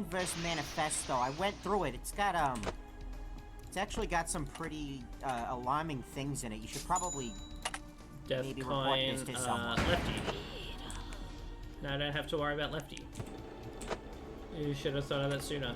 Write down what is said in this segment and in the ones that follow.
Man vs. Manifesto. I went through it. It's got, it's actually got some pretty, alarming things in it. You should probably maybe report this to someone. Lefty. Now I don't have to worry about Lefty. You should have thought of that sooner.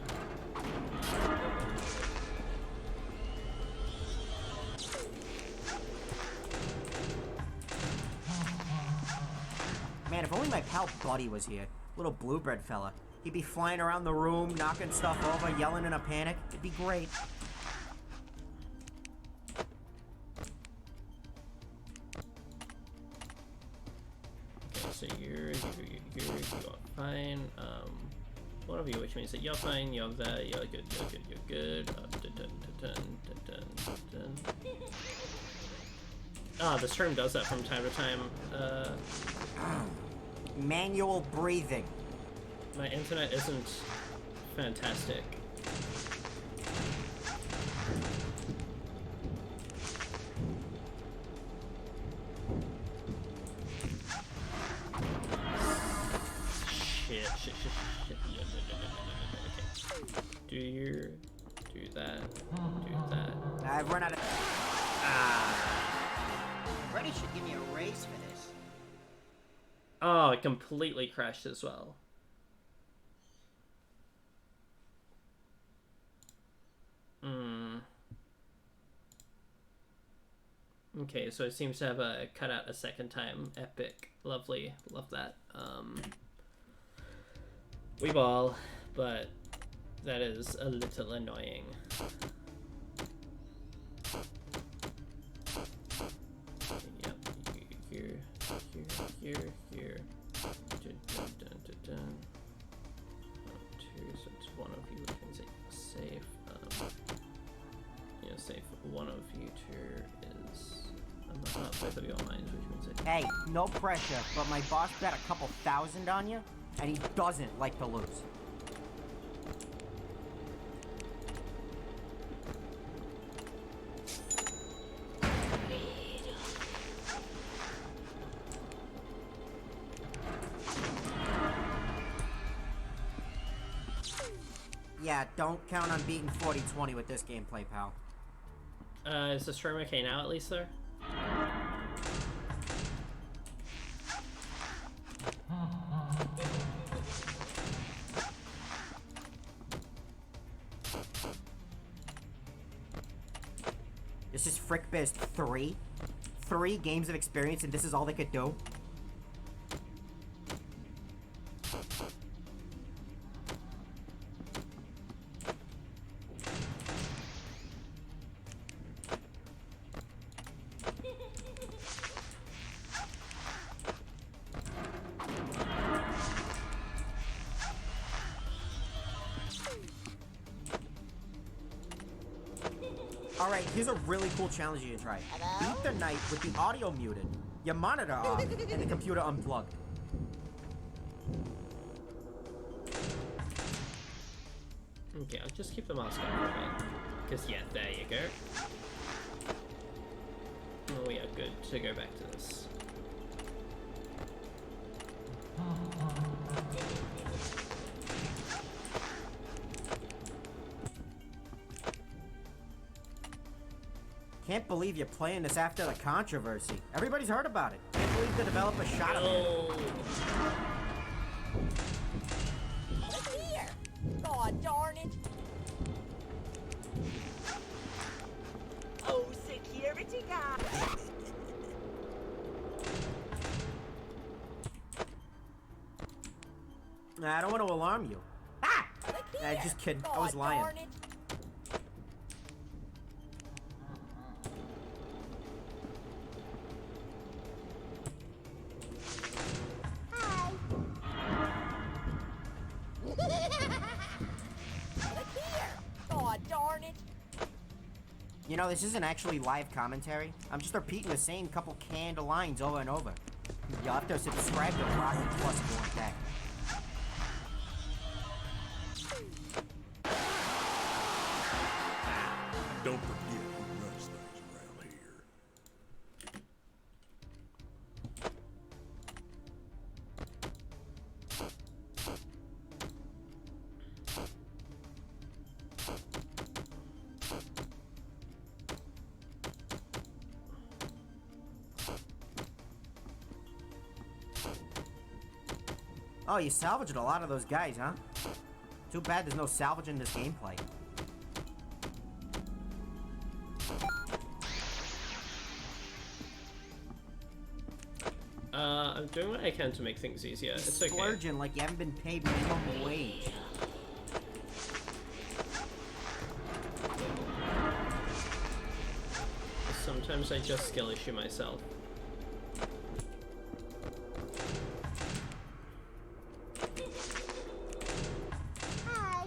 Man, if only my pal Buddy was here. Little bluebread fella. He'd be flying around the room, knocking stuff over, yelling in a panic. It'd be great. Okay, so you're fine. One of you, which means that you're fine, you're there, you're good, you're good, you're good. Ah, the stream does that from time to time. Manual breathing. My internet isn't fantastic. Shit. Okay. Do that. I've run out of... Freddy should give me a raise for this. Oh, it completely crashed as well. Okay, so it seems to have a cut out a second time. Epic. Lovely. Love that. We ball, but that is a little annoying. Yep. Here. Dun. 2, so it's one of you, which means it's safe. Safe. One of you two is not both of your minds, which means it. Hey, no pressure, but my boss bet a couple thousand on you, and he doesn't like to lose. Yeah, don't count on beating 40-20 with this gameplay, pal. Is the stream okay now, at least, sir? This is Frickbear's 3 games of experience, and this is all they could do? Alright, here's a really cool challenge you can try. Hello? Beat the night with the audio muted, your monitor off, and the computer unplugged. Okay, I'll just keep the mask on for a bit. Because, yeah, there you go. Oh, we are good to go back to this. Can't believe you're playing this after the controversy. Everybody's heard about it. Can't believe the developer shot him. Look here! God darn it! Oh, security guy! Nah, I don't want to alarm you. Ah! Look here! Just kidding. God I was lying. darn it. You know, this isn't actually live commentary. I'm just repeating the same couple canned lines over and over. You'll have to subscribe to Rocket Plus if you want that. Don't forget who runs things around here. Oh, you salvaged a lot of those guys, huh? Too bad there's no salvage in this gameplay. I'm doing what I can to make things easier. It's okay. Splurging like you haven't been paid minimum wage. Sometimes I just skill issue myself. Hi.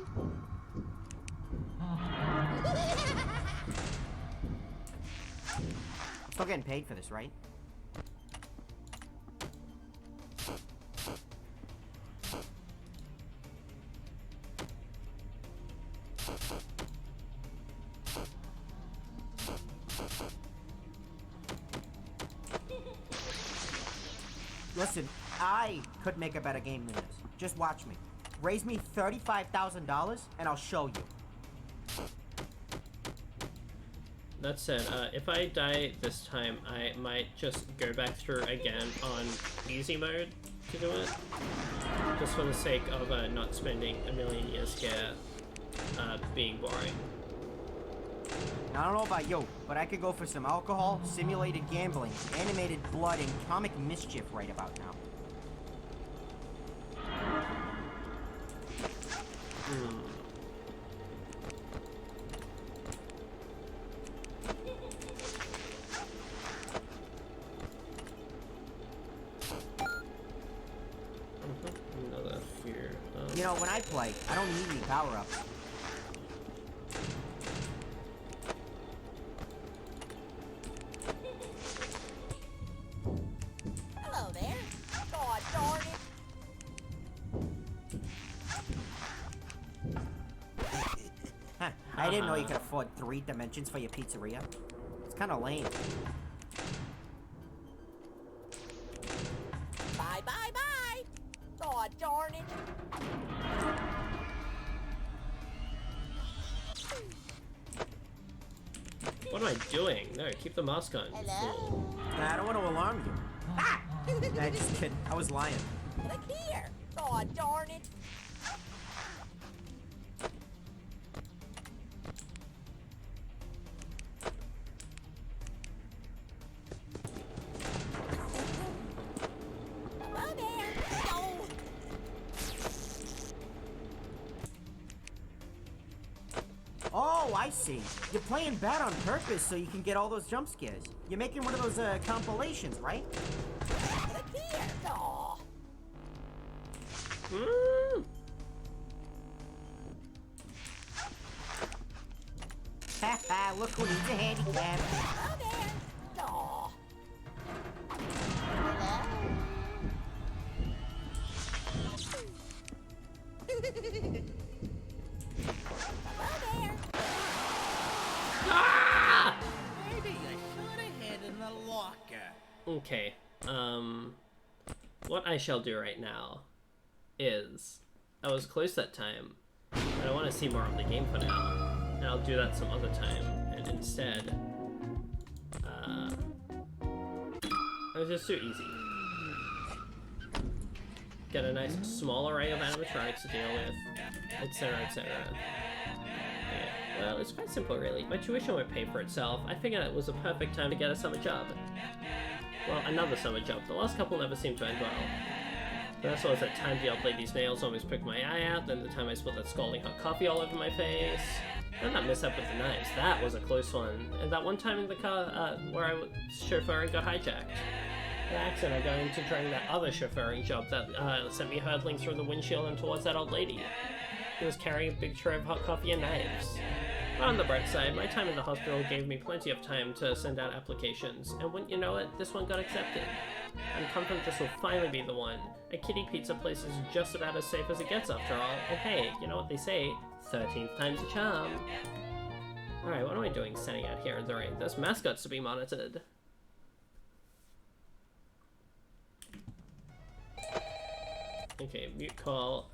Still getting paid for this, right? Listen, I could make a better game than this. Just watch me. Raise me $35,000 and I'll show you. That said, if I die this time, I might just go back through again on easy mode to do it. Just for the sake of not spending a million years here being boring. Now, I don't know about you, but I could go for some alcohol, simulated gambling, animated blood, and comic mischief right about now. Another fear. You know, when I play, I don't need any power-ups. Hello there. God darn it. Huh, I didn't know you could afford 3 dimensions for your pizzeria. It's kind of lame. Bye, bye, bye. God darn it. What am I doing? No, keep the mask on. Hello? Nah, I don't want to alarm you. Ah! Nah, just kidding. I was lying. Look here. God darn it. Hello there. Oh. Oh, I see. You're playing bad on purpose so you can get all those jump scares. You're making one of those compilations, right? Look here. Aw. Haha, look who needs a handicap. Hello there. Aw. Hello there. Maybe I should have hid in the locker. Okay, what I shall do right now is, I was close that time, but I want to see more of the game for now, and I'll do that some other time, and instead, I'll just do easy. Get a nice small array of animatronics to deal with, etc, etc. Yeah, well, it's quite simple really. My tuition won't pay for itself. I figured it was a perfect time to get a summer job. Well, another summer job. The last couple never seemed to end well. First was that time the old lady's nails almost pricked my eye out, then the time I spilled that scalding hot coffee all over my face. And that mishap with the knives, that was a close one. And that one time in the car where I was chauffeuring got hijacked. An accident I got into during that other chauffeuring job that sent me hurtling through the windshield and towards that old lady. He was carrying a big tray of hot coffee and knives. But on the bright side, my time in the hospital gave me plenty of time to send out applications, and wouldn't you know it, this one got accepted. I'm confident this will finally be the one. A kitty pizza place is just about as safe as it gets after all, and hey, you know what they say, 13th time's a charm. Alright, what am I doing standing out here in the rain? There's mascots to be monitored. Okay, mute call,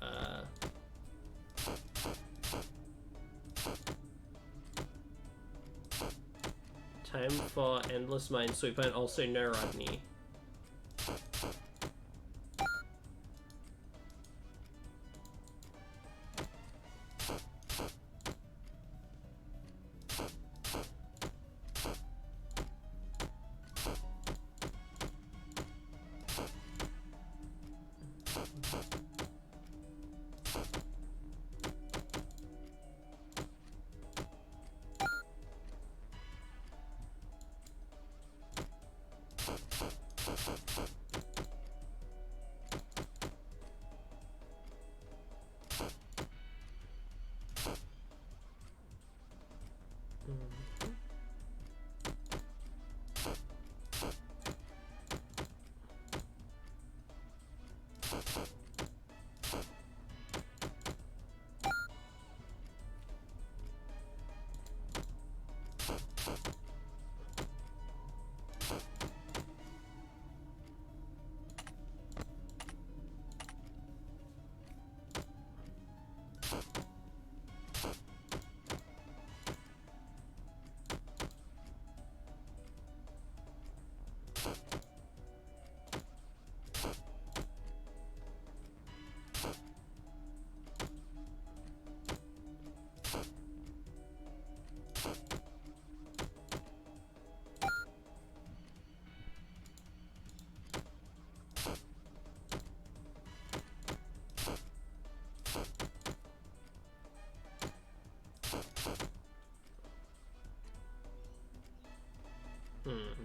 time for Endless Minesweeper and also no Rodney.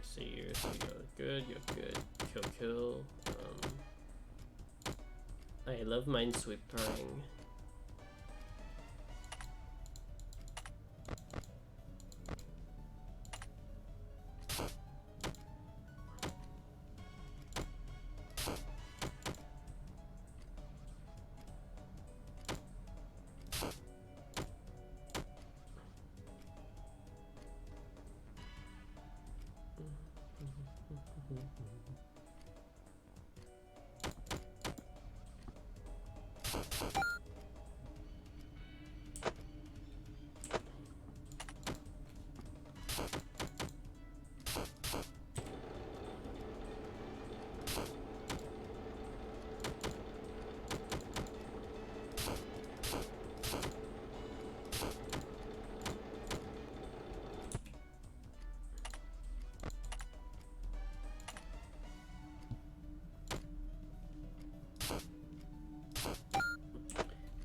So you're good, Kill. I love minesweeping.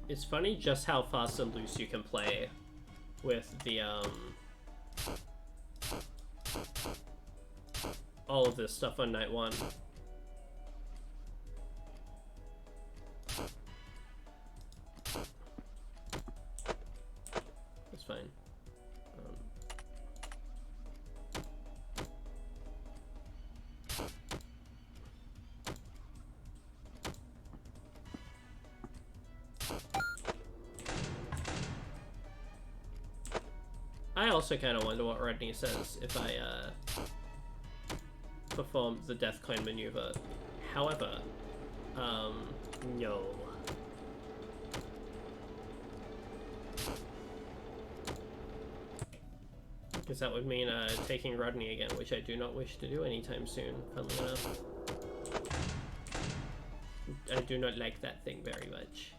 It's funny just how fast and loose you can play with the, all of this stuff on night one. It's fine. I also kind of wonder what Rodney says if I perform the Death Coin maneuver. However, no. Because that would mean taking Rodney again, which I do not wish to do anytime soon, funnily enough. I do not like that thing very much.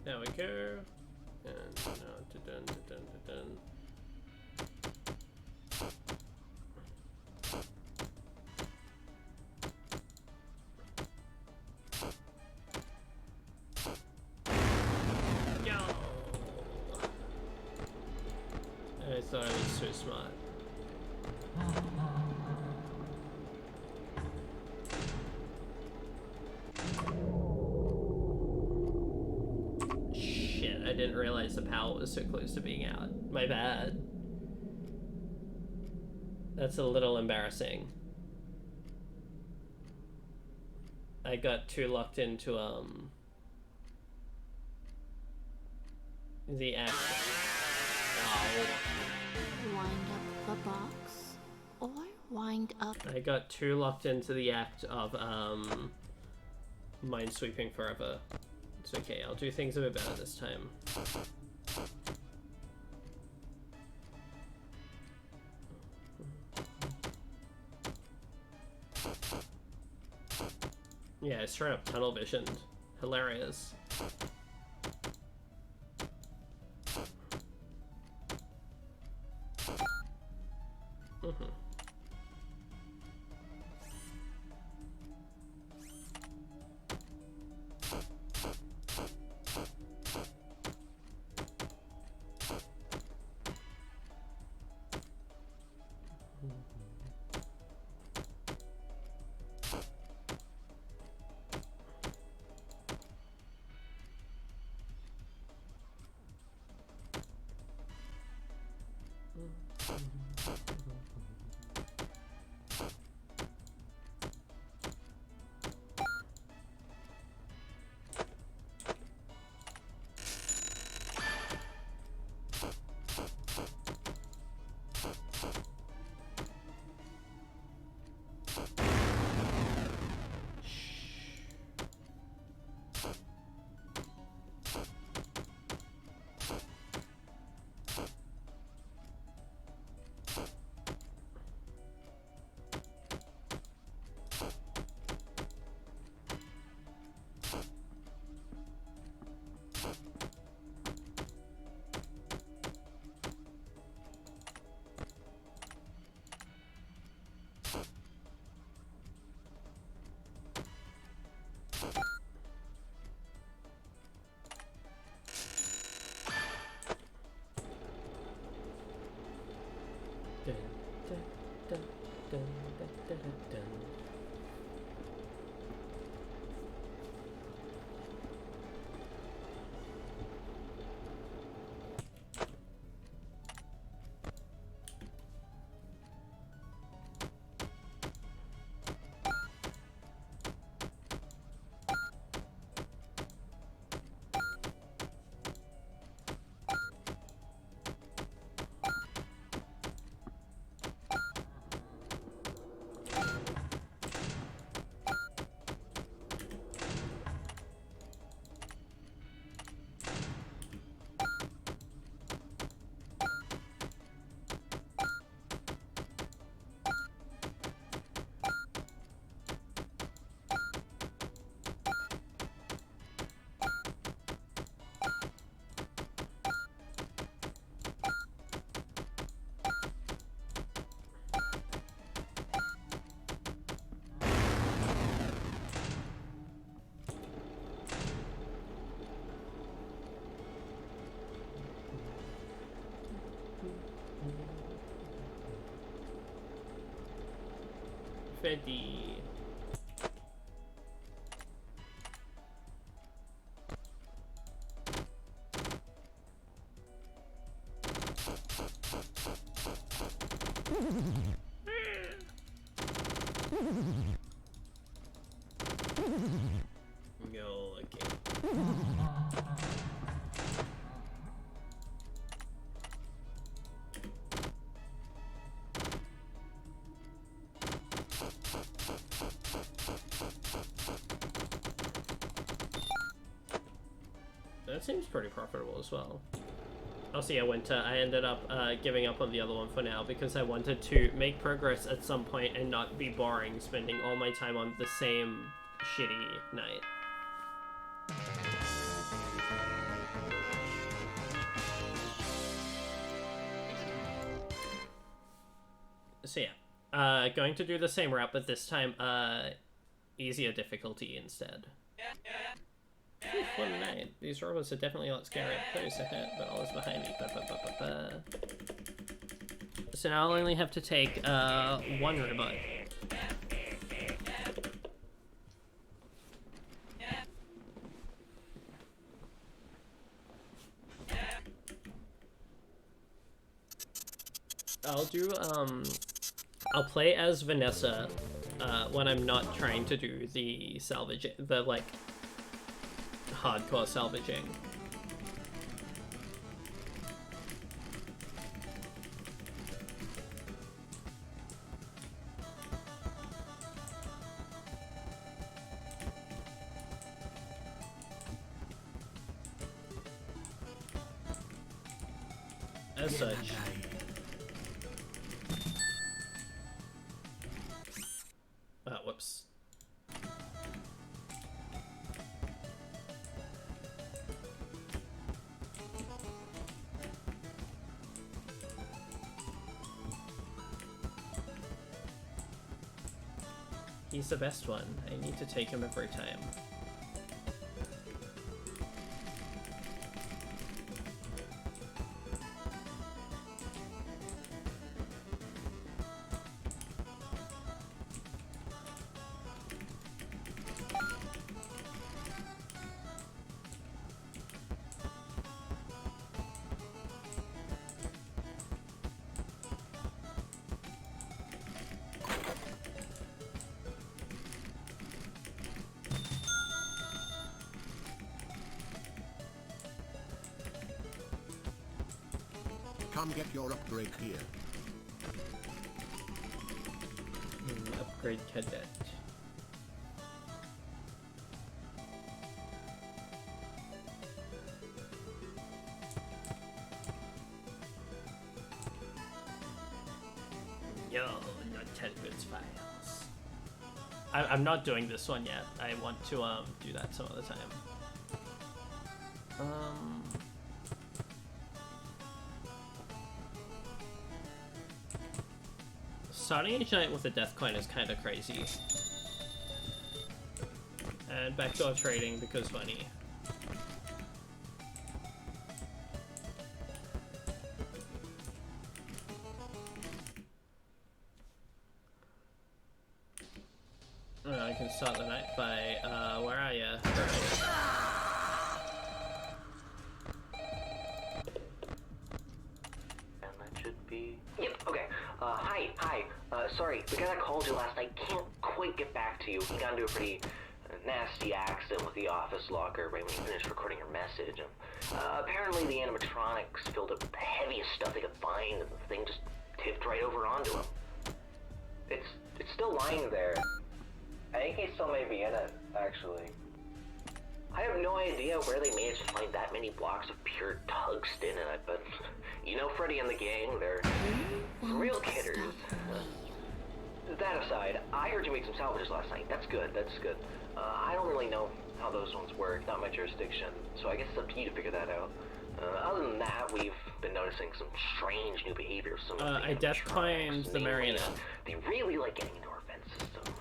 There we go. And now dun. Yo! I thought I was so smart. I didn't realize the power was so close to being out. My bad. That's a little embarrassing. I got too locked into the act. Oh. Wind up the box, or wind up. I got too locked into the act of minesweeping forever. It's okay, I'll do things a bit better this time. Yeah, straight up tunnel visioned. Hilarious. Freddy. Go again. That seems pretty profitable as well. Oh, see, I ended up giving up on the other one for now because I wanted to make progress at some point and not be boring, spending all my time on the same shitty night. So yeah, going to do the same route, but this time easier difficulty instead. 1-9. These robots are definitely a lot scarier. Close ahead, but all is behind me. So now I'll only have to take one robot. I'll play as Vanessa when I'm not trying to do the salvage, the like hardcore salvaging. as such. Whoops. He's the best one. I need to take him every time. Come get your upgrade here. Upgrade cadet. Yo, not 10 goods files. I'm not doing this one yet. I want to do that some other time. Starting each night with a death coin is kind of crazy. And backdoor trading because funny. I can start the night by, where are ya? And that should be... Yep, okay. Hi. Sorry, the guy that called you last night can't quite get back to you. He got into a pretty nasty accident with the office locker right when he finished recording your message. Apparently the animatronics filled up the heaviest stuff they could find, and the thing just tipped right over onto him. It's still lying there. I think he still may be in it, actually. I have no idea where they managed to find that many blocks of pure tungsten in it, but you know Freddy and the gang, they're real kidders. That aside, I heard you make some salvages last night. That's good. I don't really know how those ones work, not my jurisdiction, so I guess it's up to you to figure that out. Other than that, we've been noticing some strange new behavior. I death coined the marionette. They really like getting into our vent system.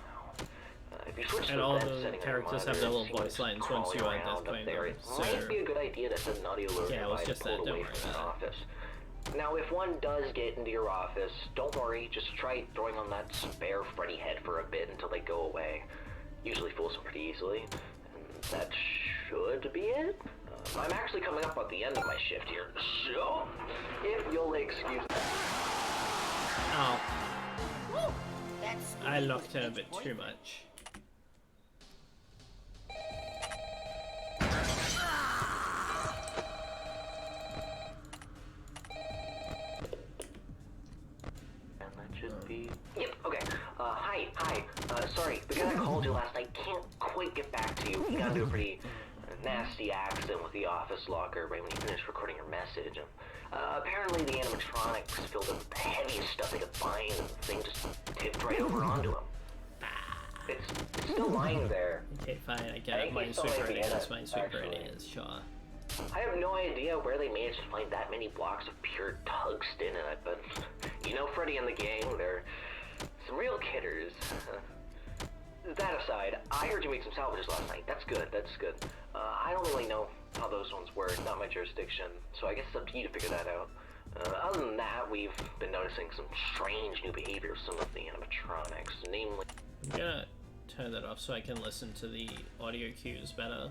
If you switch and all the characters have their little voice lines once you death coin them. So might be a good idea to send an audio alert yeah, it was just that. Don't worry about it. Office. Now, if one does get into your office, don't worry. Just try throwing on that spare Freddy head for a bit until they go away. Usually fools them pretty easily. And that should be it. I'm actually coming up at the end of my shift here, so if you'll excuse me. Oh. Woo! That's I locked in a bit too much. And that should be... Yep, okay. Hi. Sorry, the guy that called you last night can't quite get back to you. He got into a pretty nasty accident with the office locker right when he finished recording your message. Apparently the animatronics filled up the heaviest stuff they could find, and the thing just tipped right over onto him. It's still lying there. Okay, fine, I get it. Minesweeper it is, Minesweeper it is, sure. I have no idea where they managed to find that many blocks of pure tungsten in it, but you know Freddy and the gang, they're some real kidders. That aside, I heard you make some salvages last night. That's good. I don't really know how those ones work, not my jurisdiction, so I guess it's up to you to figure that out. Other than that, we've been noticing some strange new behavior of some of the animatronics, namely... I'm gonna turn that off so I can listen to the audio cues better.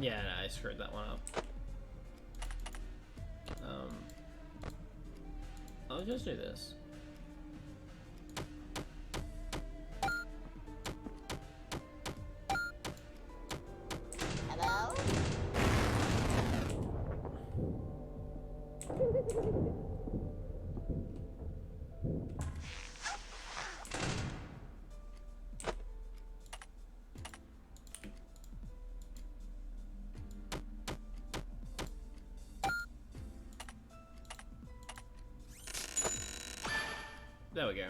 Yeah, no, I screwed that one up. I'll just do this. Hello? There we go.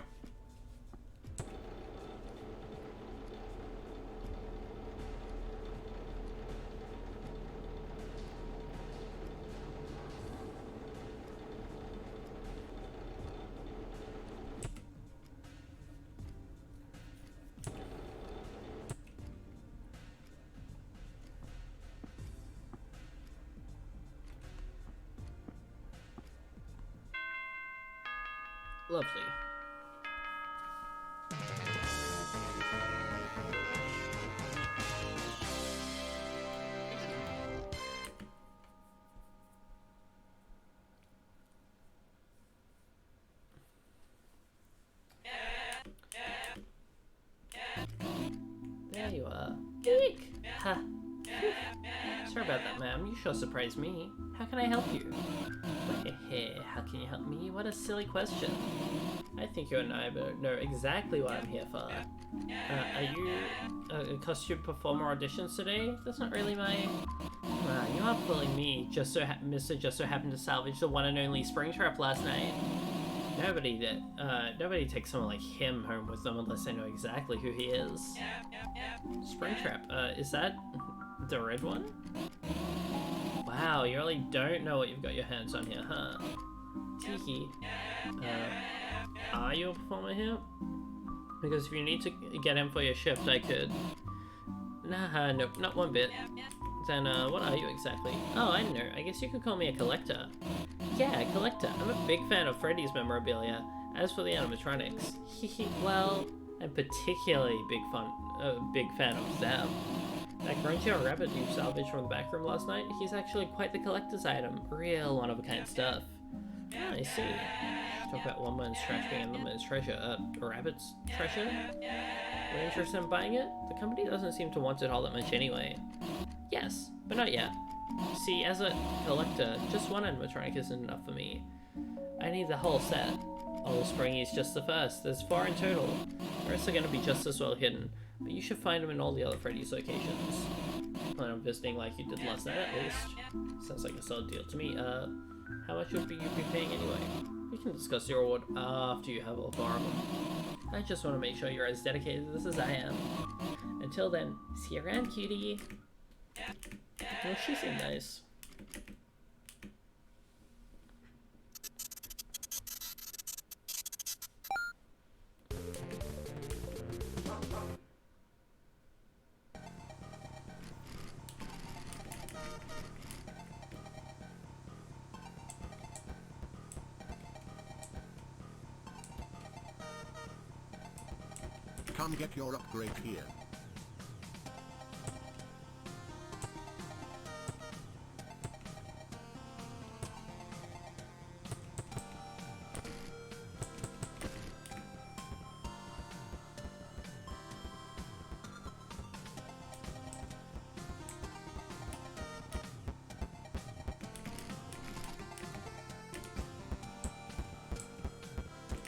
Lovely. There you are. Eek! Ha! Sorry about that, ma'am. You sure surprised me. How can I help you? How can you help me? What a silly question. I think you and I know exactly what I'm here for. Are you a costume performer auditions today? That's not really my... you are fooling me. Mr. Just so happened to salvage the one and only Springtrap last night. Nobody takes someone like him home with them unless they know exactly who he is. Springtrap, is that the red one? Wow, you really don't know what you've got your hands on here, huh? Tiki, are you a performer here? Because if you need to get him for your shift, I could. Nah, nope, not one bit. Then, what are you exactly? Oh, I know. I guess you could call me a collector. Yeah, a collector. I'm a big fan of Freddy's memorabilia. As for the animatronics, well, I'm particularly big fan of them. That grungy rabbit you salvaged from the back room last night, he's actually quite the collector's item. Real one-of-a-kind stuff. I see. Talk about one man's trash being another man's treasure. A rabbit's treasure? We're interested in buying it? The company doesn't seem to want it all that much anyway. Yes, but not yet. See, as a collector, just one animatronic isn't enough for me. I need the whole set. Old Springy's just the first. There's 4 in total. The rest are going to be just as well hidden, but you should find them in all the other Freddy's locations. Plan on visiting like you did last night at least. Sounds like a solid deal to me. How much would you be paying anyway? We can discuss your reward after you have all 4 of them. I just want to make sure you're as dedicated to this as I am. Until then, see you around, cutie. Well, she seemed nice. Come get your upgrade here.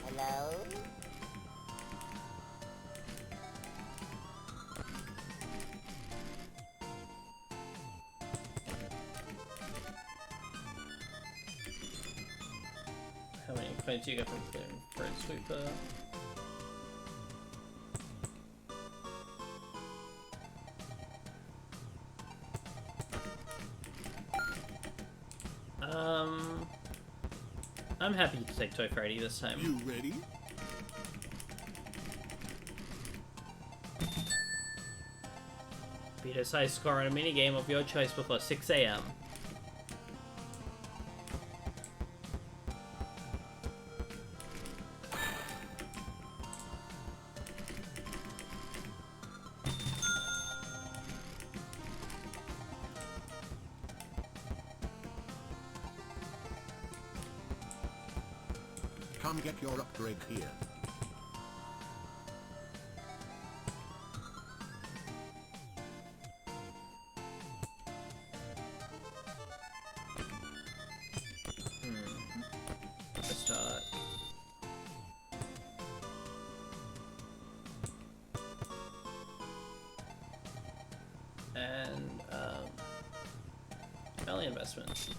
Hello? How many points do you get from clearing Fred Sweeper? I'm happy to take Toy Freddy this time. You ready? Beat a high score on a minigame of your choice before 6 AM. Come get your upgrade here. Let's start. And value investment.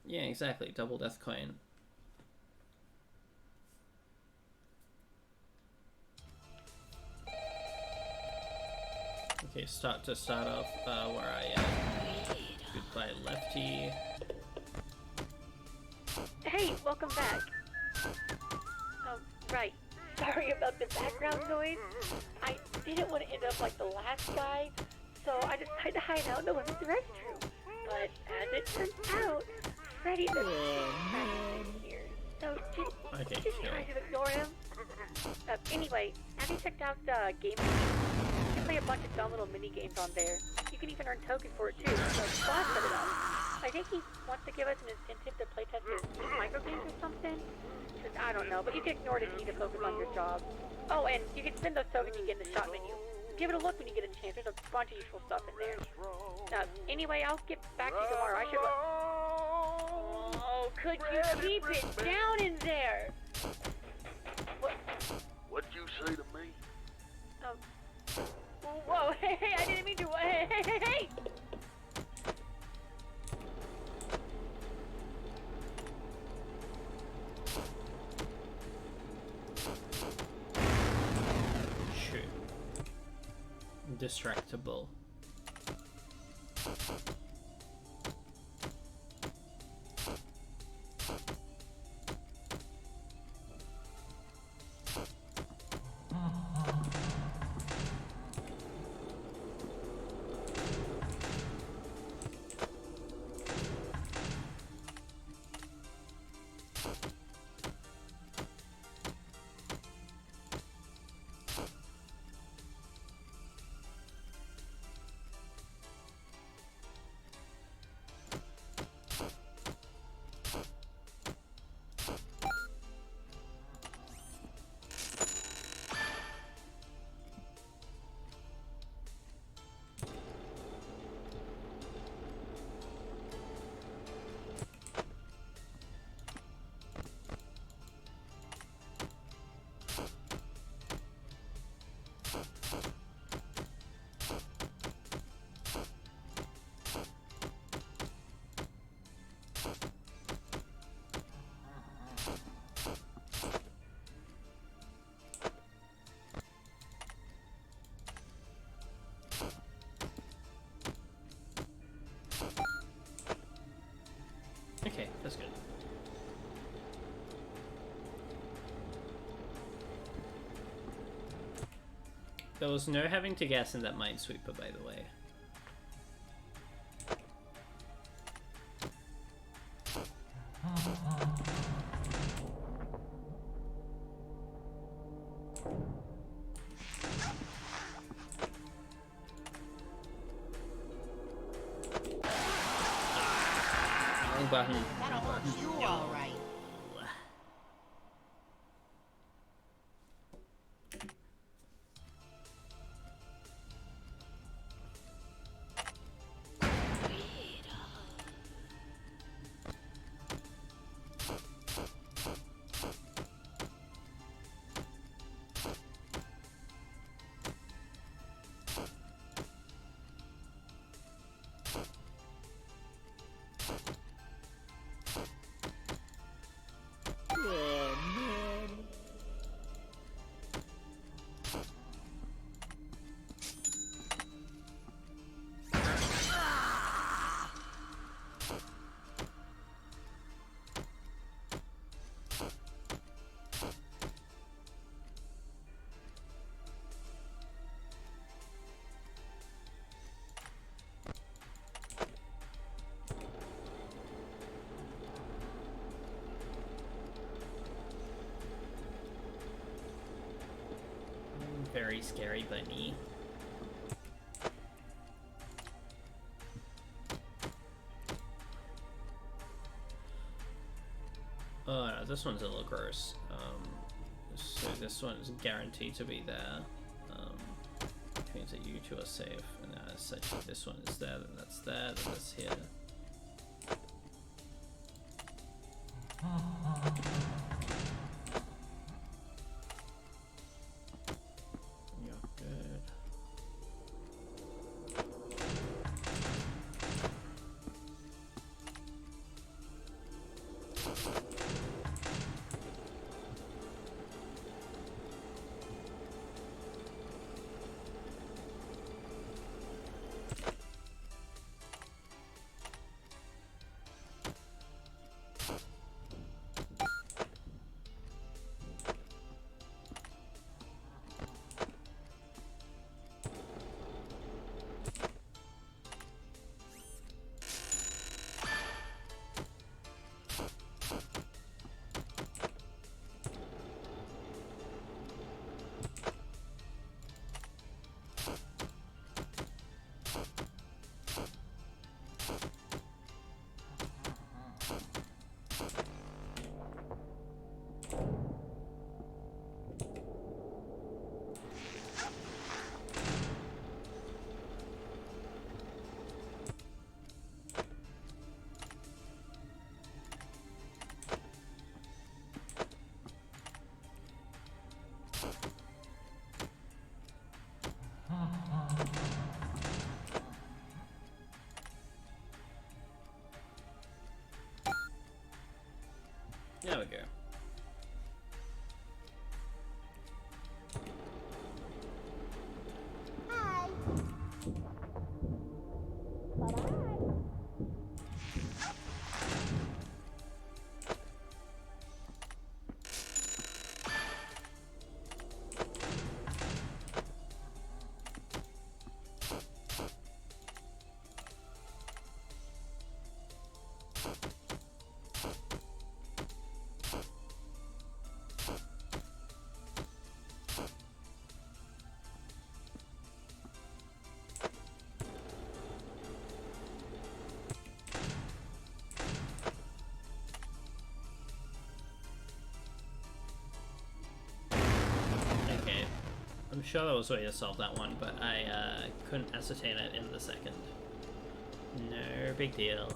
Yeah, exactly. Double death coin. Okay, start off where I am. Goodbye, Lefty. Hey, welcome back. Right. Sorry about the background noise. I didn't want to end up like the last guy, so I decided to hide out in the women's restroom. But as it turns out, Freddy's a here. So just try to ignore him. Anyway, have you checked out the game? You can play a bunch of dumb little mini games on there. You can even earn tokens for it too. So Boss set it up. I think he wants to give us an incentive to play test his micro games or something. Just, I don't know, but you can ignore it if you need to focus on your job. Oh, and you can spend those tokens you get in the shop menu. Give it a look when you get a chance. There's a bunch of useful stuff in there. Anyway, I'll get back to you tomorrow. I should. Oh, could you keep it down in there? What'd you say to me? Whoa, hey, I didn't mean to. Hey! Shoot. Distractible. Okay, that's good. There was no having to guess in that Minesweeper, by the way. Wrong button. That'll hurt you all right. Very scary bunny. this one's a little gross. So this one is guaranteed to be there. Which means that you two are safe. And as such, if this one is there, then that's there, then that's here. You're good. There we go. Hi. Bye-bye. I'm sure there was a way to solve that one, but I couldn't ascertain it in the second. No big deal.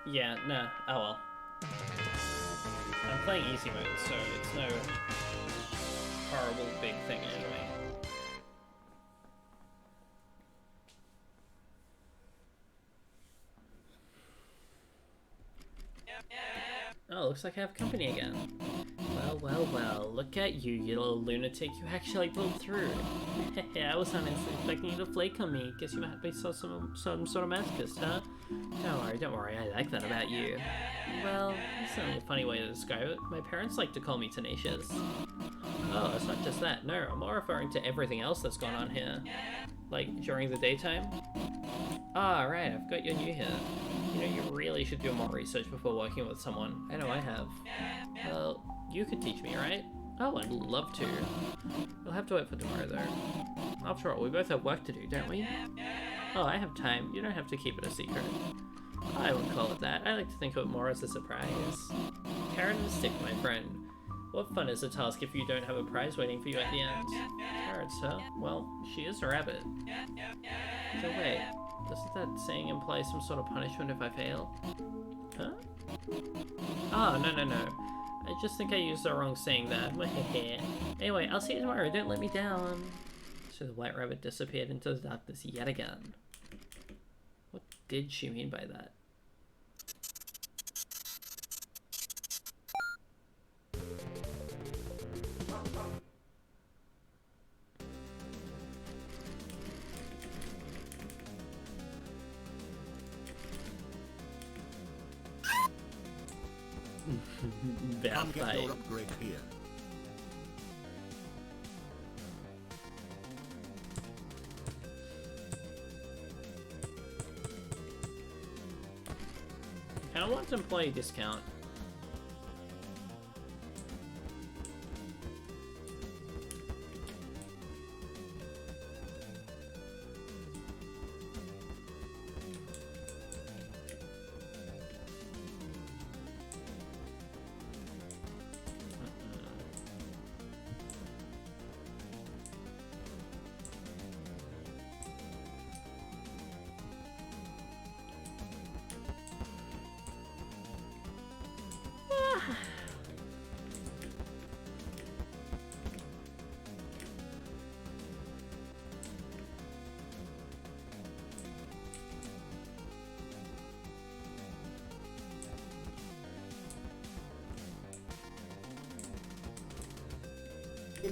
Yeah, no, oh well. I'm playing easy mode, so it's no horrible big thing anyway. Oh, looks like I have company again. Well, well, well, look at you, you little lunatic. You actually pulled through. I was honestly expecting you to flake on me. Guess you might be some sort of masochist, huh? Don't worry, I like that about you. Well, that's not a funny way to describe it. My parents like to call me tenacious. Oh, it's not just that. No, I'm more referring to everything else that's gone on here. Like, during the daytime? Ah, right, I've got you new here. You know, you really should do more research before working with someone. I know I have. Well, you could teach me, right? Oh, I'd love to. You'll have to wait for tomorrow, though. After all, we both have work to do, don't we? Oh, I have time. You don't have to keep it a secret. I wouldn't call it that. I like to think of it more as a surprise. Carrot and stick, my friend. What fun is a task if you don't have a prize waiting for you at the end? Carrots, huh? Well, she is a rabbit. So wait, doesn't that saying imply some sort of punishment if I fail? Huh? Oh, no. I just think I used the wrong saying that. Anyway, I'll see you tomorrow. Don't let me down. So the white rabbit disappeared into the darkness yet again. What did she mean by that? Come get your upgrade here. I don't want employee discount.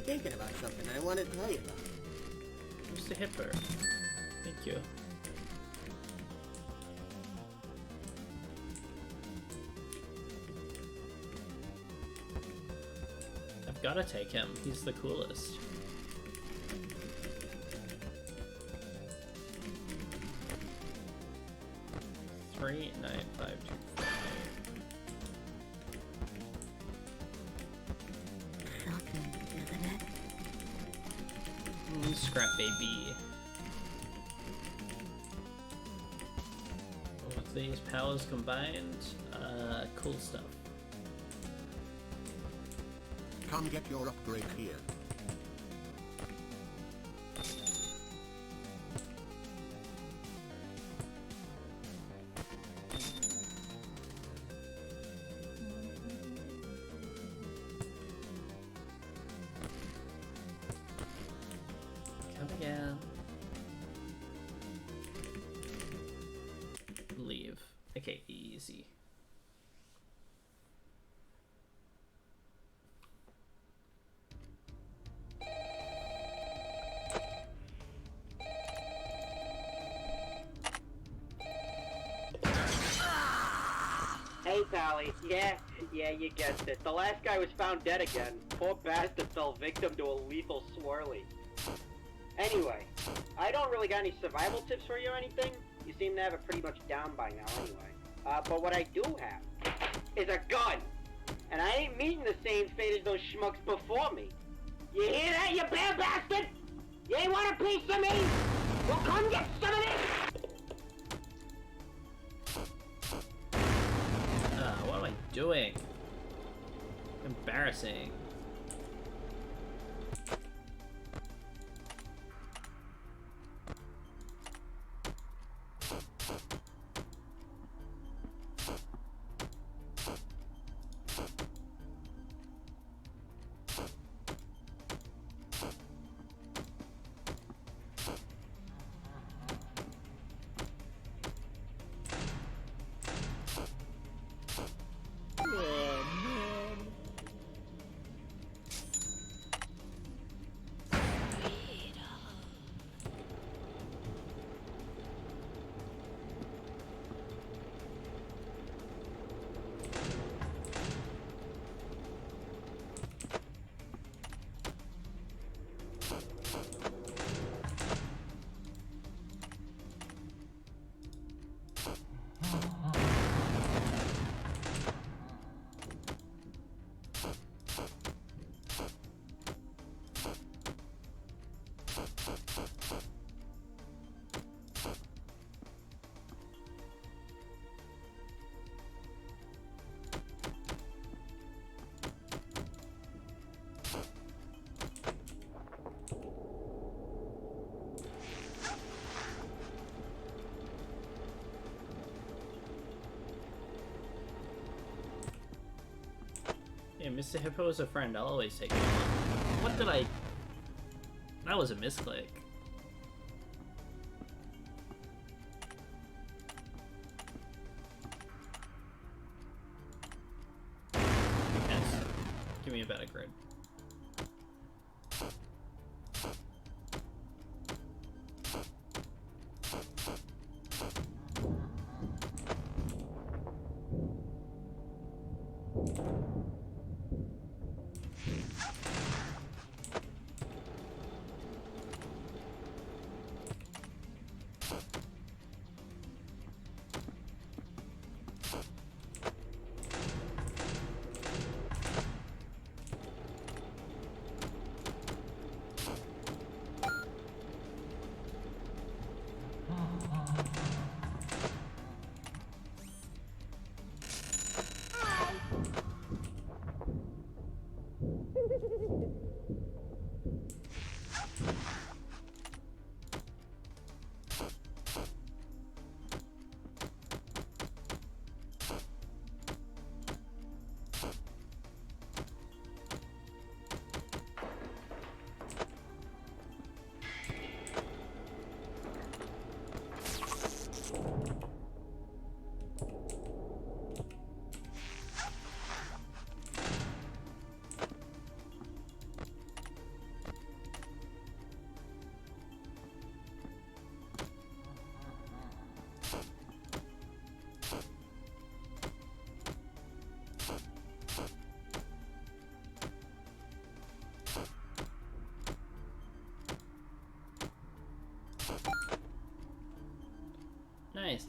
been thinking about something I wanted to tell you about. Mr. Hipper. Thank you. I've gotta take him. He's the coolest. Three, 9, 5, 2, 5. Shocking, isn't it? Scrap baby. With these powers combined, cool stuff. Come get your upgrade here. Come again. Leave. Okay, easy. Hey, Pally. Yeah, you guessed it. The last guy was found dead again. Poor bastard fell victim to a lethal swirly. Anyway, I don't really got any survival tips for you or anything. You seem to have it pretty much down by now anyway. But what I do have is a gun. And I ain't meeting the same fate as those schmucks before me. You hear that, you bad bastard? You ain't want a piece of me? Well, come get some of this! What am I doing? Embarrassing. Yeah, Mr. Hippo is a friend. I'll always take him on. What did I... That was a misclick. Yes. Give me a better grid.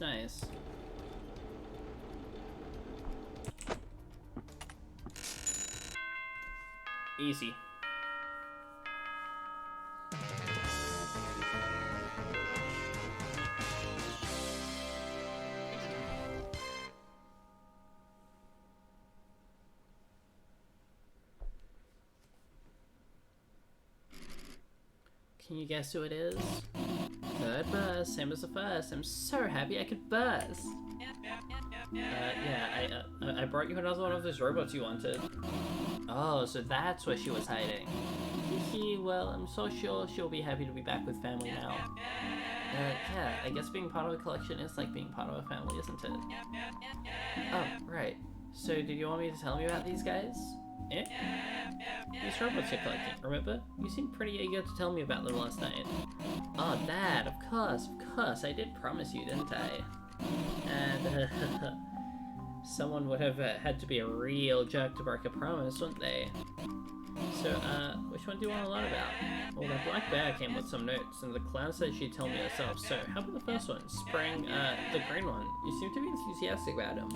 Nice, nice. Easy. Can you guess who it is? Third bus, same as the first. I'm so happy I could bus. Yeah, I brought you another one of those robots you wanted. Oh, so that's where she was hiding. Hehe, well, I'm so sure she'll be happy to be back with family now. Yeah, I guess being part of a collection is like being part of a family, isn't it? Oh, right. So, did you want me to tell you about these guys? Eh? These robots you're collecting, remember? You seemed pretty eager to tell me about them last night. Oh, Dad, of course, I did promise you, didn't I? And, someone would have had to be a real jerk to break a promise, wouldn't they? So, which one do you want to learn about? Well, that black bear came with some notes, and the clown said she'd tell me herself, so how about the first one? Spring, the green one. You seem to be enthusiastic about him.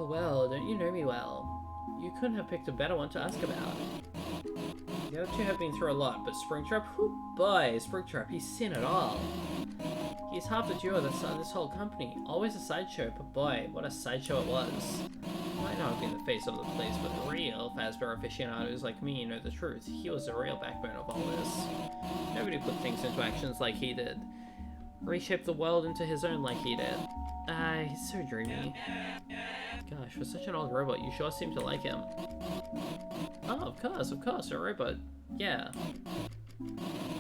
Well, don't you know me well? You couldn't have picked a better one to ask about. The other two have been through a lot, but Springtrap, whoo boy, Springtrap, he's seen it all. He's half the duo that started this whole company. Always a sideshow, but boy, what a sideshow it was. Might not have been the face of the place, but real Fazbear aficionados like me know the truth. He was the real backbone of all this. Nobody put things into actions like he did. Reshaped the world into his own like he did. He's so dreamy. Gosh, for such an old robot, you sure seem to like him. Oh, of course, a robot. Yeah.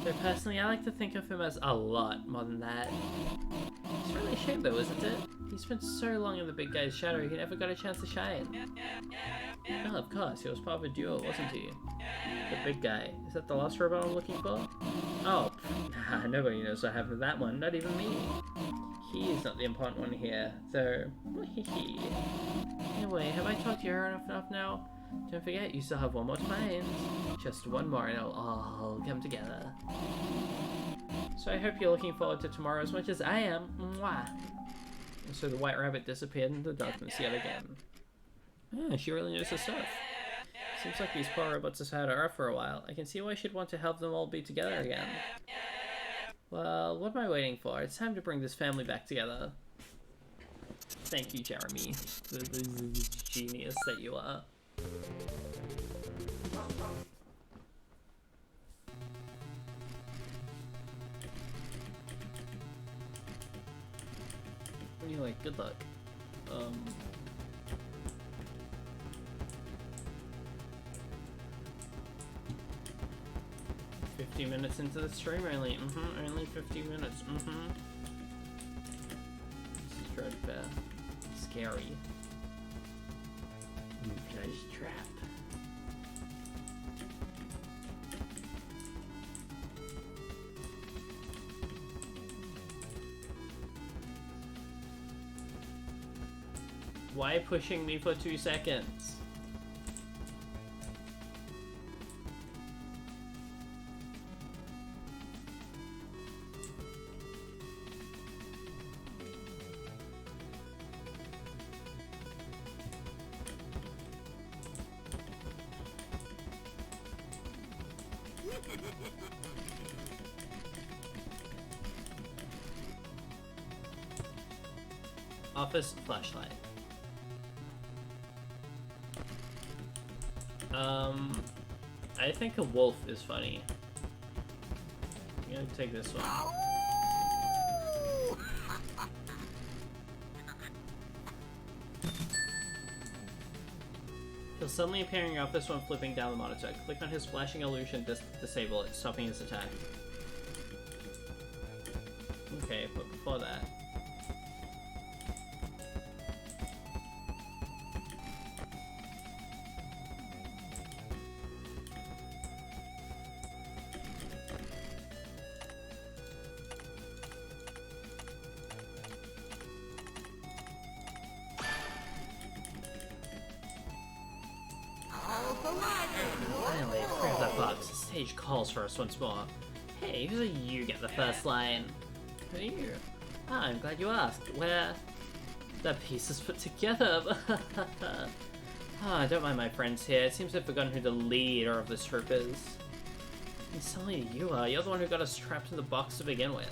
Though personally, I like to think of him as a lot more than that. It's really a shame though, isn't it? He spent so long in the big guy's shadow, he never got a chance to shine. Oh, of course, he was part of a duo, wasn't he? The big guy. Is that the last robot I'm looking for? Oh, nah, nobody knows what happened to that one, not even me. He's not the important one here, though. Anyway, have I talked to you enough now? Don't forget, you still have one more to find. Just one more and it'll all come together. So I hope you're looking forward to tomorrow as much as I am. Mwah! And so the white rabbit disappeared into the darkness yet again. Yeah, she really knows her stuff. Seems like these poor robots have had her for a while. I can see why she'd want to help them all be together again. Well, what am I waiting for? It's time to bring this family back together. Thank you, Jeremy. The genius that you are. Anyway, good luck. 50 minutes into the stream only. Only 50 minutes. This is dreadful. Scary. Guy's trap. Why pushing me for 2 seconds? Office flashlight. I think a wolf is funny. I'm gonna take this one. He'll suddenly appear in your office when flipping down the monitor. Click on his flashing illusion to disable it, stopping his attack. Okay, but before that... Finally, grab that box. The stage calls for us once more. Hey, who's you get the first line? Who are you? Ah, I'm glad you asked. Where the pieces put together. Ah, don't mind my friends here. It seems they've forgotten who the leader of this troop is. And suddenly you are. You're the one who got us trapped in the box to begin with.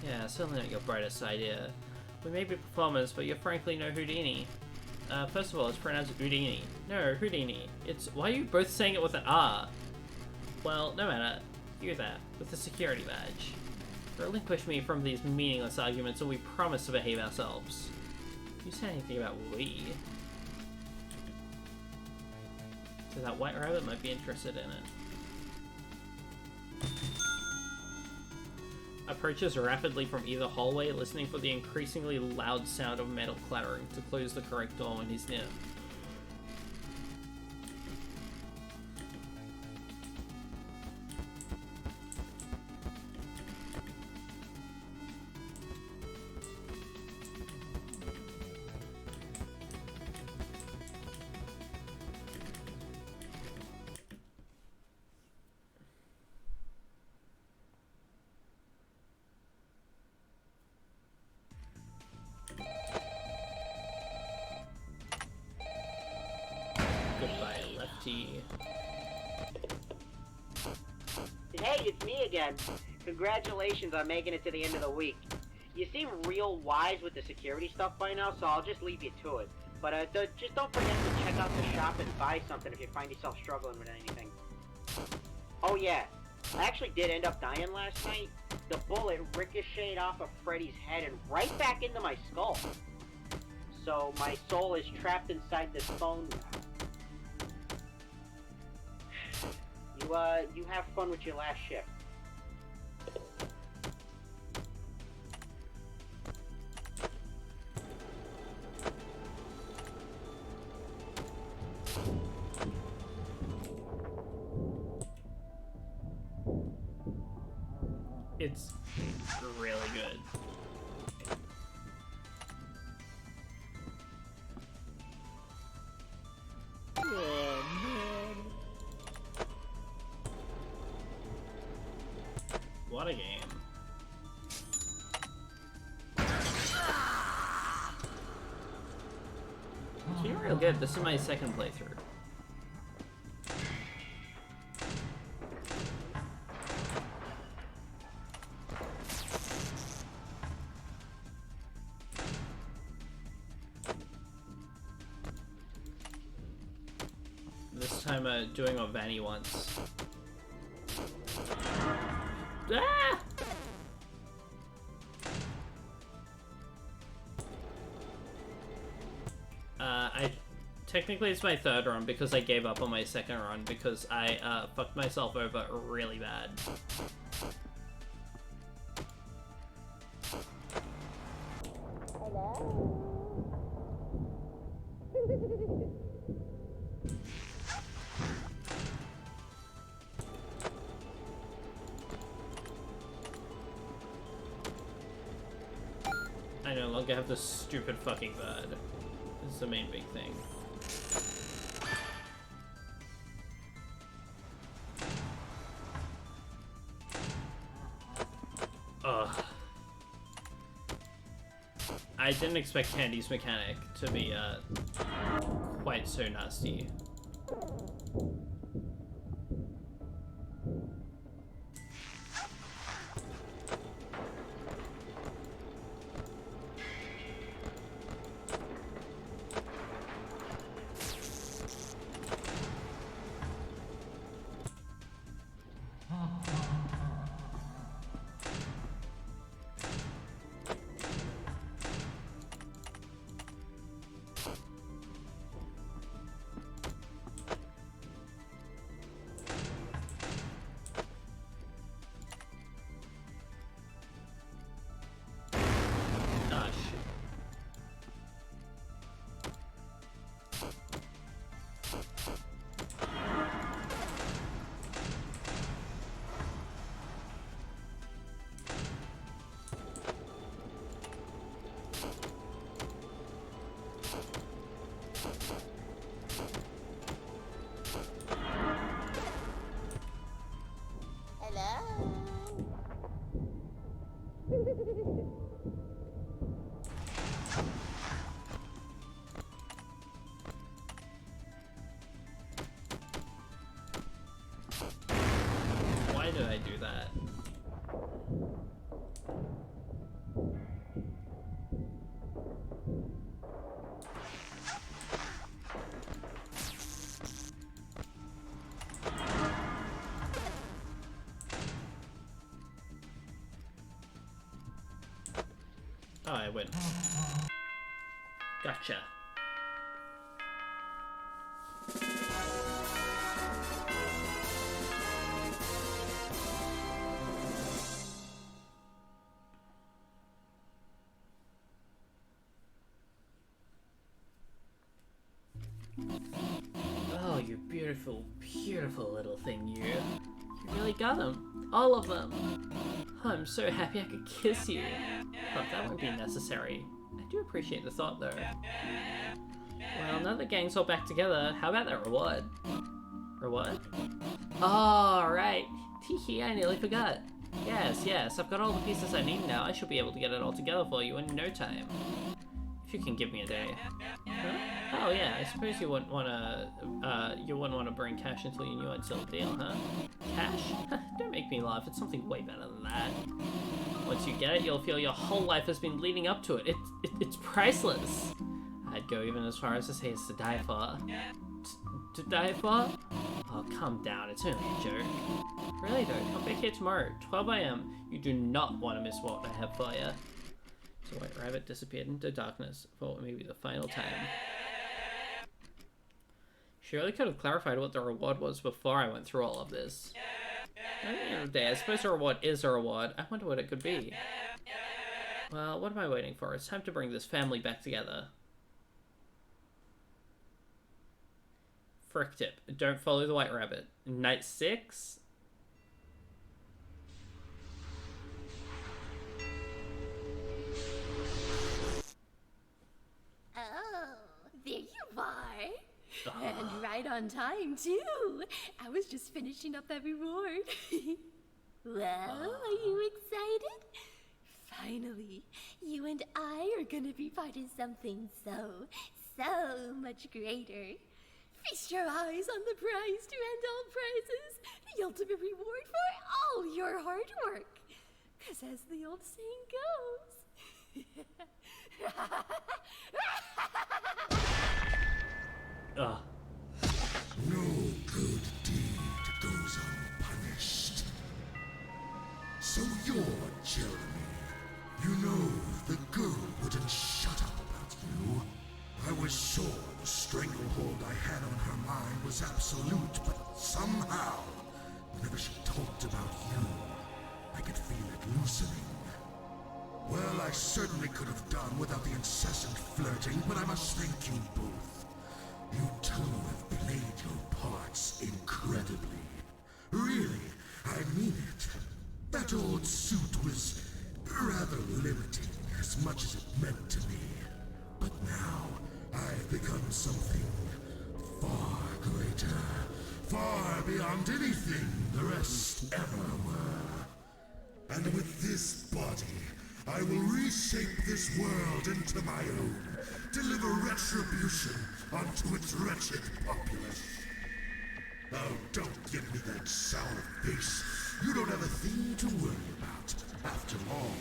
Yeah, certainly not your brightest idea. We may be performers, but you're frankly no Houdini. First of all, it's pronounced Houdini. No, Houdini. It's... Why are you both saying it with an R? Well, no matter. You there, with the security badge. Relinquish me from these meaningless arguments and we promise to behave ourselves. You said anything about we? So that white rabbit might be interested in it. Approaches rapidly from either hallway, listening for the increasingly loud sound of metal clattering to close the correct door when he's near. Goodbye, Lefty. Hey, it's me again. Congratulations on making it to the end of the week. You seem real wise with the security stuff by now, so I'll just leave you to it. But just don't forget to check out the shop and buy something if you find yourself struggling with anything. Oh yeah, I actually did end up dying last night. The bullet ricocheted off of Freddy's head and right back into my skull. So my soul is trapped inside this phone now. You have fun with your last shift. It's really good. Oh, man. What a game. It's been real good. This is my second playthrough. This time doing what Vanny wants. Ah! Technically it's my third run because I gave up on my second run because I fucked myself over really bad. I no longer have this stupid fucking bird. This is the main big thing. Ugh. I didn't expect Candy's mechanic to be quite so nasty. went. Gotcha. Oh, you beautiful, beautiful little thing, you. You really got them. All of them. I'm so happy I could kiss you. But that won't be necessary. I do appreciate the thought, though. Well, now the gang's all back together, how about that reward? Reward? Oh, right. Teehee, I nearly forgot. Yes, I've got all the pieces I need now. I should be able to get it all together for you in no time. If you can give me a day. Huh? Oh yeah, I suppose you wouldn't wanna bring cash until you knew I'd sealed the deal, huh? Cash? Don't make me laugh, it's something way better than that. Once you get it, you'll feel your whole life has been leading up to it. It's priceless. I'd go even as far as to say it's to die for. To die for? Oh, calm down, it's only a joke. Really though, come back here tomorrow, 12 AM. You do not want to miss what I have for you. So White Rabbit disappeared into darkness for what may be the final time. She really could have clarified what the reward was before I went through all of this. At the end of the day, I suppose a reward is a reward. I wonder what it could be. Well, what am I waiting for? It's time to bring this family back together. Frick tip. Don't follow the White Rabbit. Night 6? Oh, there you are. And right on time, too. I was just finishing up that reward. Well, are you excited? Finally, you and I are gonna be part of something so much greater. Feast your eyes on the prize to end all prizes, the ultimate reward for all your hard work. 'Cause as the old saying goes... No good deed goes unpunished. So you're Jeremy. You know the girl wouldn't shut up about you. I was sure the stranglehold I had on her mind was absolute, but somehow, whenever she talked about you, I could feel it loosening. Well, I certainly could have done without the incessant flirting, but I must thank you both. You two have played your parts incredibly. Really, I mean it. That old suit was rather limiting, as much as it meant to me. But now, I've become something far greater, far beyond anything the rest ever were. And with this body, I will reshape this world into my own, deliver retribution onto its wretched populace. Oh, don't give me that sour face. You don't have a thing to worry about. After all,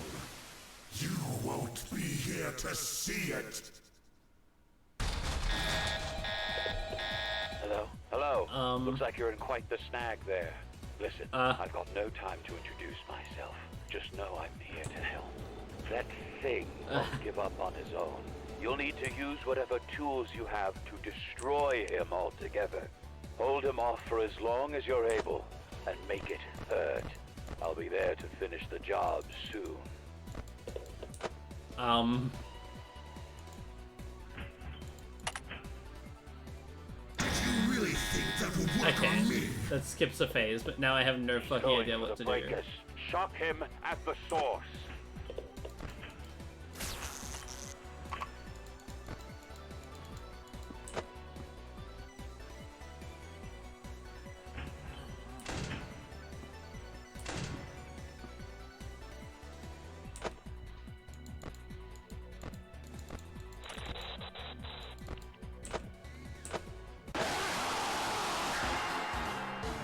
you won't be here to see it. Hello? Looks like you're in quite the snag there. Listen, I've got no time to introduce myself. Just know I'm here to help. That thing won't give up on his own. You'll need to use whatever tools you have to destroy him altogether. Hold him off for as long as you're able, and make it hurt. I'll be there to finish the job soon. Did you really think that would work on me? That skips a phase, but now I have no fucking idea what to do. Shock him at the source.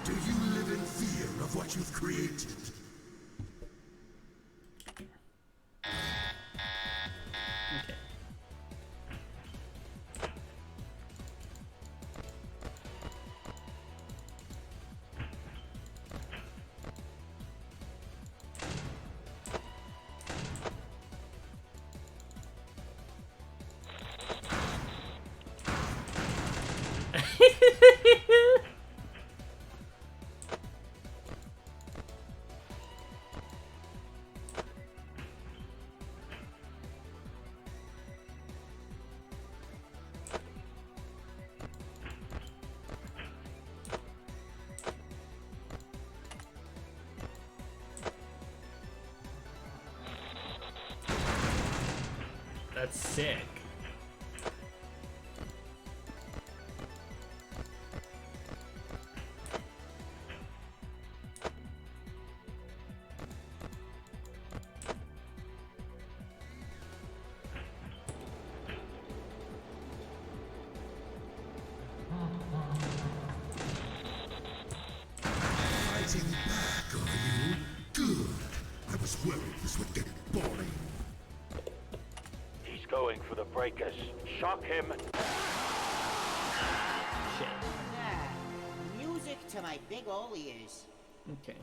Do you live in fear of what you've created? Okay. That's sick. Fighting back, are you? Good. I was worried this would get boring. He's going for the breakers. Shock him. Shit. Ah, music to my big ol' ears. Okay.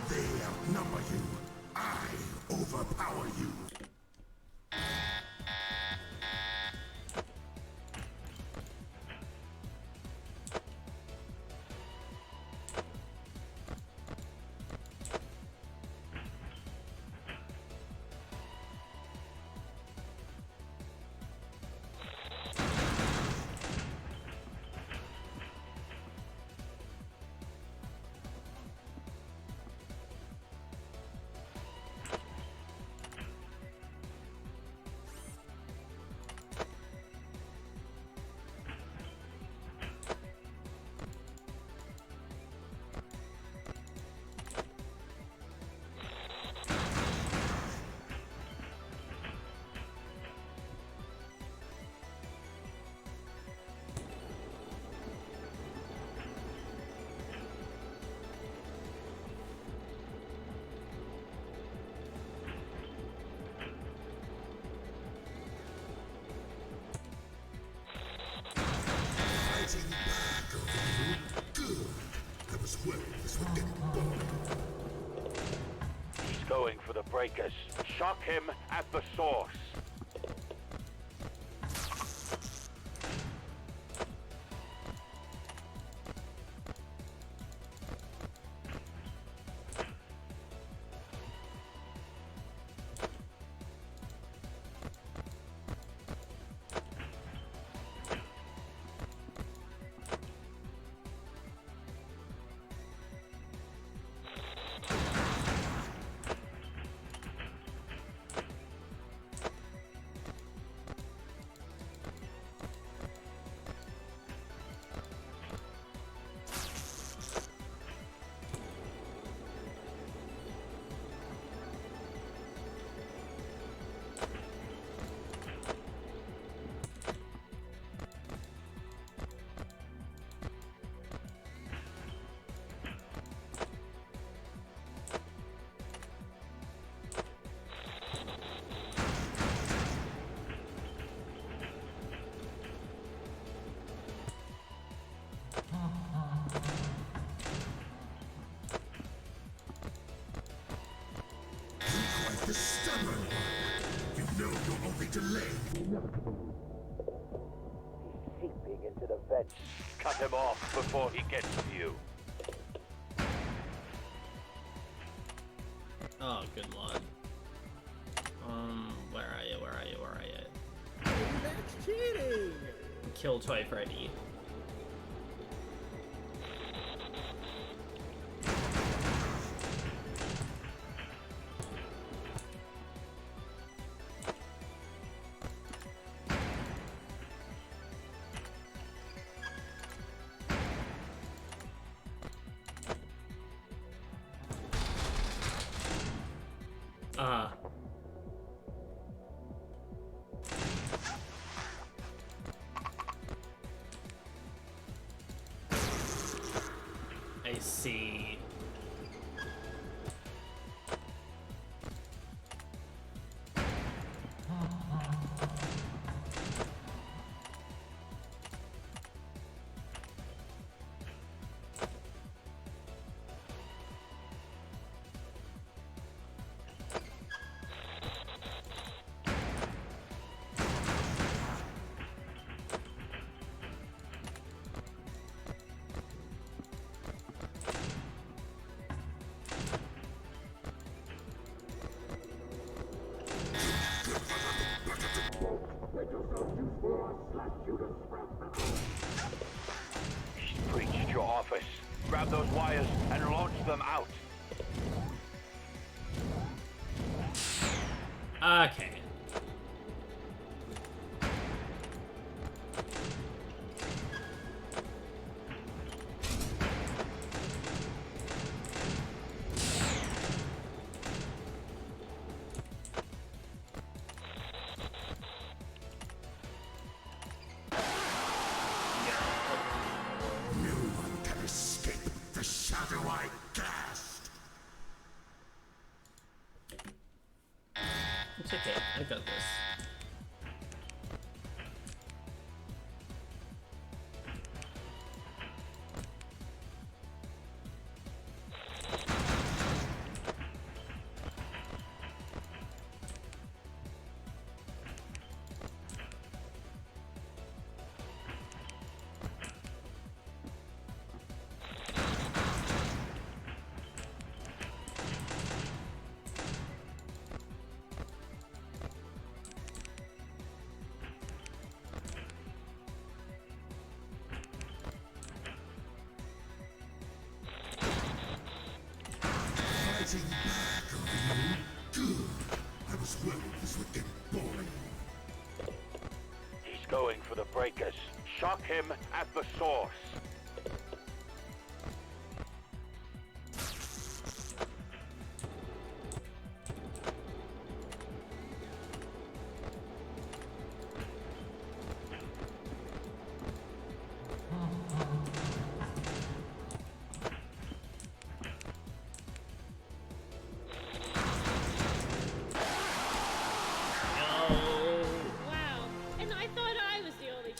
They outnumber you. I overpower you. Fighting back, are you? Good. I was worried this would get boring. He's going for the breakers. Shock him at the source. Quite the stubborn one. You know you're only delaying. He's seeping into the vents. Cut him off before he gets to you. Oh, good lord. Where are you? Where are you? Where are you? Hey, that's cheating! Kill Toy Freddy. I see. wires and launch them out. Okay. It's okay, I got this. Fighting back, are you? Good. I was worried this would get boring. He's going for the breakers. Shock him at the source. Wow, and I thought I was the only.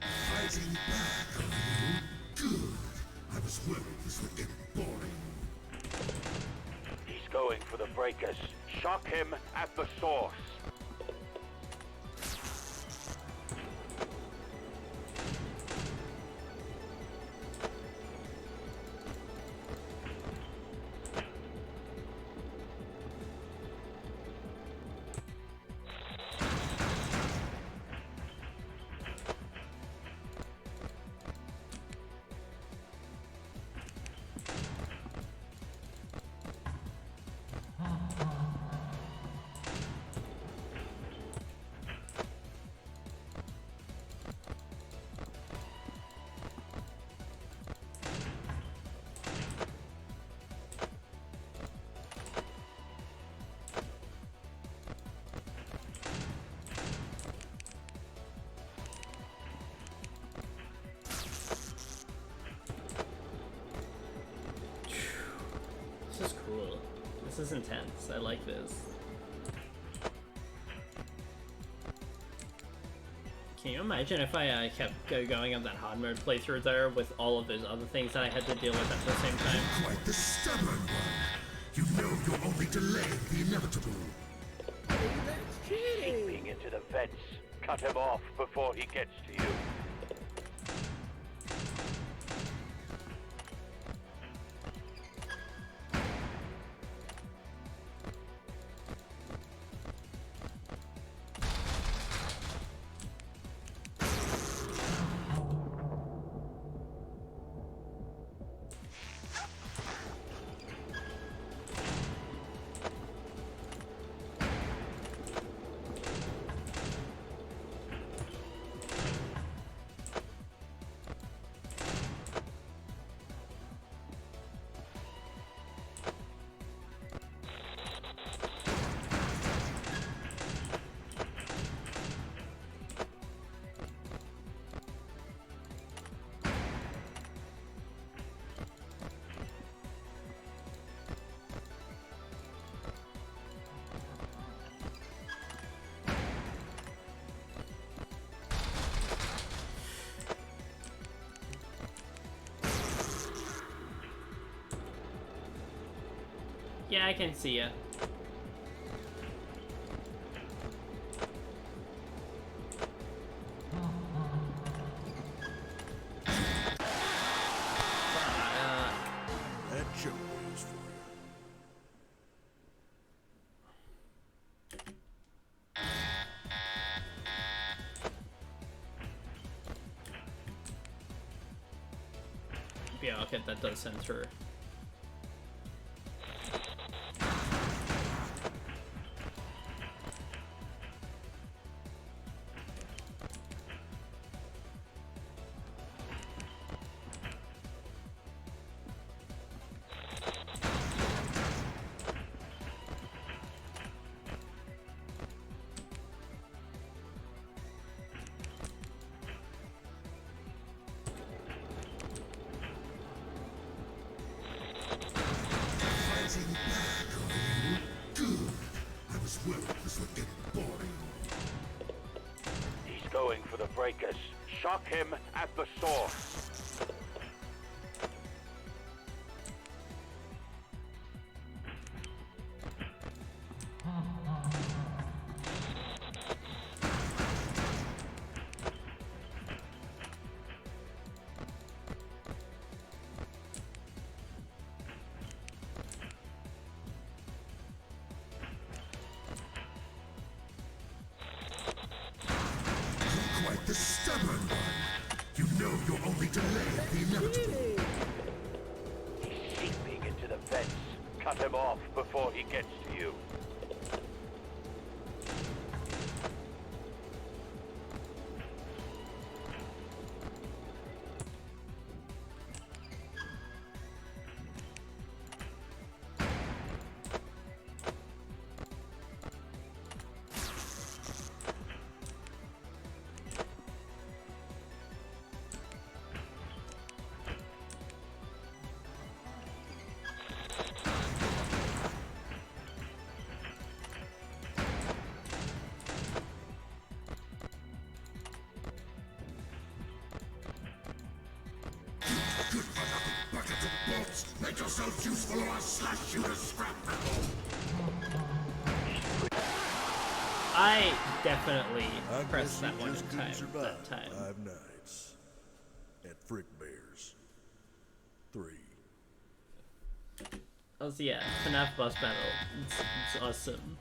Fighting back, are you? Good. I was worried this would get boring. He's going for the breakers. Shock him at the source. This is cool. This is intense. I like this. Can you imagine if I kept going on that hard mode playthrough there with all of those other things that I had to deal with at the same time? You're quite the stubborn one. You know you're only delaying the inevitable. Seeping into the vents. Cut him off before he gets to you. Yeah, I can see ya. That joke is for you. Yeah, okay, that does send through. He's going for the breakers. Shock him at the source. Quite the stubborn one. You know you're only delaying the inevitable. He's seeping into the vents. Cut him off before he gets to you. Good for nothing buckets of bolts. Make yourself useful or I'll slash you to scrap metal. I definitely pressed that one in time. Survive 5 nights at Frickbear's 3. Oh, so yeah, FNAF boss battle. It's awesome.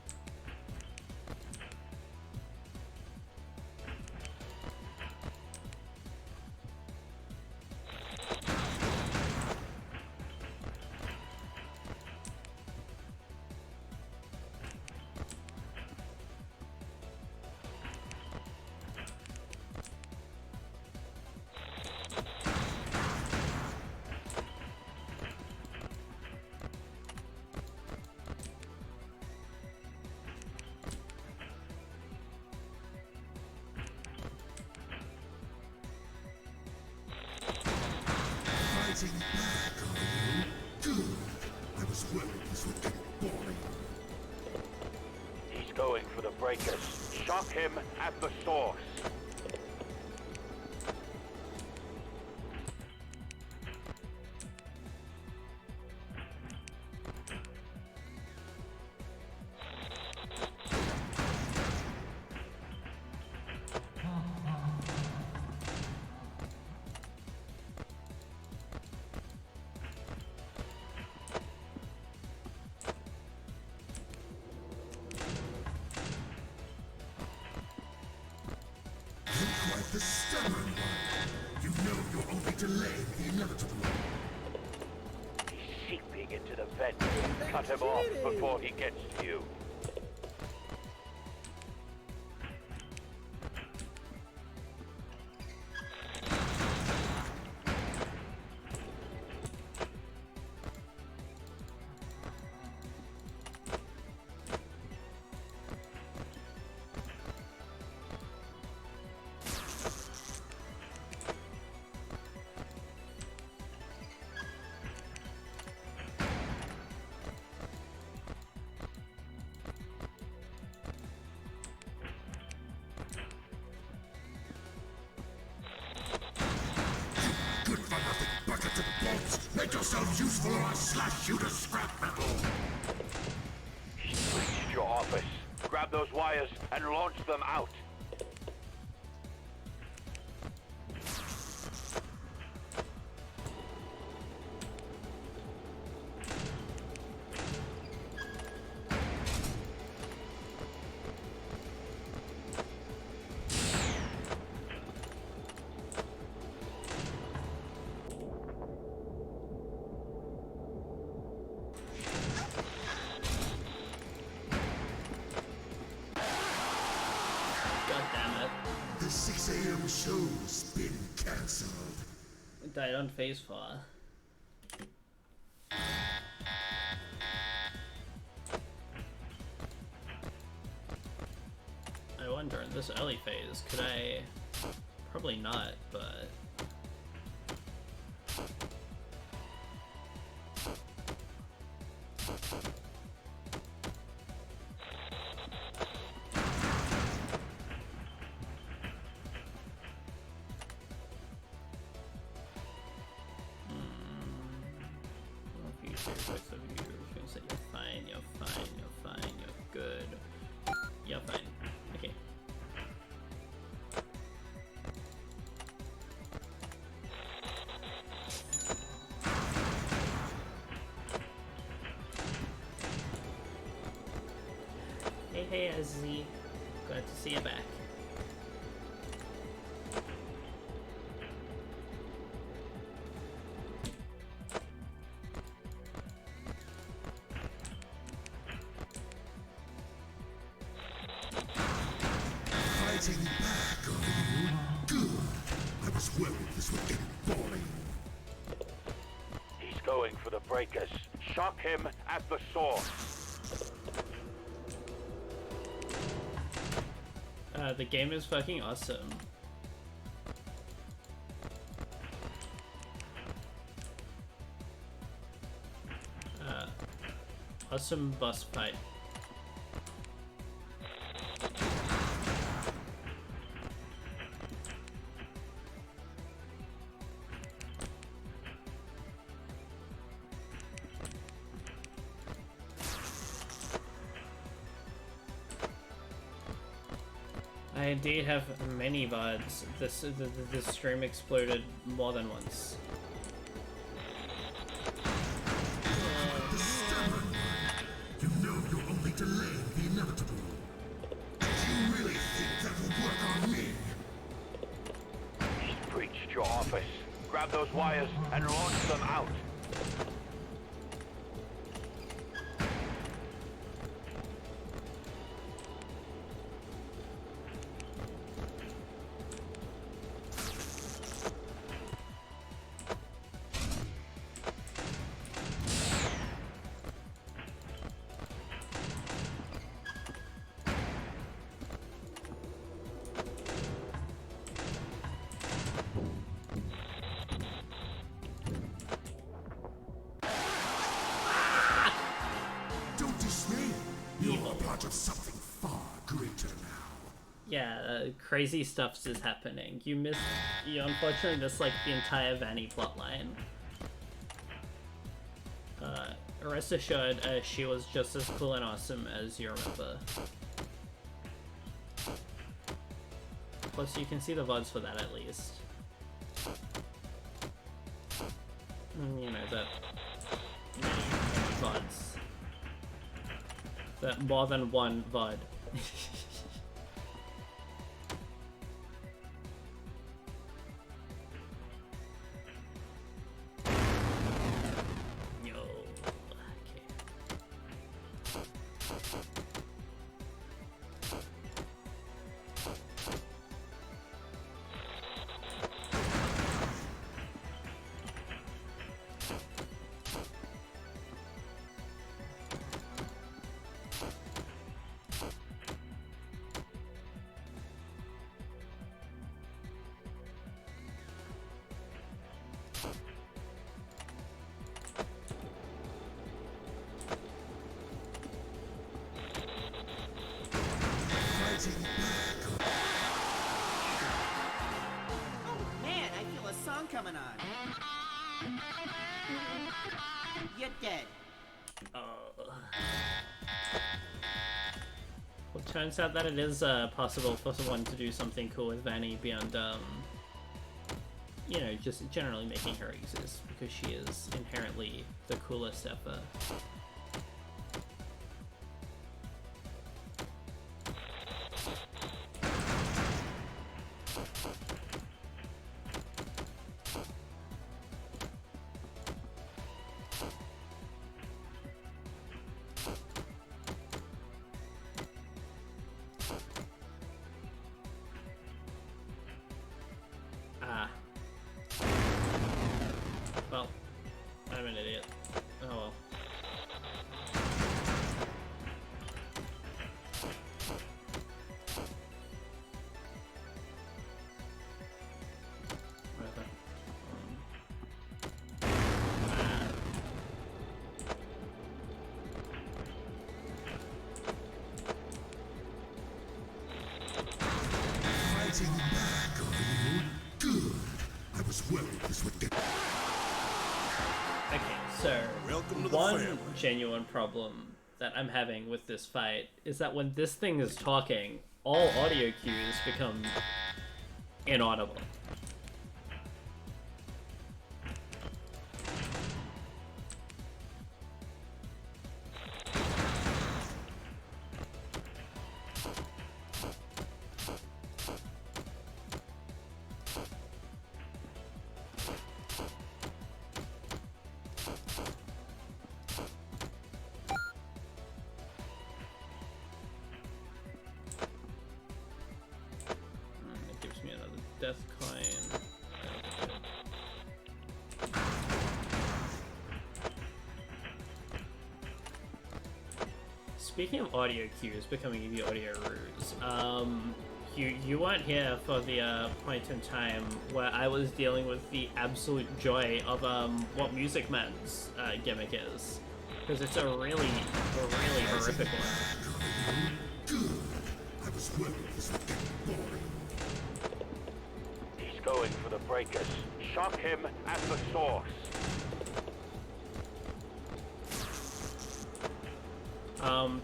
Fighting back, are you? Good. I was worried this would get boring. He's going for the breakers. Shock him at the source. Quite the stubborn one. You know you're only delaying the inevitable. He's seeping into the vents. Cut him off before he gets to you. Good for nothing buckets of bolts. Make yourself useful or I'll slash you to scrap metal. your office. Grab those wires and launch them out. The 6 a.m. show's been cancelled. Died on phase 4. I wonder, in this early phase, could I... Probably not, but... Hey, Azzy. Glad to see you back. Fighting back, are you? Good. I was worried this would get boring. He's going for the breakers. Shock him at the source. The game is fucking awesome. Awesome boss fight. I indeed have many VODs. This stream exploded more than once. You know you're only delaying the inevitable. Do you really think that will work on me? He's breached your office. Grab those wires and launch them out. Crazy stuff is happening. You unfortunately missed like the entire Vanny plotline. Rest assured, she was just as cool and awesome as you remember. Plus, you can see the VODs for that at least. You know, that many VODs. That more than one VOD. Coming on. You're dead. Well, it turns out that it is possible for someone to do something cool with Vanny beyond, you know, just generally making her exist, because she is inherently the coolest ever. Well, I'm an idiot. Oh well. Whatever. Fighting back, are you? Good. I was worried this would get... Okay, so one genuine problem that I'm having with this fight is that when this thing is talking, all audio cues become inaudible. That gives me another death coin. Speaking of audio cues becoming the audio ruse, you weren't here for the point in time where I was dealing with the absolute joy of what Music Man's gimmick is, because it's a really horrific one. Good. I was worried this would get boring. He's going for the breakers. Shock him at the source.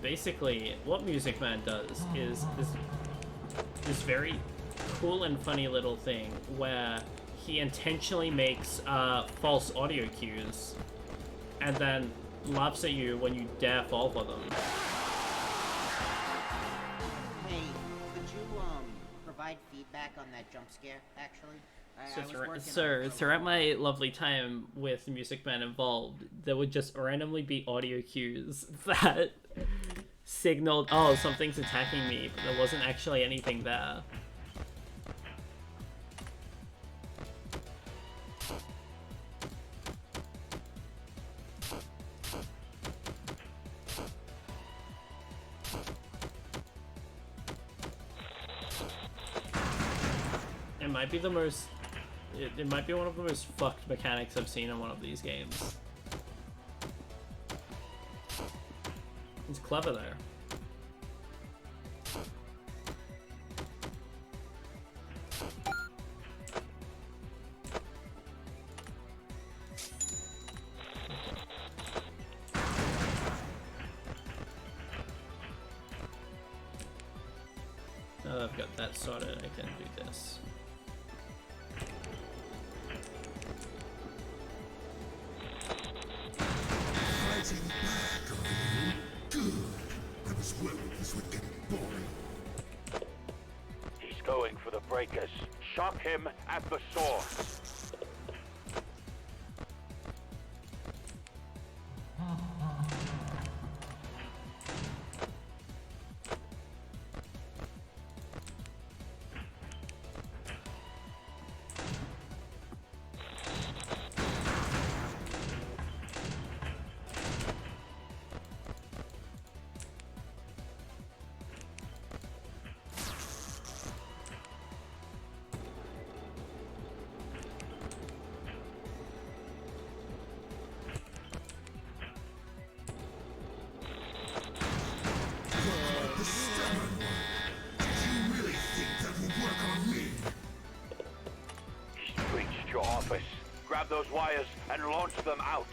Basically, what Music Man does is this very cool and funny little thing where he intentionally makes false audio cues and then laughs at you when you dare fall for them. Hey, could you provide feedback on that jump scare, actually? So throughout my lovely time with Music Man involved, there would just randomly be audio cues that signaled, oh, something's attacking me, but there wasn't actually anything there. It might be the most... It might be one of the most fucked mechanics I've seen in one of these games. It's clever there. Now that I've got that sorted, I can do this. Fighting back, are you? Good. I was worried this would get boring. He's going for the breakers. Shock him at the source. Your office. Grab those wires and launch them out.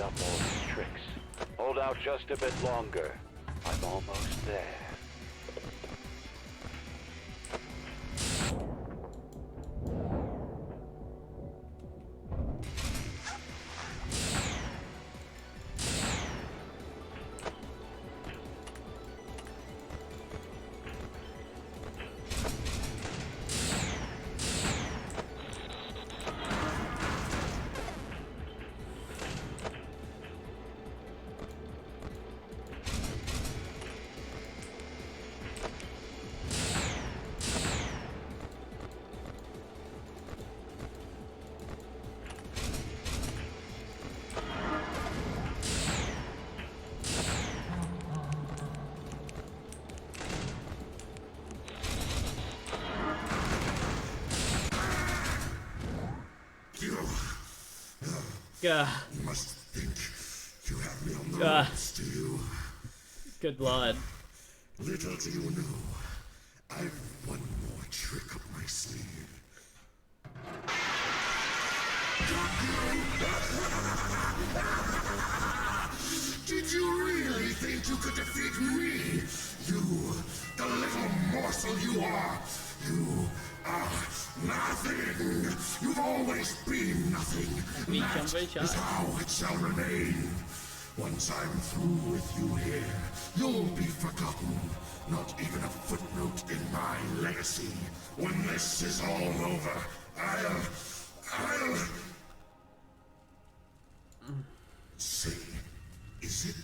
up all these tricks. Hold out just a bit longer. I'm almost there. Gah. You must think you have me on the ropes, do you? Good lord. Little do you know, I've one more trick up my sleeve. Did you really think you could defeat me? You, the little morsel you are. You are nothing. You've always been nothing. That is how it shall remain. Once I'm through with you here, you'll be forgotten. Not even a footnote in my legacy. When this is all over, I'll... Say, is it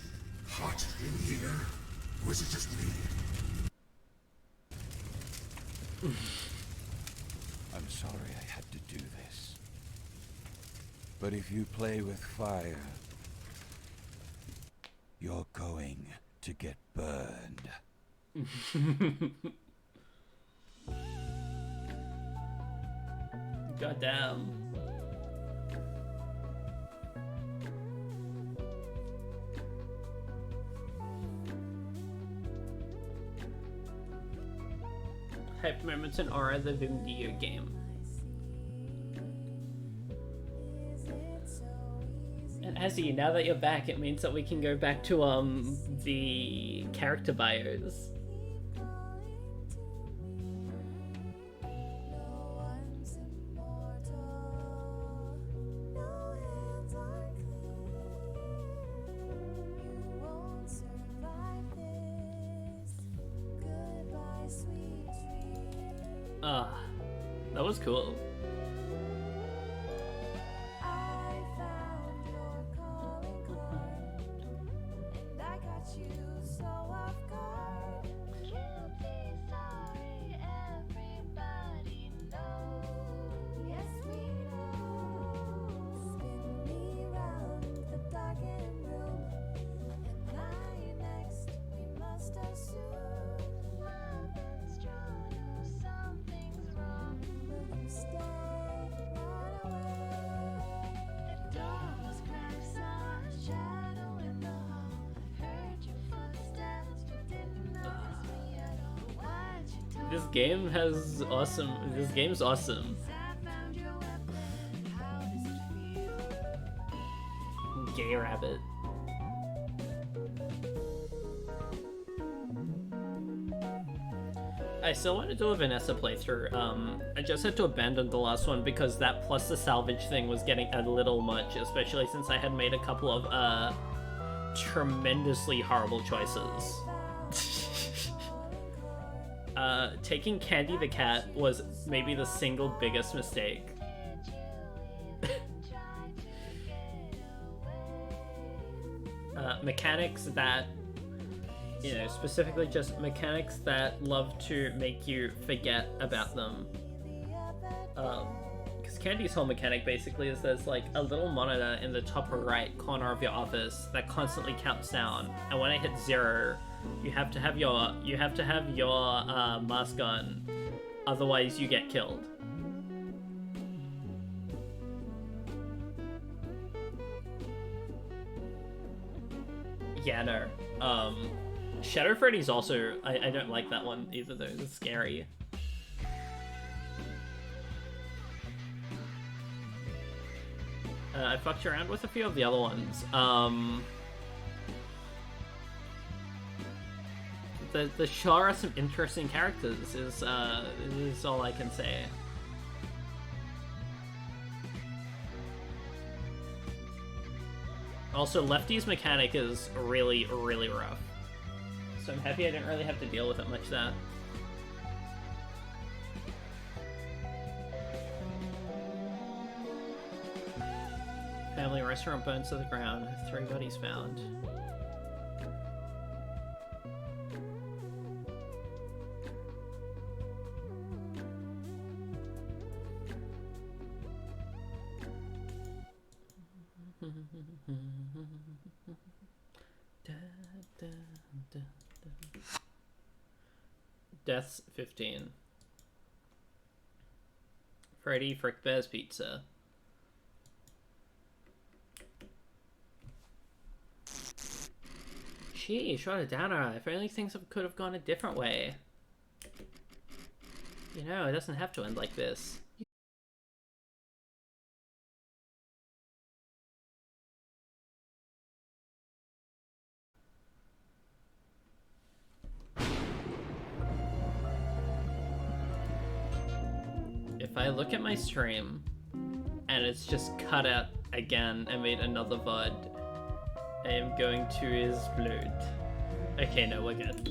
hot in here? Or is it just me? I'm sorry I had to do this. But if you play with fire, you're going to get burned. Goddamn. Hype moments and aura the video game. And Azzy, now that you're back, it means that we can go back to the character bios. That was cool. This game has awesome. This game's awesome. Gay rabbit. I still want to do a Vanessa playthrough. I just had to abandon the last one because that plus the salvage thing was getting a little much, especially since I had made a couple of tremendously horrible choices. Taking Candy the cat was maybe the single biggest mistake. Mechanics that, you know, specifically just mechanics that love to make you forget about them. Because Candy's whole mechanic basically is there's like a little monitor in the top right corner of your office that constantly counts down, and when it hits 0, you have to have your mask on, otherwise you get killed. Yeah, no. Shadow Freddy's also, I don't like that one either though, it's scary. I fucked around with a few of the other ones. The show are some interesting characters, is all I can say. Also, Lefty's mechanic is really, really rough. So I'm happy I didn't really have to deal with it much that. Family restaurant burns to the ground. 3 bodies found. Deaths 15. Freddy Frickbear's Pizza. Gee, shot a downer. If only things could have gone a different way. You know, it doesn't have to end like this. If I look at my stream and it's just cut out again and made another VOD, I am going to explode. Okay, no, we're good.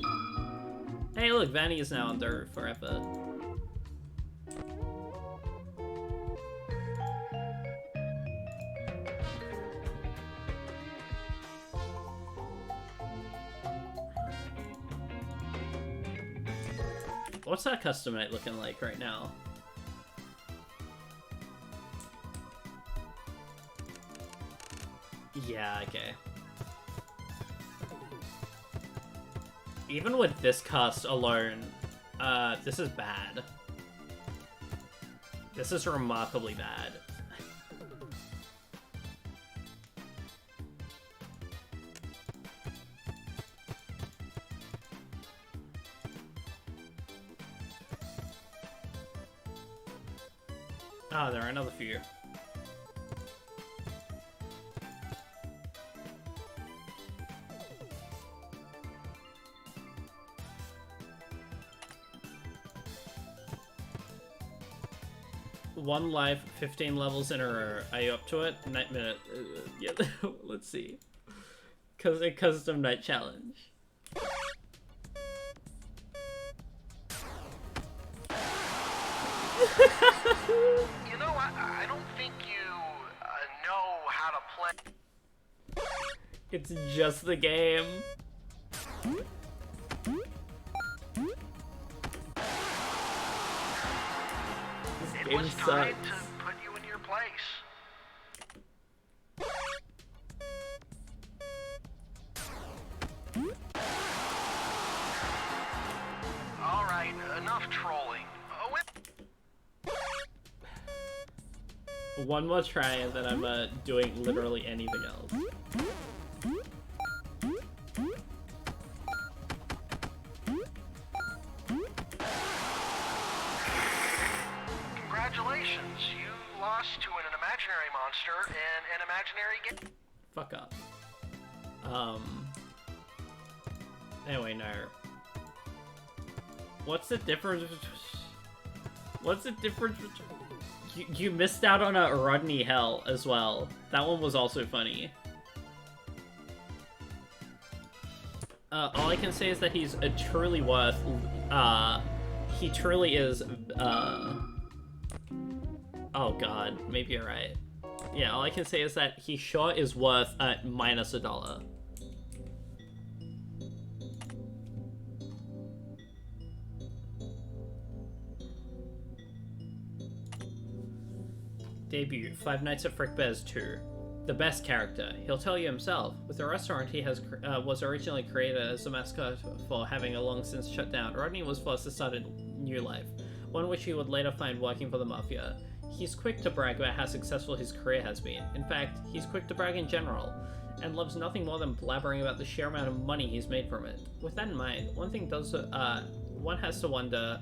Hey, look, Vanny is now under forever. What's that custom night looking like right now? Yeah, okay. Even with this cast alone, this is bad. This is remarkably bad. Ah, there are another few. One life, 15 levels in a row. Are you up to it? Night minute. Yeah, let's see. Cause a custom night challenge. You know, I don't think you know how to play. It's just the game. It was time to put you in your place. All right, enough trolling. One more try and then I'm doing literally anything else. Congratulations, you lost to an imaginary monster in an imaginary game. Fuck up. Anyway, no. What's the difference? What's the difference? You missed out on a Rodney Hell as well. That one was also funny. All I can say is that he's truly worth. He truly is. Oh god, maybe you're right. Yeah, all I can say is that he sure is worth minus $1. Debut, Five Nights at Frickbear's 2. The best character. He'll tell you himself. With the restaurant he was originally created as a mascot for having a long since shut down, Rodney was forced to start a new life, one which he would later find working for the Mafia. He's quick to brag about how successful his career has been. In fact, he's quick to brag in general, and loves nothing more than blabbering about the sheer amount of money he's made from it. With that in mind, one has to wonder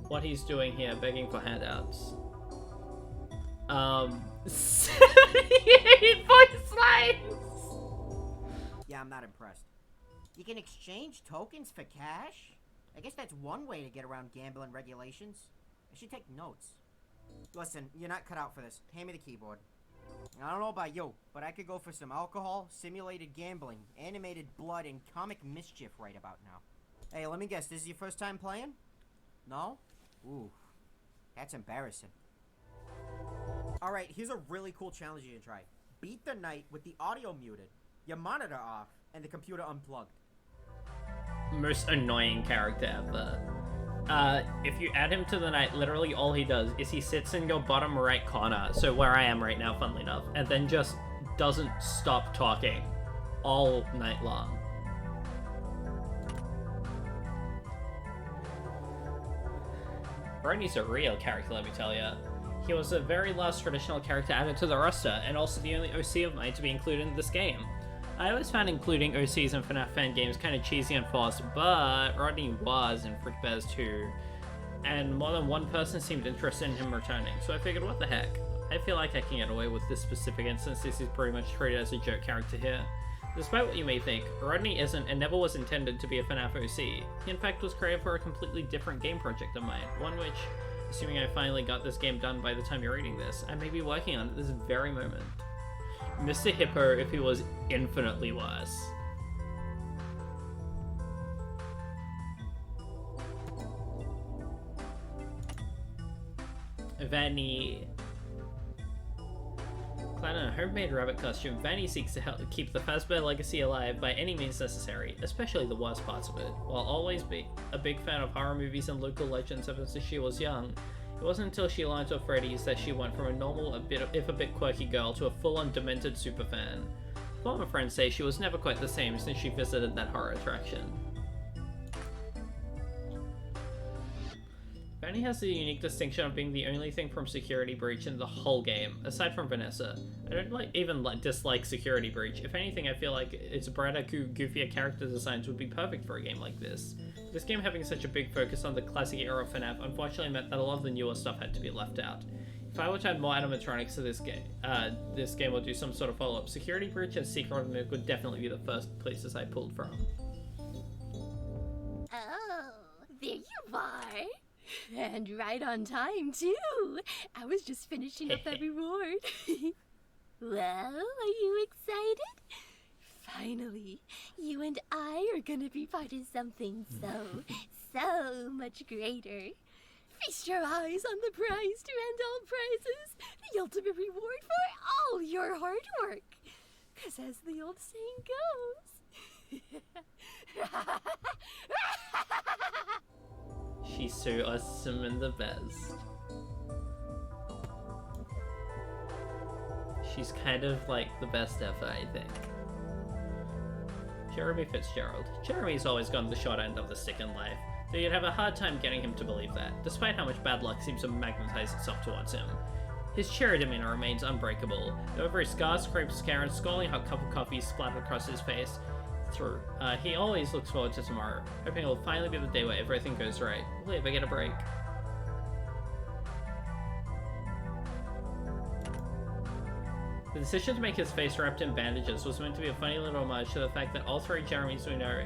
what he's doing here begging for handouts. 78 not impressed. You can exchange tokens for cash? I guess that's one way to get around gambling regulations. I should take notes. Listen, you're not cut out for this. Hand me the keyboard. I don't know about you, but I could go for some alcohol, simulated gambling, animated blood, and comic mischief right about now. Hey, let me guess, this is your first time playing? No? Ooh, that's embarrassing. Alright, here's a really cool challenge you can try. Beat the night with the audio muted, your monitor off, and the computer unplugged. Most annoying character ever. If you add him to the night, literally all he does is he sits in your bottom right corner, so where I am right now, funnily enough, and then just doesn't stop talking all night long. Rodney's a real character, let me tell ya. He was the very last traditional character added to the roster, and also the only OC of mine to be included in this game. I always found including OCs in FNAF fan games kind of cheesy and forced, but Rodney was in Frickbear too, and more than one person seemed interested in him returning, so I figured, what the heck? I feel like I can get away with this specific instance since he's pretty much treated as a joke character here. Despite what you may think, Rodney isn't and never was intended to be a FNAF OC. He in fact was created for a completely different game project of mine, one which, assuming I finally got this game done by the time you're reading this, I may be working on at this very moment. Mr. Hippo if he was infinitely worse. Vanny. Clad in a homemade rabbit costume, Vanny seeks to help keep the Fazbear legacy alive by any means necessary, especially the worst parts of it. While always being a big fan of horror movies and local legends ever since she was young, it wasn't until she learned of Freddy's that she went from a normal, if a bit quirky girl to a full-on demented superfan. Former friends say she was never quite the same since she visited that horror attraction. Vanny has the unique distinction of being the only thing from Security Breach in the whole game, aside from Vanessa. I don't dislike Security Breach. If anything, I feel like its brighter, goofier character designs would be perfect for a game like this. This game having such a big focus on the classic era of FNAF unfortunately meant that a lot of the newer stuff had to be left out. If I were to add more animatronics to this game or do some sort of follow-up, Security Breach and Secret of the Nook would definitely be the first places I pulled from. Oh, there you are. And right on time, too. I was just finishing up that reward. Well, are you excited? Finally, you and I are gonna be part of something so much greater. Feast your eyes on the prize to end all prizes, the ultimate reward for all your hard work. 'Cause as the old saying goes... She's so awesome and the best. She's kind of like the best ever, I think. Jeremy Fitzgerald. Jeremy's always gone the short end of the stick in life, though you'd have a hard time getting him to believe that, despite how much bad luck seems to magnetize itself towards him. His cheery demeanor remains unbreakable, though every scar, scrape, scare, and scalding hot cup of coffee splattered across his face. He always looks forward to tomorrow, hoping it will finally be the day where everything goes right. Will he ever get a break? The decision to make his face wrapped in bandages was meant to be a funny little homage to the fact that all three Jeremys we know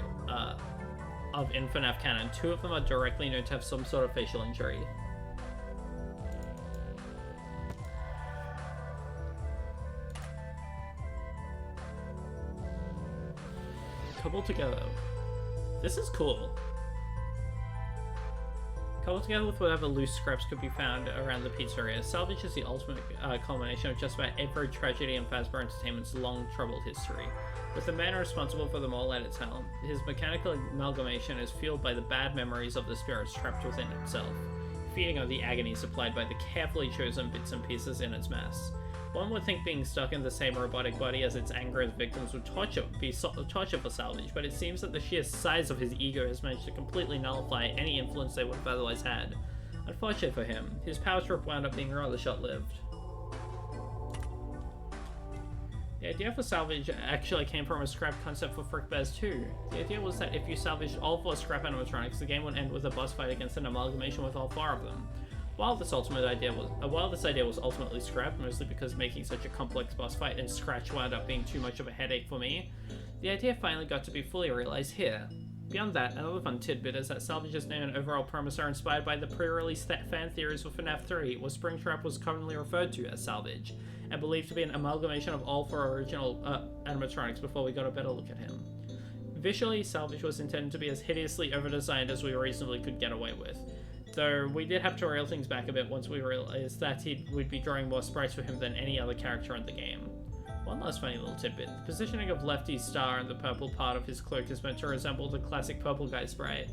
of in FNAF canon, two of them are directly known to have some sort of facial injury. Coupled together. This is cool. Coupled together with whatever loose scraps could be found around the pizzeria, salvage is the ultimate culmination of just about every tragedy in Fazbear Entertainment's long, troubled history. With the man responsible for them all at its helm, his mechanical amalgamation is fueled by the bad memories of the spirits trapped within itself, feeding on the agony supplied by the carefully chosen bits and pieces in its mass. One would think being stuck in the same robotic body as its angry victims would be torture for salvage, but it seems that the sheer size of his ego has managed to completely nullify any influence they would have otherwise had. Unfortunately for him, his power trip wound up being rather short-lived. The idea for salvage actually came from a scrap concept for Frickbear 2. The idea was that if you salvaged all 4 scrap animatronics, the game would end with a boss fight against an amalgamation with all 4 of them. While this idea was ultimately scrapped, mostly because making such a complex boss fight and Scratch wound up being too much of a headache for me, The idea finally got to be fully realized here. Beyond that, another fun tidbit is that Salvage's name and overall premise are inspired by the pre-release fan theories for FNAF 3, where Springtrap was commonly referred to as Salvage, and believed to be an amalgamation of all four original animatronics before we got a better look at him. Visually, Salvage was intended to be as hideously over-designed as we reasonably could get away with, though we did have to reel things back a bit once we realized that we'd be drawing more sprites for him than any other character in the game. One last funny little tidbit. The positioning of Lefty's star and the purple part of his cloak is meant to resemble the classic purple guy sprite.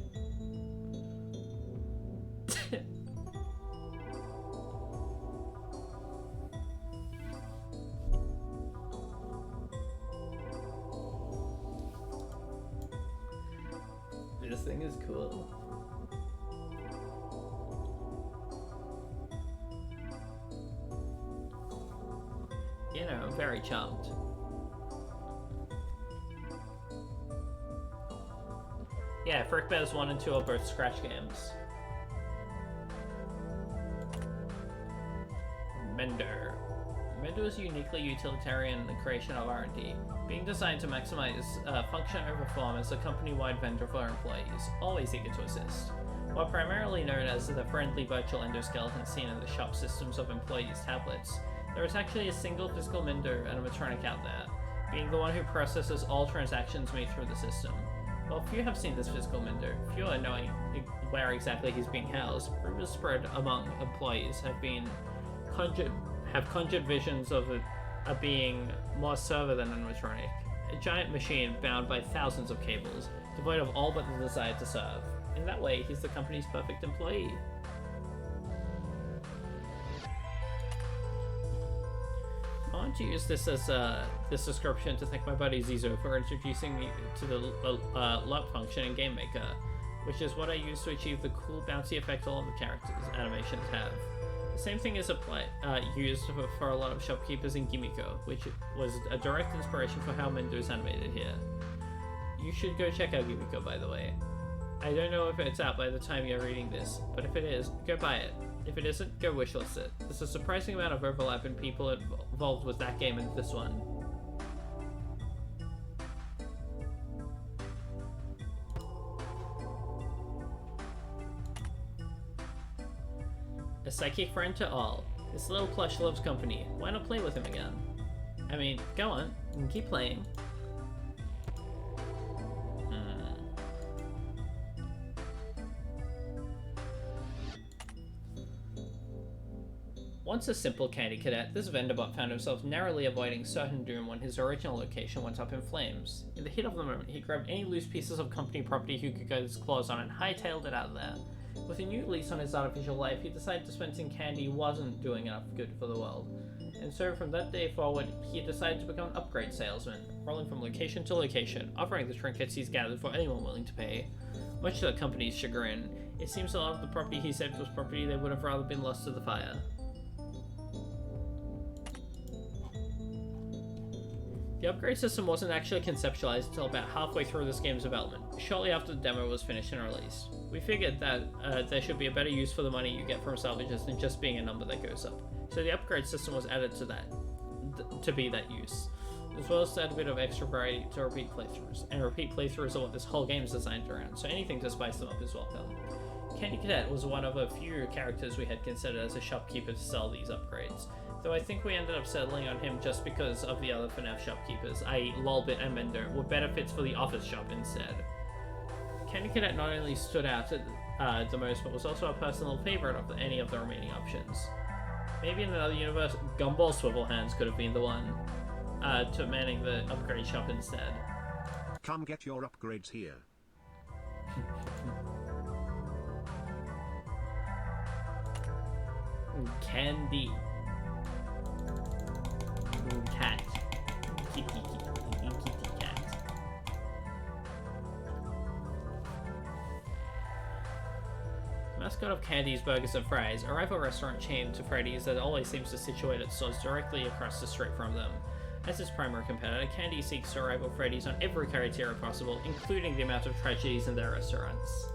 This thing is cool. You know, I'm very charmed. Yeah, Frickbear's 1 and 2 are both Scratch games. Mender. Mender is uniquely utilitarian in the creation of R&D, being designed to maximize function over form as a company-wide vendor for employees, always eager to assist. While primarily known as the friendly virtual endoskeleton seen in the shop systems of employees' tablets, there is actually a single physical Mender animatronic out there, being the one who processes all transactions made through the system. While few have seen this physical Mender, few are knowing where exactly he's being housed, rumors spread among employees have conjured visions of a being more server than animatronic, a giant machine bound by thousands of cables, devoid of all but the desire to serve. In that way, he's the company's perfect employee. I want to use this as this description to thank my buddy Zizo for introducing me to the LUT function in Game Maker, which is what I use to achieve the cool bouncy effect all of the characters' animations have. The same thing is used for a lot of shopkeepers in Gimiko, which was a direct inspiration for how Mendo is animated here. You should go check out Gimiko, by the way. I don't know if it's out by the time you're reading this, but if it is, go buy it. If it isn't, go wishlist it. There's a surprising amount of overlap in people involved with that game and this one. A psychic friend to all. This little plush loves company. Why not play with him again? I mean, go on, you can keep playing. Once a simple candy cadet, this vendor-bot found himself narrowly avoiding certain doom when his original location went up in flames. In the heat of the moment, he grabbed any loose pieces of company property he could get his claws on and hightailed it out of there. With a new lease on his artificial life, he decided dispensing candy wasn't doing enough good for the world. And so from that day forward, he decided to become an upgrade salesman, rolling from location to location, offering the trinkets he's gathered for anyone willing to pay. Much to the company's chagrin, it seems a lot of the property he saved was property they would have rather been lost to the fire. The upgrade system wasn't actually conceptualized until about halfway through this game's development, shortly after the demo was finished and released. We figured that there should be a better use for the money you get from salvages than just being a number that goes up. So the upgrade system was added to to be that use, as well as to add a bit of extra variety to repeat playthroughs. And repeat playthroughs are what this whole game is designed around, so anything to spice them up is welcome. Candy Cadet was one of a few characters we had considered as a shopkeeper to sell these upgrades, though I think we ended up settling on him just because of the other FNAF shopkeepers, i.e. Lolbit and Mender, were better fits for the office shop instead. Candy Cadet not only stood out the most, but was also a personal favorite of any of the remaining options. Maybe in another universe, Gumball Swivelhands could have been the one to manning the upgrade shop instead. Come get your upgrades here. Candy. Cat. Kitty cat. Mascot of Candy's Burgers and Fries, a rival restaurant chain to Freddy's that always seems to situate its stores directly across the street from them. As its primary competitor, Candy seeks to rival Freddy's on every criteria possible, including the amount of tragedies in their restaurants.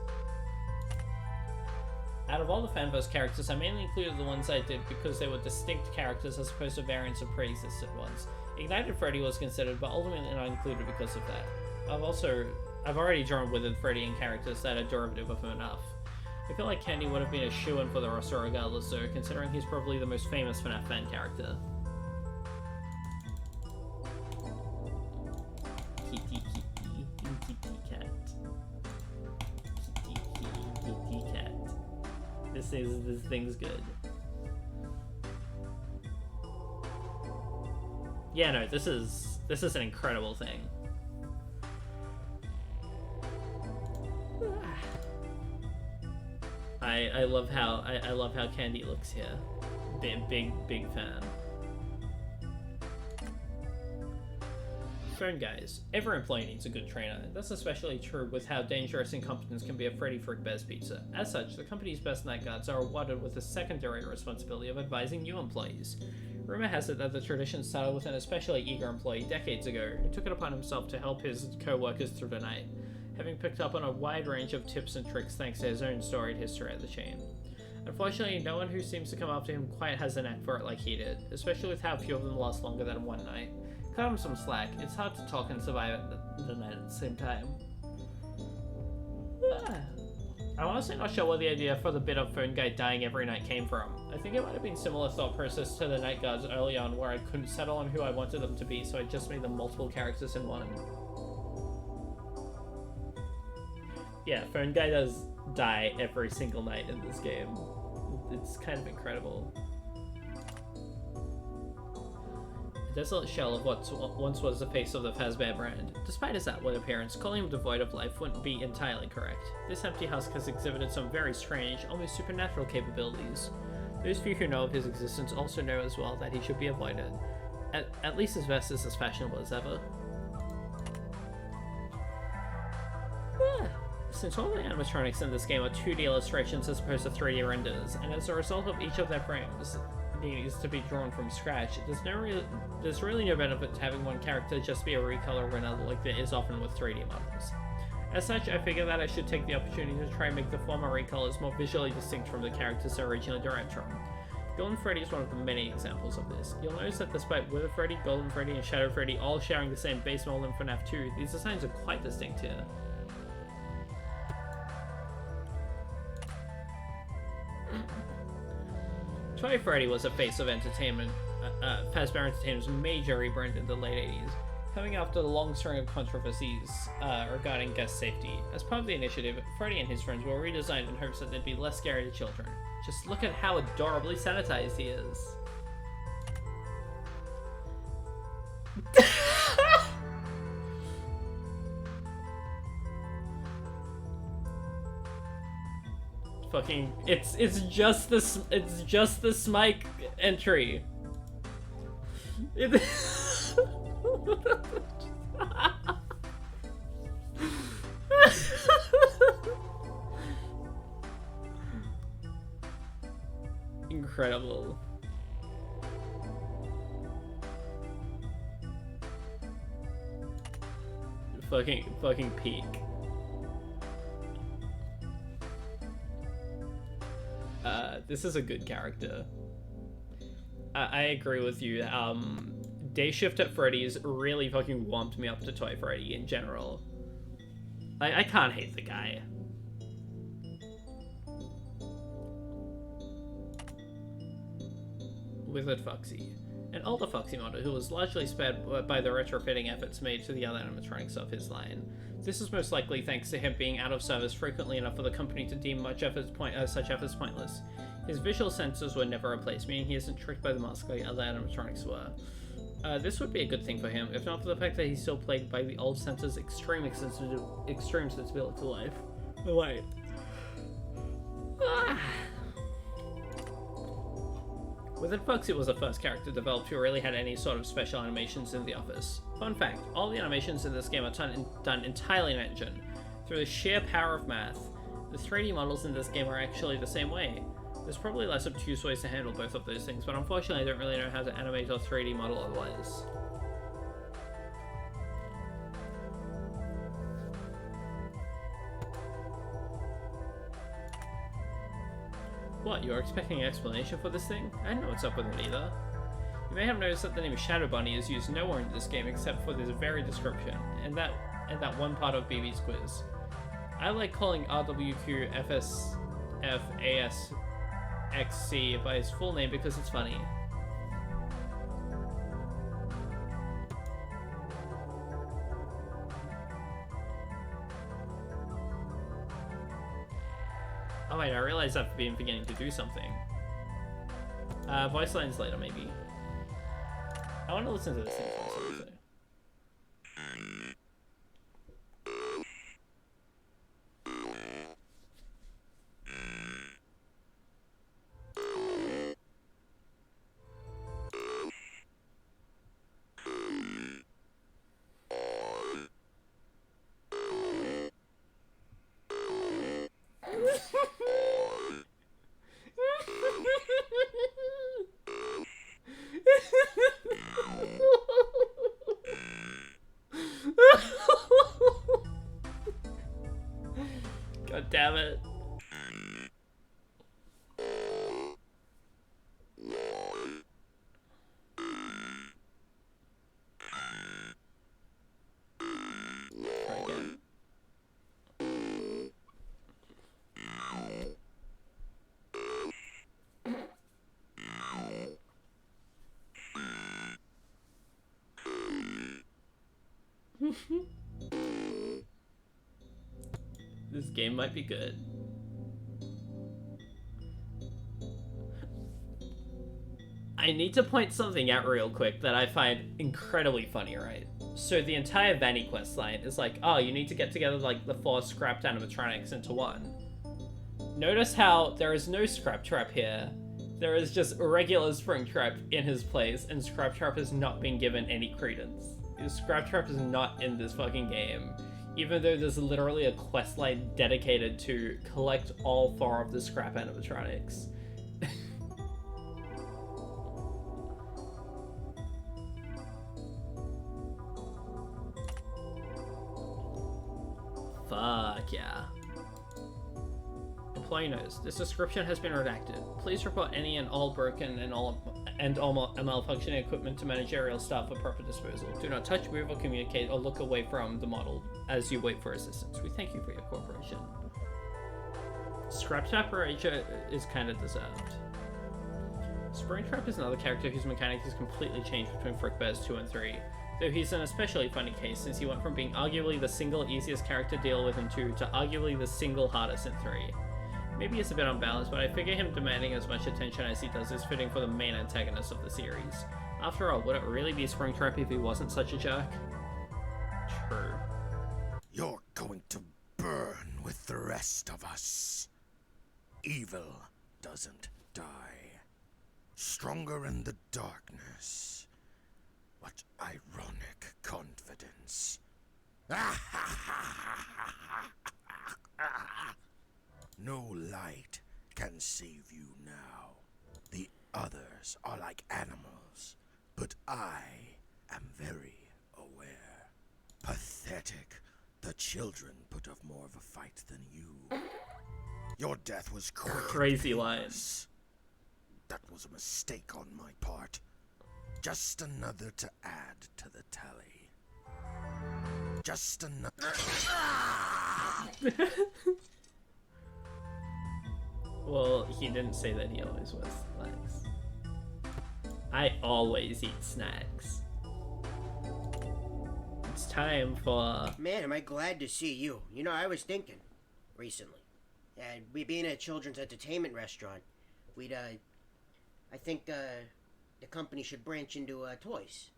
Out of all the Fanverse characters, I mainly included the ones I did because they were distinct characters as opposed to variants of pre-existent ones. Ignited Freddy was considered, but ultimately not included because of that. I've already drawn Withered Freddy in characters that are derivative of him enough. I feel like Candy would have been a shoo-in for the roster regardless though, considering he's probably the most famous FNAF fan character. Kitty cat. Kitty cat. This thing's good. Yeah, no, this is an incredible thing. I love how Candy looks here. Big fan. Phone guys. Every employee needs a good trainer. That's especially true with how dangerous incompetence can be at Freddy Frickbear's Pizza. As such, the company's best night guards are awarded with the secondary responsibility of advising new employees. Rumor has it that the tradition started with an especially eager employee decades ago who took it upon himself to help his co-workers through the night, having picked up on a wide range of tips and tricks thanks to his own storied history at the chain. Unfortunately, no one who seems to come after him quite has a knack for it like he did, especially with how few of them last longer than one night. Cut him some slack, it's hard to talk and survive at the night at the same time. I'm honestly not sure where the idea for the bit of Phone Guy dying every night came from. I think it might have been similar thought process to the Night Guards early on where I couldn't settle on who I wanted them to be, so I just made them multiple characters in one. Yeah, Phone Guy does die every single night in this game. It's kind of incredible. A desolate shell of what once was the face of the Fazbear brand. Despite his outward appearance, calling him devoid of life wouldn't be entirely correct. This empty husk has exhibited some very strange, almost supernatural capabilities. Those few who know of his existence also know as well that he should be avoided. At least his vest is as fashionable as ever. Since all the animatronics in this game are 2D illustrations as opposed to 3D renders, and as a result of each of their frames needs to be drawn from scratch, there's really no benefit to having one character just be a recolor of another like there is often with 3D models. As such, I figured that I should take the opportunity to try and make the former recolors more visually distinct from the characters they're originally derived from. Golden Freddy is one of the many examples of this. You'll notice that despite Withered Freddy, Golden Freddy, and Shadow Freddy all sharing the same base mold in FNAF 2, these designs are quite distinct here. Toy Freddy was a face of entertainment, Fazbear Entertainment's major rebrand in the late 80s, coming after the long string of controversies regarding guest safety. As part of the initiative, Freddy and his friends were redesigned in hopes that they'd be less scary to children. Just look at how adorably sanitized he is. Fucking, it's just the Smike entry. Incredible. Fucking peak. This is a good character. I agree with you. Day Shift at Freddy's really fucking warmed me up to Toy Freddy in general. I can't hate the guy. Withered Foxy. An older Foxy model who was largely spared by the retrofitting efforts made to the other animatronics of his line. This is most likely thanks to him being out of service frequently enough for the company to deem such efforts pointless. His visual sensors were never replaced, meaning he isn't tricked by the mask like other animatronics were. This would be a good thing for him, if not for the fact that he's still plagued by the old sensor's extreme sensibility to life. Wait. Withered Foxy was the first character developed who really had any sort of special animations in the office. Fun fact, all the animations in this game are done entirely in engine. Through the sheer power of math, the 3D models in this game are actually the same way. There's probably less obtuse ways to handle both of those things, but unfortunately I don't really know how to animate or 3D model otherwise. What, you were expecting an explanation for this thing? I didn't know what's up with it either. You may have noticed that the name Shadow Bunny is used nowhere in this game except for this very description, and that one part of BB's quiz. I like calling RWQFSFASXC by his full name because it's funny. Oh wait, I realized I've been forgetting to do something. Voice lines later, maybe. I want to listen to this thing first, honestly. God damn it. Try again. This game might be good. I need to point something out real quick that I find incredibly funny, right? So the entire Vanny quest line is like, oh, you need to get together like the 4 scrapped animatronics into one. Notice how there is no Scrap Trap here. There is just regular Springtrap in his place, and Scrap Trap has not been given any credence. Scrap Trap is not in this fucking game, even though there's literally a questline dedicated to collect all 4 of the scrap animatronics. Fuck yeah. Employee notes, this description has been redacted. Please report any and all broken and all malfunctioning equipment to managerial staff for proper disposal. Do not touch, move, or communicate, or look away from the model as you wait for assistance. We thank you for your cooperation. Scrap Trapper is kind of deserved. Springtrap is another character whose mechanics has completely changed between Frickbears 2 and 3, though he's an especially funny case since he went from being arguably the single easiest character to deal with in 2 to arguably the single hardest in 3. Maybe it's a bit unbalanced, but I figure him demanding as much attention as he does is fitting for the main antagonist of the series. After all, would it really be Springtrap if he wasn't such a jerk? True. You're going to burn with the rest of us. Evil doesn't die. Stronger in the darkness. What ironic confidence. No light can save you now. The others are like animals, but I am very aware. Pathetic. The children put up more of a fight than you. Your death was crazy lines. That was a mistake on my part. Just another to add to the tally. Just another. Well, he didn't say that he always wears legs. I always eat snacks. It's time for... Man, am I glad to see you. You know, I was thinking recently. We being a children's entertainment restaurant, I think the company should branch into toys.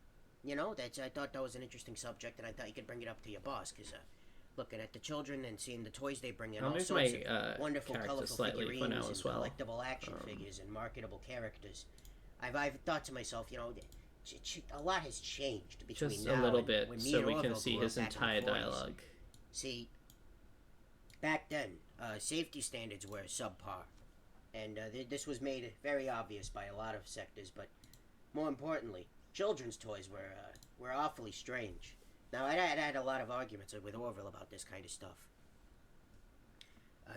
You know, I thought that was an interesting subject, and I thought you could bring it up to your boss, because looking at the children and seeing the toys they bring in, all sorts of wonderful, colorful figurines and collectible action figures and marketable characters. I've thought to myself, you know, a lot has changed between just now a little and bit, when me so and we can Orville see grew his up back in the entire 40s. dialogue. See, back then, safety standards were subpar, and this was made very obvious by a lot of sectors. But more importantly, children's toys were awfully strange. Now, I had a lot of arguments with Orville about this kind of stuff.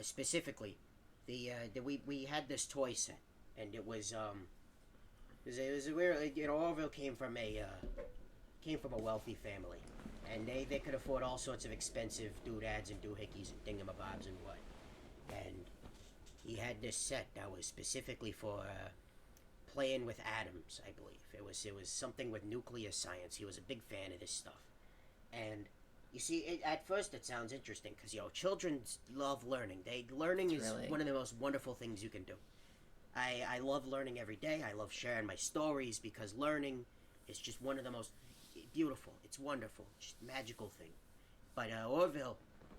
Specifically, we had this toy set, and it was It was weird. You know, Orville came from a wealthy family, and they could afford all sorts of expensive doodads and doohickeys and thingamabobs and what. And he had this set that was specifically for playing with atoms, I believe. It was something with nuclear science. He was a big fan of this stuff. And you see, at first it sounds interesting because, you know, children love learning. Learning is one of the most wonderful things you can do. I love learning every day. I love sharing my stories because learning is just one of the most beautiful. It's wonderful. Just magical thing. But Orville,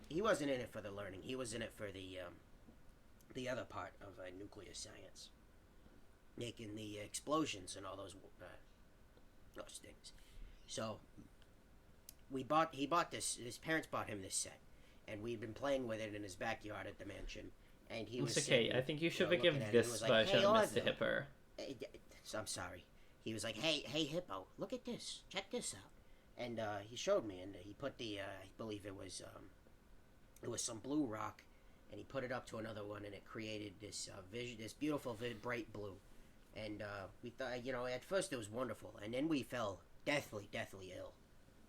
he wasn't in it for the learning. He was in it for the other part of nuclear science, making the explosions and all those things. So he bought this. His parents bought him this set, and we've been playing with it in his backyard at the mansion. And he was okay. I think you should forgive this version of Mr. Hippo. I'm sorry. He was like, "Hey, Hippo, look at this. Check this out." And he showed me, and he put the I believe it was some blue rock, and he put it up to another one, and it created this this beautiful, bright blue. And we thought, you know, at first it was wonderful, and then we fell deathly ill.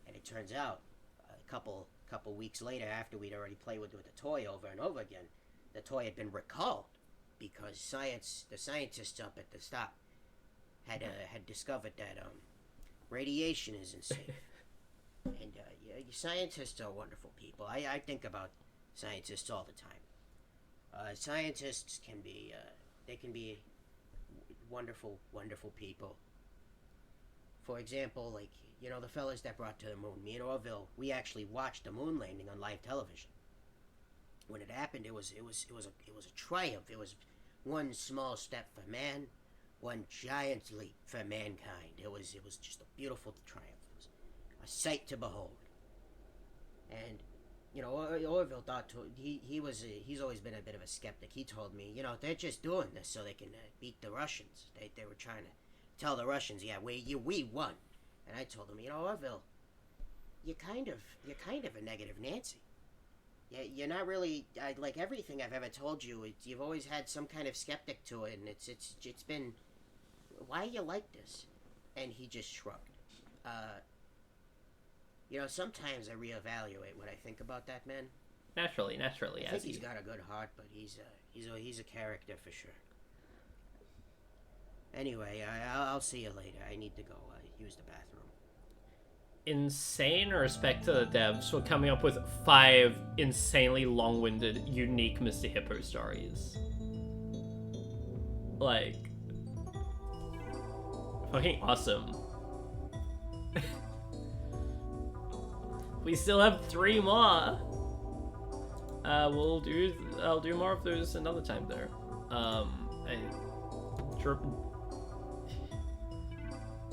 And it turns out, a couple weeks later, after we'd already played with the toy over and over again, the toy had been recalled because the scientists up at the stop had discovered that radiation isn't safe. And scientists are wonderful people. I think about scientists all the time. Scientists can be wonderful people. For example, like, you know, the fellas that brought to the moon, me and Orville, we actually watched the moon landing on live television. When it happened, it was a triumph. It was one small step for man, one giant leap for mankind. It was just a beautiful triumph. It was a sight to behold. And, you know, Orville thought he's always been a bit of a skeptic. He told me, you know, they're just doing this so they can beat the Russians. They were trying to tell the Russians, yeah, we won. And I told him, you know, Orville, you're kind of a negative Nancy. You're not really like everything I've ever told you. You've always had some kind of skeptic to it, and it's been, why are you like this? And he just shrugged. You know, sometimes I reevaluate what I think about that man. Naturally. I think he's got a good heart, but he's a character for sure. Anyway, I'll see you later. I need to go use the bathroom. Insane respect to the devs for coming up with 5 insanely long-winded, unique Mr. Hippo stories. Like, fucking awesome. We still have 3 more. I'll do more of those another time though.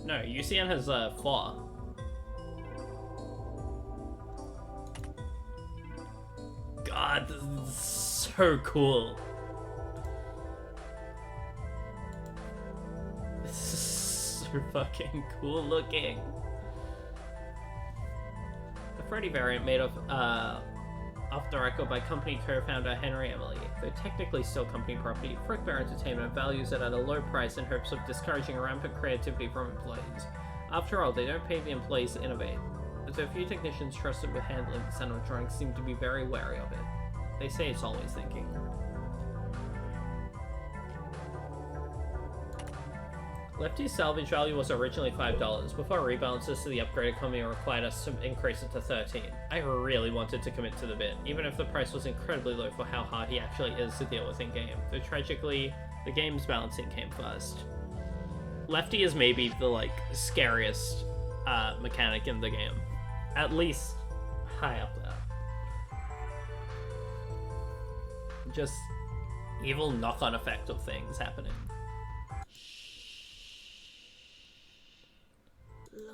No, UCN has 4. God, this is so cool. This is so fucking cool looking. The Freddy variant made of off the record by company co-founder Henry Emily. Though technically still company property, Frickbear Entertainment values it at a low price in hopes of discouraging rampant creativity from employees. After all, they don't pay the employees to innovate. So a few technicians trusted with handling this animatronics seem to be very wary of it. They say it's always thinking. Lefty's salvage value was originally $5, before rebalances to the upgraded economy required us to increase it to $13. I really wanted to commit to the bid, even if the price was incredibly low for how hard he actually is to deal with in-game, though tragically, the game's balancing came first. Lefty is maybe the, like, scariest mechanic in the game. At least high up there. Just evil knock-on effect of things happening. Lure,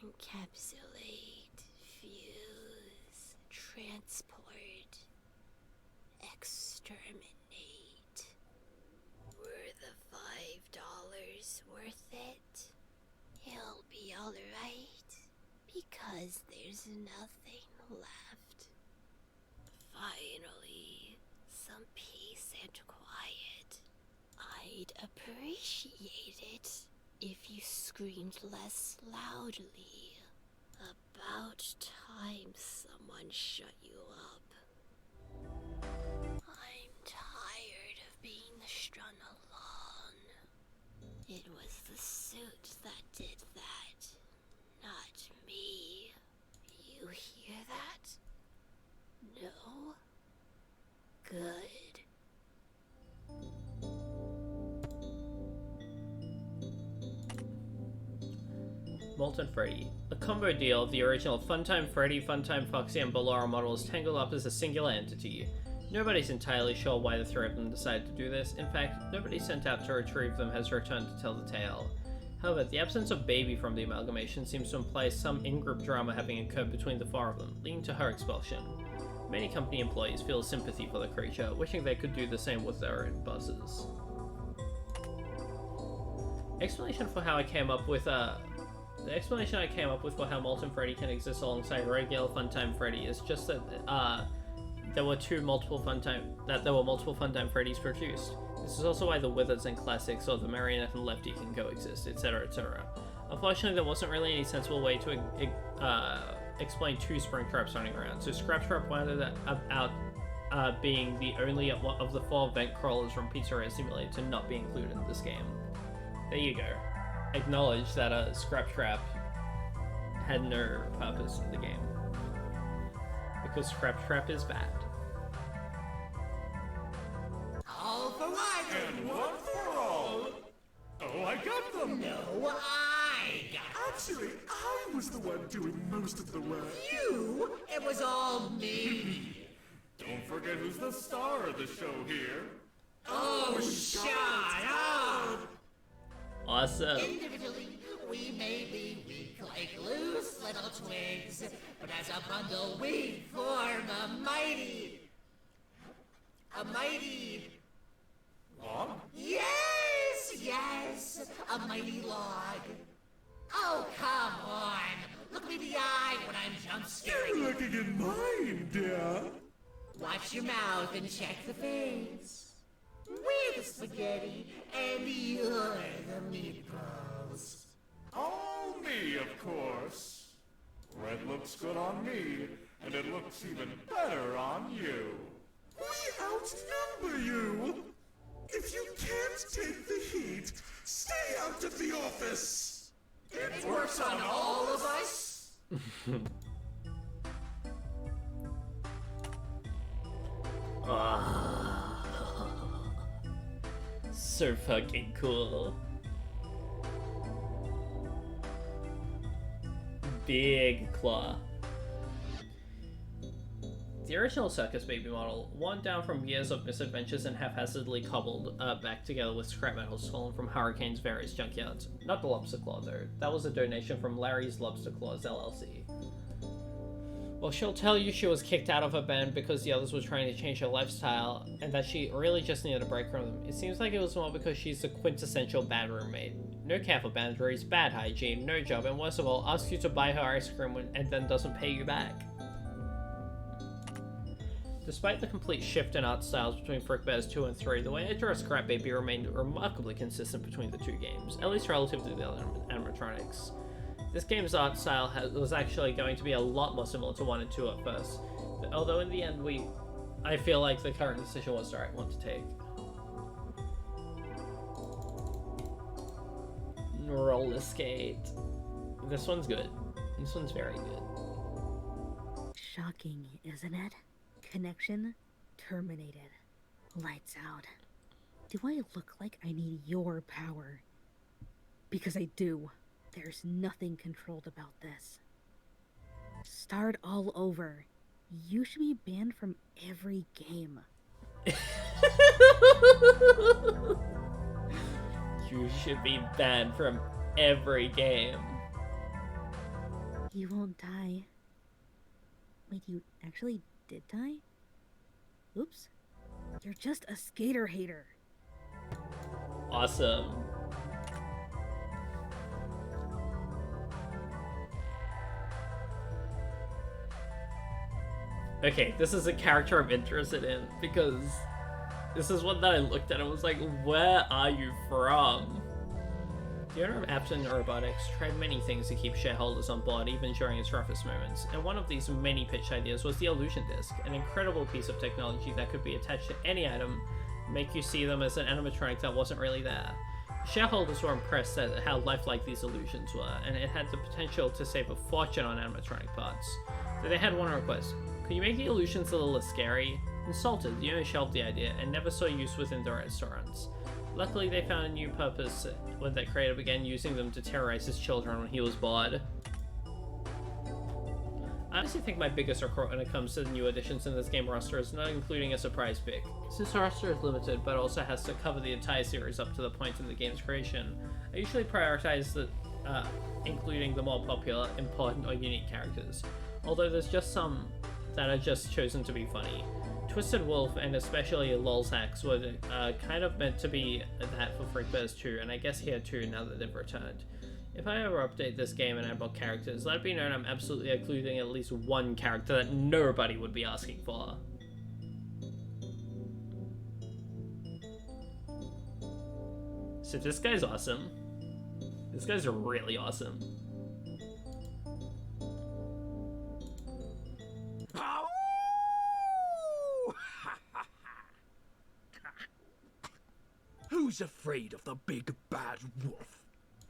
encapsulate, fuse, transport, exterminate. Were the $5 worth it? He'll be alright. Because there's nothing left. Finally, some peace and quiet. I'd appreciate it. if you screamed less loudly. About time someone shut you up. I'm tired of being strung along. It was the suit that did that, not me. You hear that? No? Good. Molten Freddy. A combo deal of the original Funtime Freddy, Funtime Foxy, and Ballora models tangled up as a singular entity. Nobody's entirely sure why the three of them decided to do this. In fact, nobody sent out to retrieve them has returned to tell the tale. However, the absence of Baby from the amalgamation seems to imply some in-group drama having occurred between the four of them, leading to her expulsion. Many company employees feel sympathy for the creature, wishing they could do the same with their own buzzers. Explanation for how I came up with The explanation I came up with for how Molten Freddy can exist alongside regular Funtime Freddy is just that there were multiple Funtime Freddys produced. This is also why the Withers and Classics or the Marionette and Lefty can coexist, etc., etc. Unfortunately, there wasn't really any sensible way to explain two Springtraps running around, so Scraptrap wanted about being the only of the four vent crawlers from Pizzeria Simulator to not be included in this game. There you go. Acknowledge that Scraptrap had no purpose in the game. Because Scraptrap is bad. All for one and one for all. Oh, I got them. No, I got Actually, I was the one doing most of the work. you. It was all me. Don't forget who's the star of the show here. Oh, shut up. Awesome. Individually, we may be weak like loose little twigs, but as a bundle we form a mighty... Log? Yes, a mighty log. Oh, come on. Look me in the eye when I'm jump scaring. You're looking in mine, dear. Watch your mouth and check the face. We're the spaghetti, and you're the meatballs. All me, of course. Red looks good on me, and it looks even better on you. We outnumber you. If you can't take the heat, stay out of the office. It works on all of us. So fucking cool. Big claw. The original Circus Baby model, worn down from years of misadventures and haphazardly cobbled back together with scrap metal stolen from Hurricane's various junkyards. Not the Lobster Claw though, that was a donation from Larry's Lobster Claws LLC. Well, she'll tell you she was kicked out of her band because the others were trying to change her lifestyle, and that she really just needed a break from them. It seems like it was more because she's the quintessential bad roommate. No care for boundaries, bad hygiene, no job, and worst of all, asks you to buy her ice cream and then doesn't pay you back. Despite the complete shift in art styles between Frickbears 2 and 3, the way I draw Scrap Baby remained remarkably consistent between the two games, at least relative to the other animatronics. This game's art style was actually going to be a lot more similar to 1 and 2 at first, although in the end I feel like the current decision was the right one to take. Roller skate. This one's good. This one's very good. Shocking, isn't it? Connection terminated. Lights out. Do I look like I need your power? Because I do. There's nothing controlled about this. Start all over. You should be banned from every game. You should be banned from every game. You won't die. Wait, you actually did die? Oops. You're just a skater hater. Awesome. Okay, this is a character I'm interested in because this is one that I looked at and was like, where are you from? The owner of Apton Robotics tried many things to keep shareholders on board even during its roughest moments, and one of these many pitch ideas was the Illusion Disc, an incredible piece of technology that could be attached to any item, make you see them as an animatronic that wasn't really there. Shareholders were impressed at how lifelike these illusions were, and it had the potential to save a fortune on animatronic parts. But they had one request: could you make the illusions a little less scary? Insulted, the owner shelved the idea and never saw use within the restaurants. Luckily, they found a new purpose when their creator began using them to terrorize his children when he was bored. I honestly think my biggest regret when it comes to the new additions in this game roster is not including a surprise pick. Since the roster is limited but also has to cover the entire series up to the point in the game's creation, I usually prioritize including the more popular, important, or unique characters, although there's just some that are just chosen to be funny. Twisted Wolf and especially Lolzax were kind of meant to be that for Frickbears too, and I guess here too now that they've returned. If I ever update this game and add more characters, let it be known I'm absolutely including at least one character that nobody would be asking for. So this guy's awesome. This guy's really awesome. Who's afraid of the big bad wolf?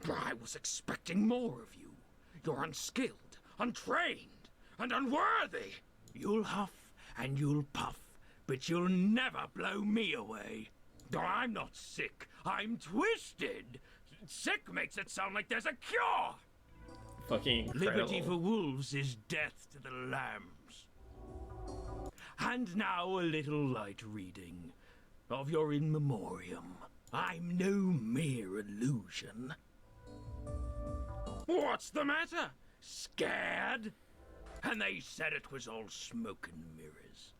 I was expecting more of you. You're unskilled, untrained, and unworthy. You'll huff and you'll puff, but you'll never blow me away. I'm not sick, I'm twisted. Sick makes it sound like there's a cure. Fucking incredible. Liberty for wolves is death to the lambs. And now a little light reading of your in memoriam. I'm no mere illusion. What's the matter? Scared? And they said it was all smoke and mirrors.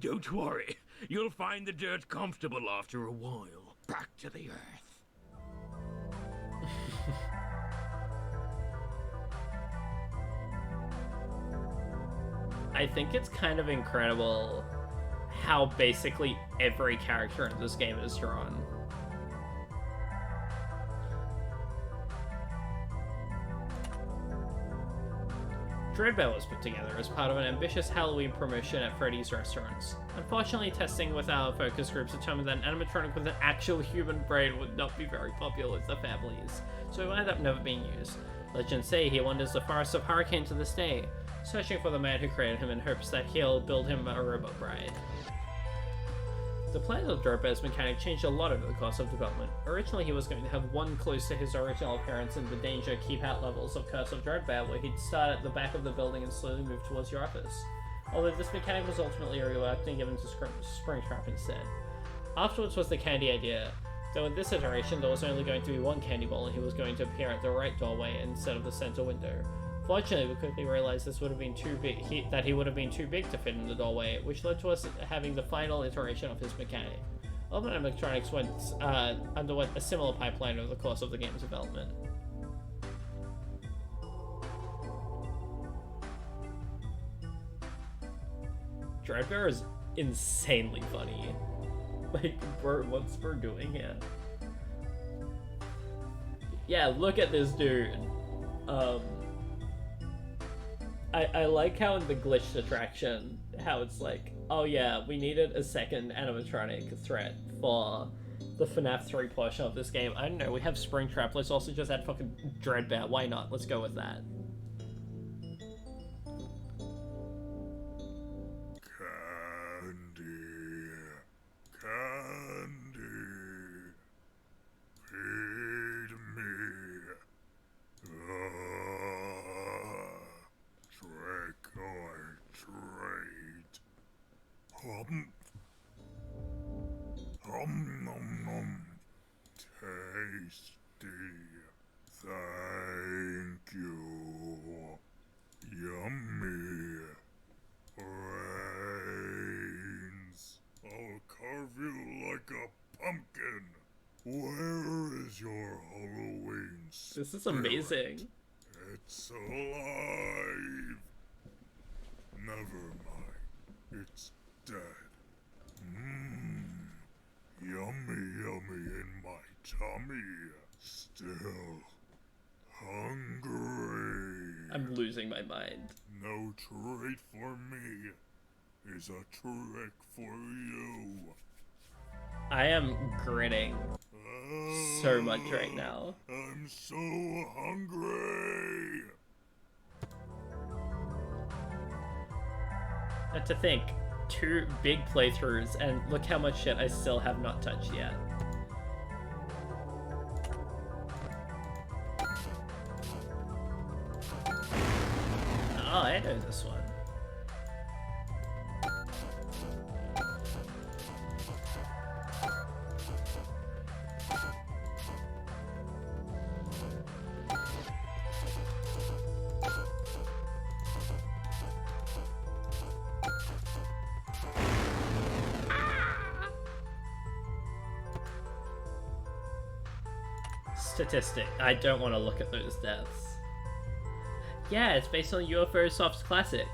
Don't worry, you'll find the dirt comfortable after a while. Back to the earth. I think it's kind of incredible how basically every character in this game is drawn. Dreadbear was put together as part of an ambitious Halloween promotion at Freddy's restaurants. Unfortunately, testing with our focus groups determined that an animatronic with an actual human brain would not be very popular with the families, so it wound up never being used. Legends say he wanders the forests of Hurricane to this day, searching for the man who created him in hopes that he'll build him a robot bride. The plan of Dreadbear's mechanic changed a lot over the course of development. Originally, he was going to have one close to his original appearance in the Danger Keep Out levels of Curse of Dreadbear, where he'd start at the back of the building and slowly move towards your office. Although this mechanic was ultimately reworked and given to Springtrap instead. Afterwards was the candy idea, though in this iteration there was only going to be one candy ball and he was going to appear at the right doorway instead of the center window. Fortunately, we quickly realized this would have been too big, that he would have been too big to fit in the doorway, which led to us having the final iteration of his mechanic. Other animatronics underwent a similar pipeline over the course of the game's development. Dreadbear is insanely funny. Like, bro, what's Burr doing here? Yeah, look at this dude. I like how in the glitched attraction, how it's like, oh yeah, we needed a second animatronic threat for the FNAF 3 portion of this game. I don't know, we have Springtrap, let's also just add fucking Dreadbear, why not? Let's go with that. Feed me. Trick or treat. Nom nom. Tasty. Thank you. Yummy. Brains. I'll carve you like a pumpkin. Where is your Halloween spirit? This is amazing. It's alive. Never mind. It's dead. Yummy, yummy in my tummy. Still hungry. I'm losing my mind. No treat for me is a trick for you. I am grinning so much right now. I'm so hungry. And to think, 2 big playthroughs, and look how much shit I still have not touched yet. Oh, I know this one. Statistic. I don't want to look at those deaths. Yeah, it's based on UFO Soft's classic.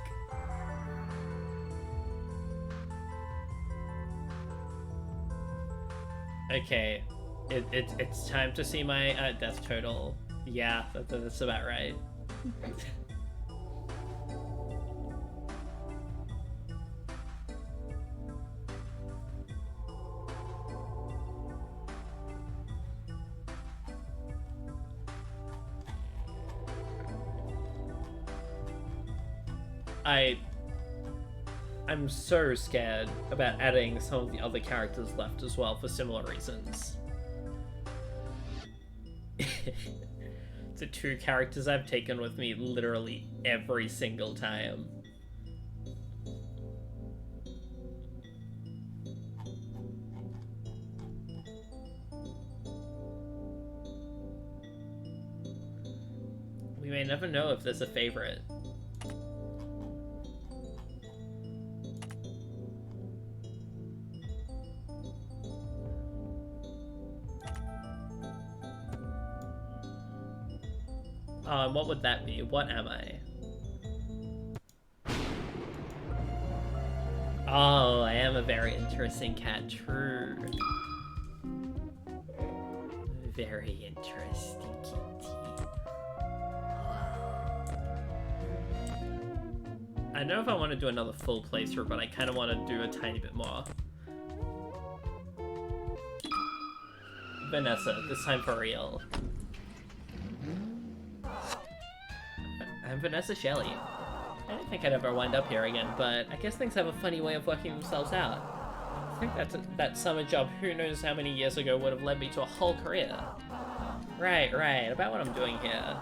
Okay, it's time to see my death total. Yeah, that's about right. I'm so scared about adding some of the other characters left as well for similar reasons. The 2 characters I've taken with me literally every single time. We may never know if there's a favorite. And what would that be? What am I? Oh, I am a very interesting cat. True. Very interesting kitty. I know if I want to do another full playthrough, but I kind of want to do a tiny bit more. Vanessa, this time for real. I'm Vanessa Shelley. I didn't think I'd ever wind up here again, but I guess things have a funny way of working themselves out. I think that summer job who knows how many years ago would have led me to a whole career. Right, about what I'm doing here.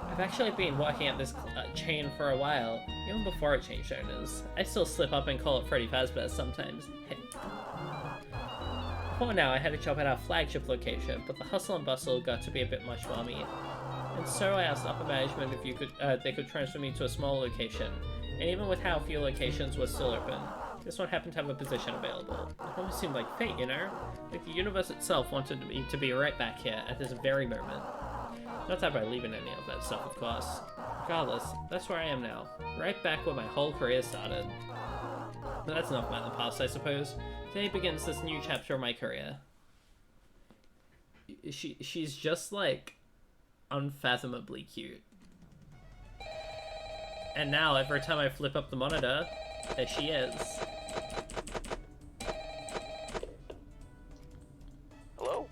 I've actually been working at this chain for a while, even before it changed owners. I still slip up and call it Freddy Fazbear sometimes. Before now, I had a job at our flagship location, but the hustle and bustle got to be a bit much for me. And so I asked upper management if they could transfer me to a small location, and even with how few locations were still open, this one happened to have a position available. It almost seemed like fate, you know? Like the universe itself wanted me to be right back here at this very moment. Not that I believe in any of that stuff, of course. Regardless, that's where I am now, right back where my whole career started. But that's enough about the past, I suppose. Today begins this new chapter of my career. She's just like unfathomably cute. And now every time I flip up the monitor, there she is. Hello?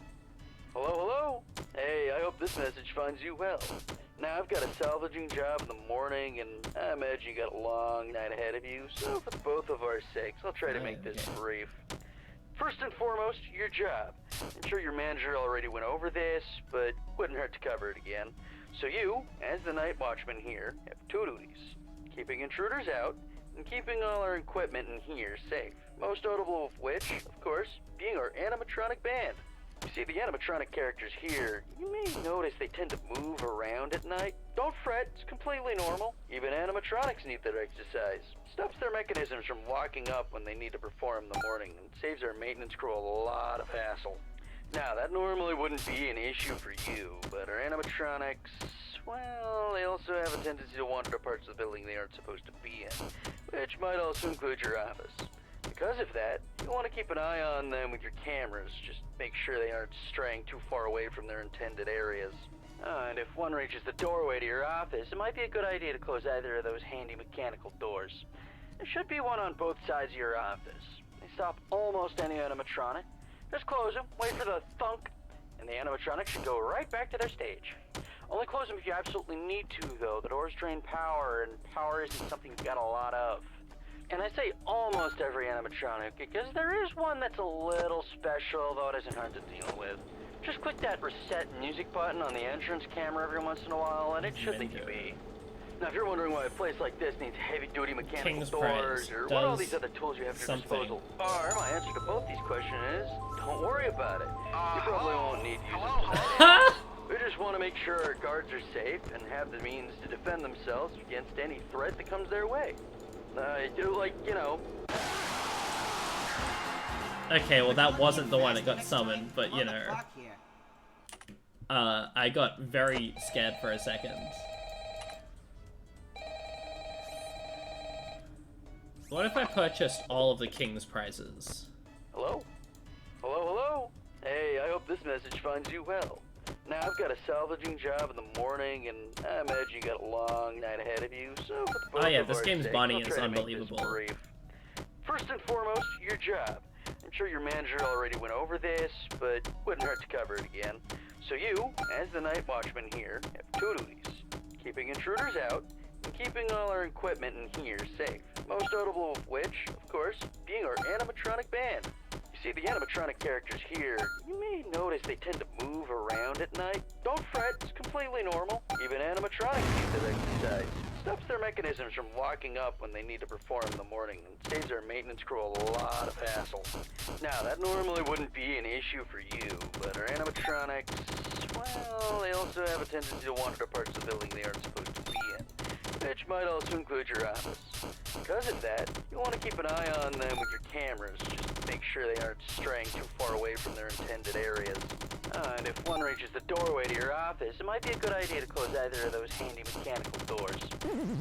Hello? Hey, I hope this message finds you well. Now, I've got a salvaging job in the morning, and I imagine you got a long night ahead of you, so for both of our sakes, I'll try to make this brief. First and foremost, your job. I'm sure your manager already went over this, but wouldn't hurt to cover it again. So you, as the night watchman here, have 2 duties. Keeping intruders out, and keeping all our equipment in here safe. Most notable of which, of course, being our animatronic band. You see, the animatronic characters here, you may notice they tend to move around at night. Don't fret, it's completely normal. Even animatronics need their exercise. Stops their mechanisms from locking up when they need to perform in the morning, and saves our maintenance crew a lot of hassle. Now, that normally wouldn't be an issue for you, but our animatronics, well, they also have a tendency to wander to parts of the building they aren't supposed to be in, which might also include your office. Because of that, you'll want to keep an eye on them with your cameras. Just make sure they aren't straying too far away from their intended areas. And if one reaches the doorway to your office, it might be a good idea to close either of those handy mechanical doors. There should be one on both sides of your office. They stop almost any animatronic. Just close them, wait for the thunk, and the animatronic should go right back to their stage. Only close them if you absolutely need to, though. The doors drain power, and power isn't something you've got a lot of. And I say almost every animatronic, because there is one that's a little special, though it isn't hard to deal with. Just click that reset music button on the entrance camera every once in a while, and it should leave you be. Now, if you're wondering why a place like this needs heavy-duty mechanical King's doors, Prize or what all does these other tools you have at your something. disposal are, my answer to both these questions is, don't worry about it. You probably won't need to use them. We just want to make sure our guards are safe and have the means to defend themselves against any threat that comes their way. Like, you know. Okay, well that wasn't the one that got summoned, but you know. I got very scared for a second. What if I purchased all of the King's prizes? Hello? Hello, hello? Hey, I hope this message finds you well. Now, I've got a salvaging job in the morning, and I imagine you got a long night ahead of you, so for the both Oh yeah, of this our game's sakes, bunny I'll is try to make this unbelievable. brief. First and foremost, your job. I'm sure your manager already went over this, but wouldn't hurt to cover it again. So you, as the night watchman here, have two duties. Keeping intruders out, and keeping all our equipment in here safe. Most notable of which, of course, being our animatronic band. You see, the animatronic characters here, you may notice they tend to move around at night. Don't fret, it's completely normal. Even animatronics need their exercise. Stops their mechanisms from locking up when they need to perform in the morning, and saves our maintenance crew a lot of hassle. Now, that normally wouldn't be an issue for you, but our animatronics, well, they also have a tendency to wander to parts of the building they aren't supposed to be in, which might also include your office. Because of that, you'll want to keep an eye on them with your cameras, just make sure they aren't straying too far away from their intended areas. And if one reaches the doorway to your office, it might be a good idea to close either of those handy mechanical doors.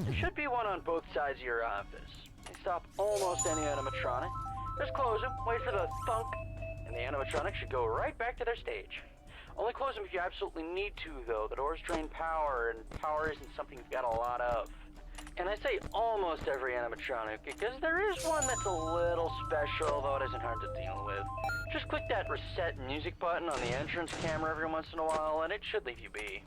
There should be one on both sides of your office. They stop almost any animatronic. Just close them, wait for the thunk, and the animatronic should go right back to their stage. Only close them if you absolutely need to, though. The doors drain power, and power isn't something you've got a lot of. And I say almost every animatronic, because there is one that's a little special, though it isn't hard to deal with. Just click that reset music button on the entrance camera every once in a while, and it should leave you be.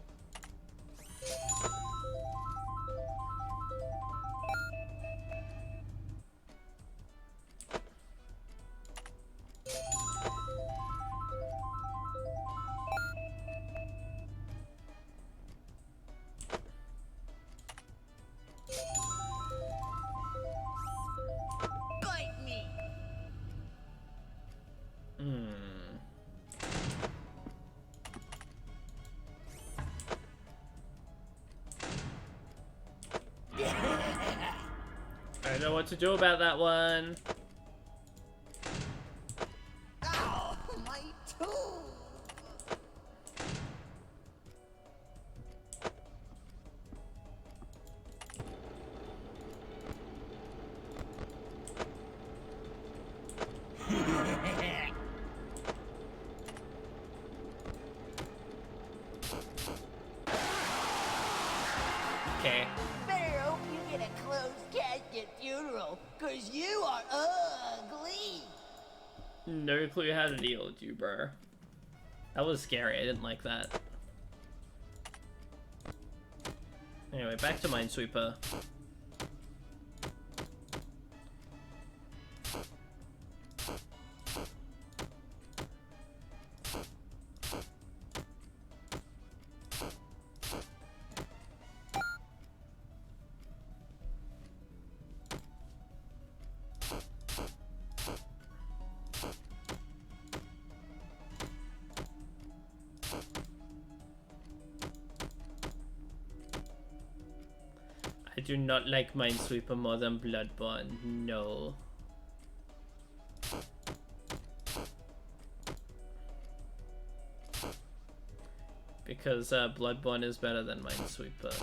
Bite me! I don't know what to do about that one. Ow, my tooth! Okay. Better hope you get a closed casket funeral, 'cause you are ugly! No clue how to deal with you, bro. That was scary. I didn't like that. Anyway, back to Minesweeper. I do not like Minesweeper more than Bloodborne. No. Because Bloodborne is better than Minesweeper.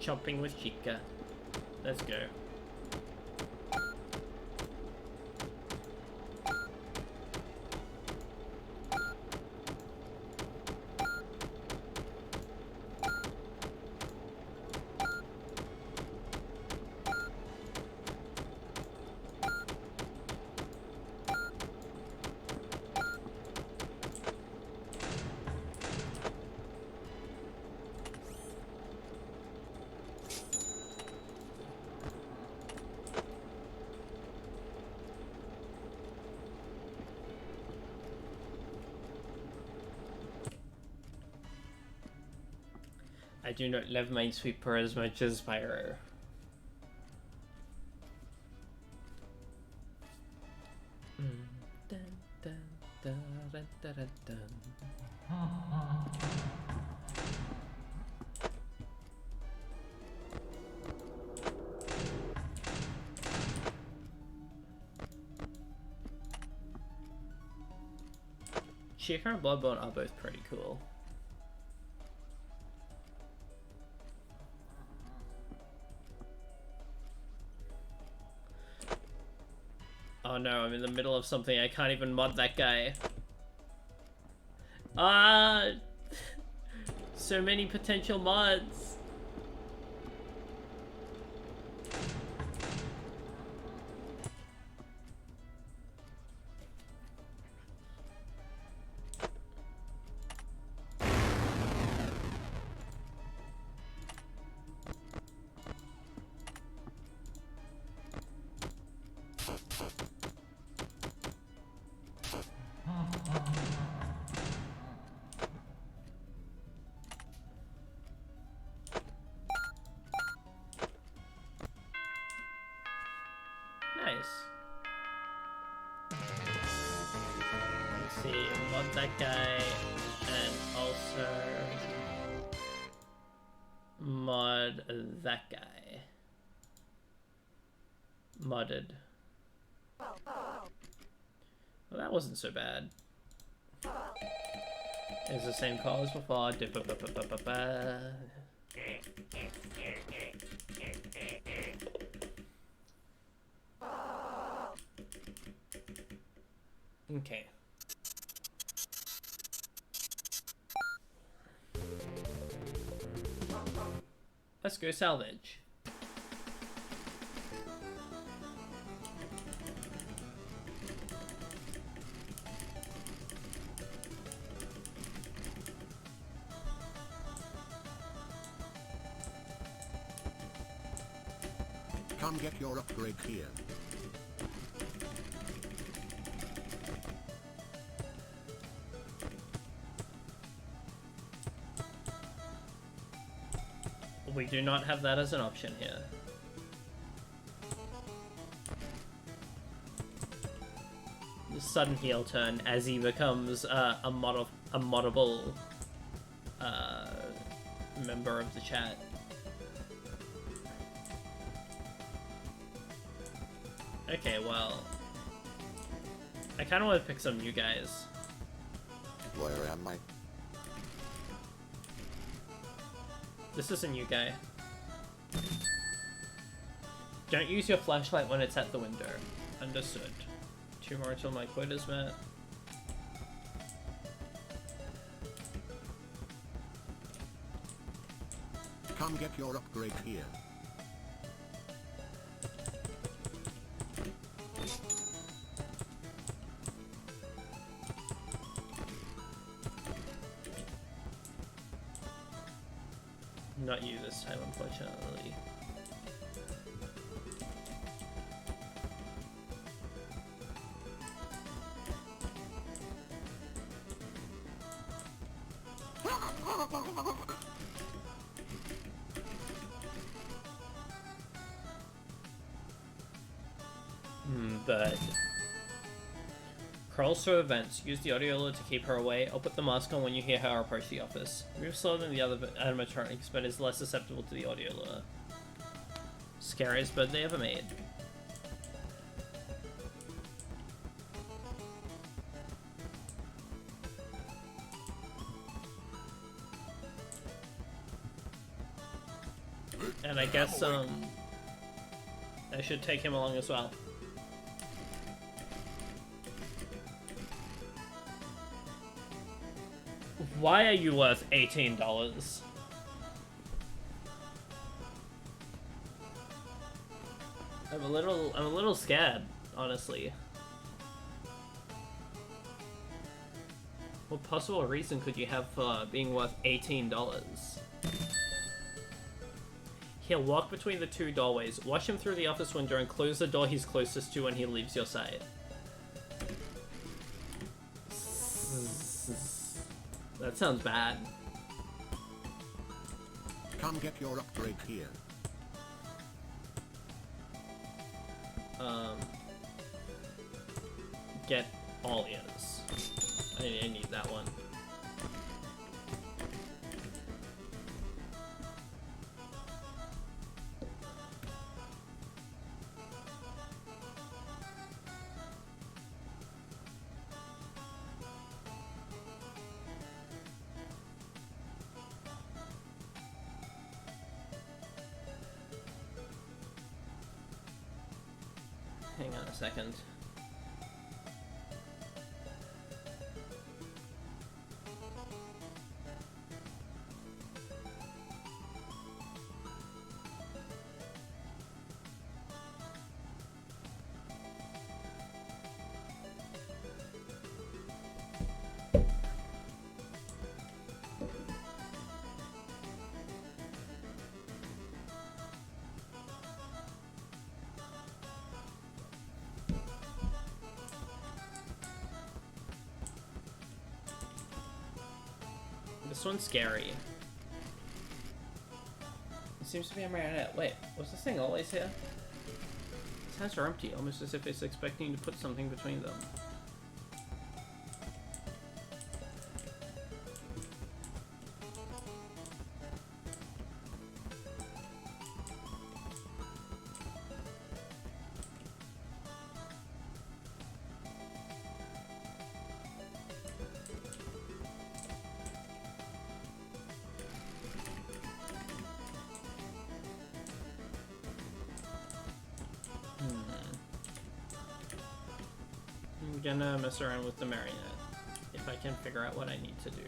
Chopping with Chica. Let's go. I do not love Minesweeper as much as Pyro. Chica and Bloodborne are both pretty cool. Oh no, I'm in the middle of something. I can't even mod that guy. So many potential mods. Nice. Let's see, mod that guy, and also mod that guy. Modded. Well, that wasn't so bad. It's the same call as before. Okay. Let's go salvage. Come get your upgrade here. We do not have that as an option here. The sudden heel turn as he becomes a moddable member of the chat. Okay, well, I kind of want to pick some new guys. Where am I? This is a new guy. Don't use your flashlight when it's at the window. Understood. 2 more until my quota's met. Come get your upgrade here. Not you this time, unfortunately. But crawls through events. Use the audio alert to keep her away. I'll put the mask on when you hear her approach the office. Moves slower than the other animatronics, but is less susceptible to the audio lure. Scariest bird they ever made. And I guess, I should take him along as well. Why are you worth $18? I'm a little scared, honestly. What possible reason could you have for being worth $18? Here, walk between the two doorways. Watch him through the office window and close the door he's closest to when he leaves your sight. That sounds bad. Come get your upgrade here. Get all ears. I need that one. Hang on a second. This one's scary. It seems to be a marionette. Wait, was this thing always here? Its hands are empty, almost as if it's expecting to put something between them. I'm gonna mess around with the marionette if I can figure out what I need to do.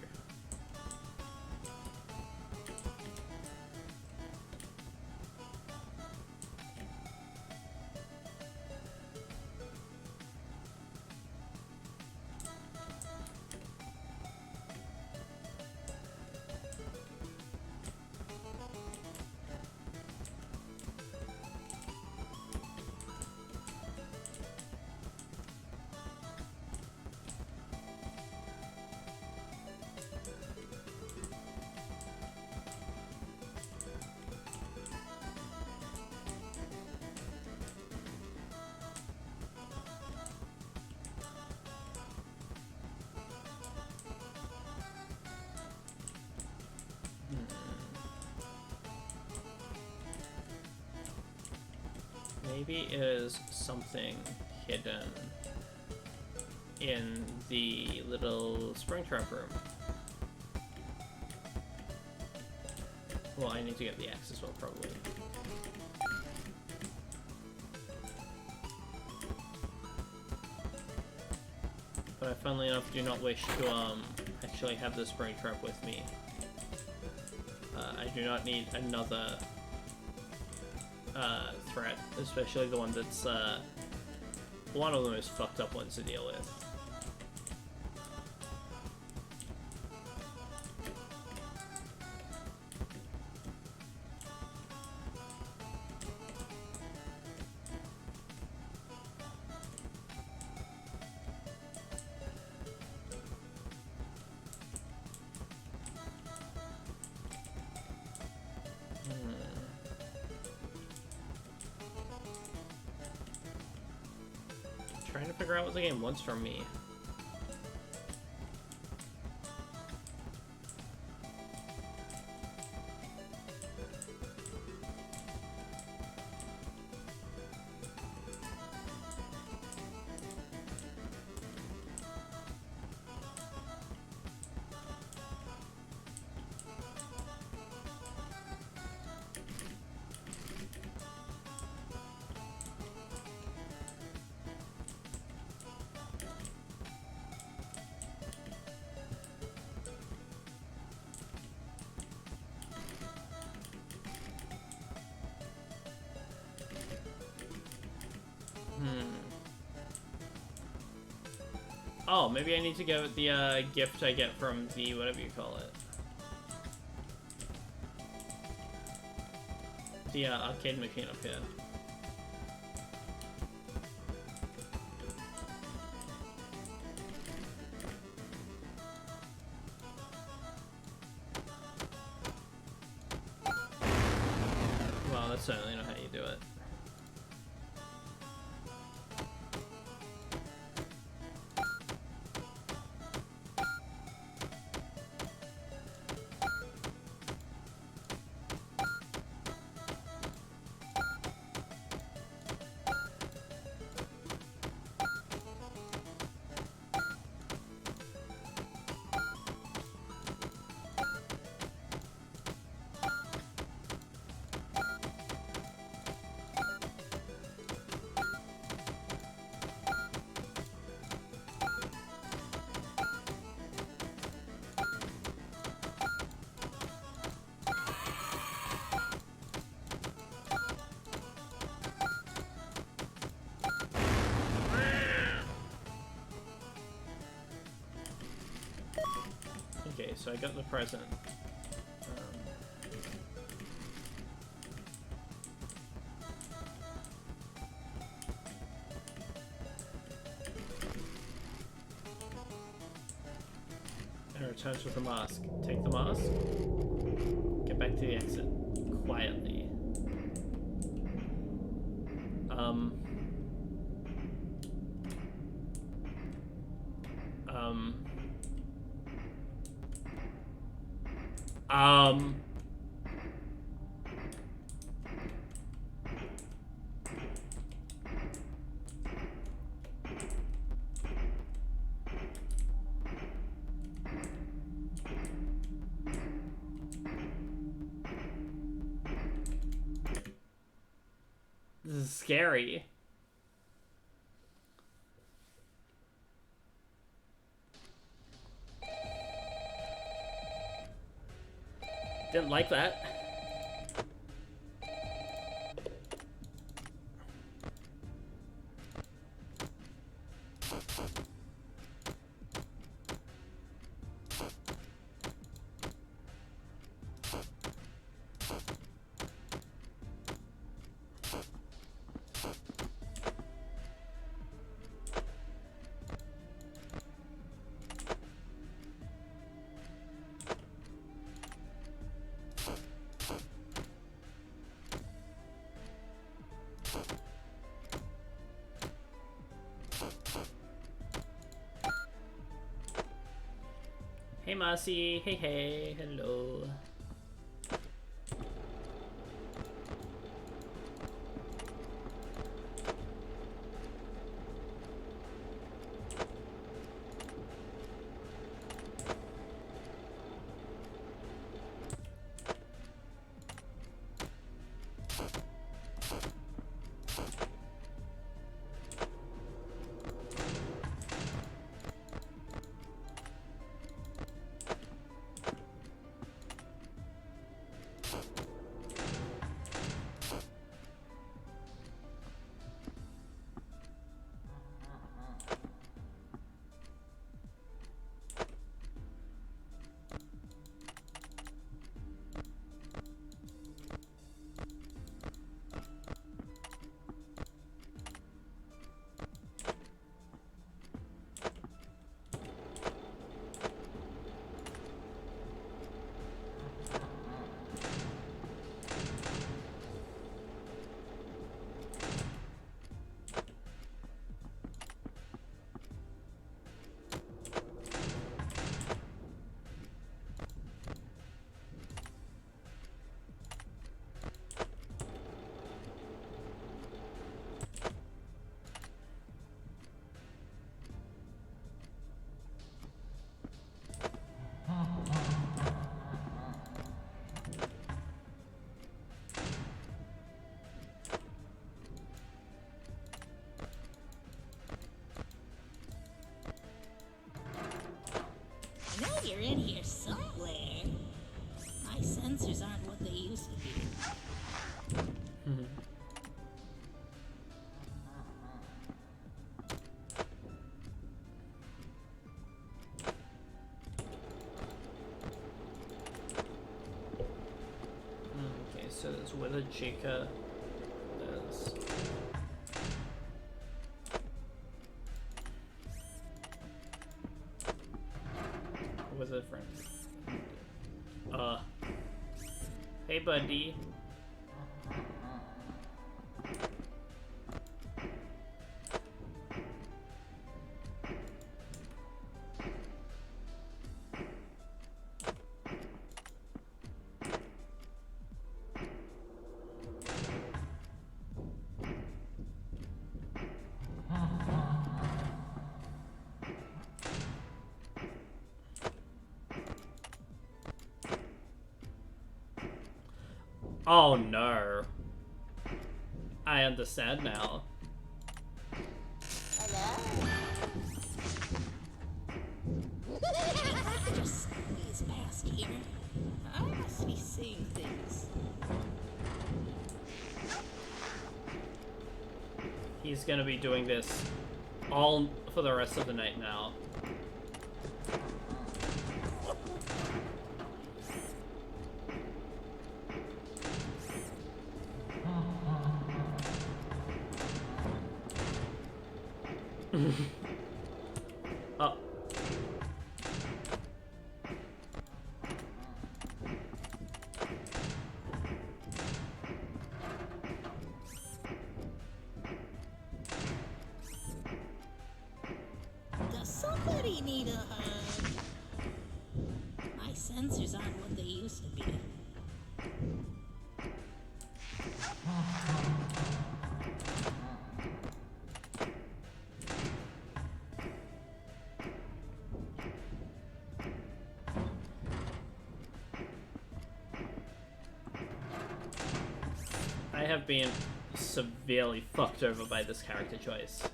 Maybe is something hidden in the little Springtrap room. Well, I need to get the axe as well, probably. But I, funnily enough, do not wish to actually have the Springtrap with me. I do not need another threat, especially the one that's one of the most fucked up ones to deal with. Trying to figure out what the game wants from me. Oh, maybe I need to go with the gift I get from the whatever you call it. The arcade machine up here. Well, that's certainly not how you do it. Okay, so I got the present. And returns with the mask. Take the mask. Get back to the exit. Quietly. Um, this is scary. Didn't like that. Hey Marcy, hey, hello. I know you're in here somewhere. My sensors aren't what they used to be. There's Withered Chica. There's... Withered Friend. Hey buddy. Oh no. I understand now. Just squeeze past here. I must be seeing things. He's gonna be doing this all for the rest of the night now. Oh. Does somebody need a hug? My sensors aren't what they used to be. I have been severely fucked over by this character choice.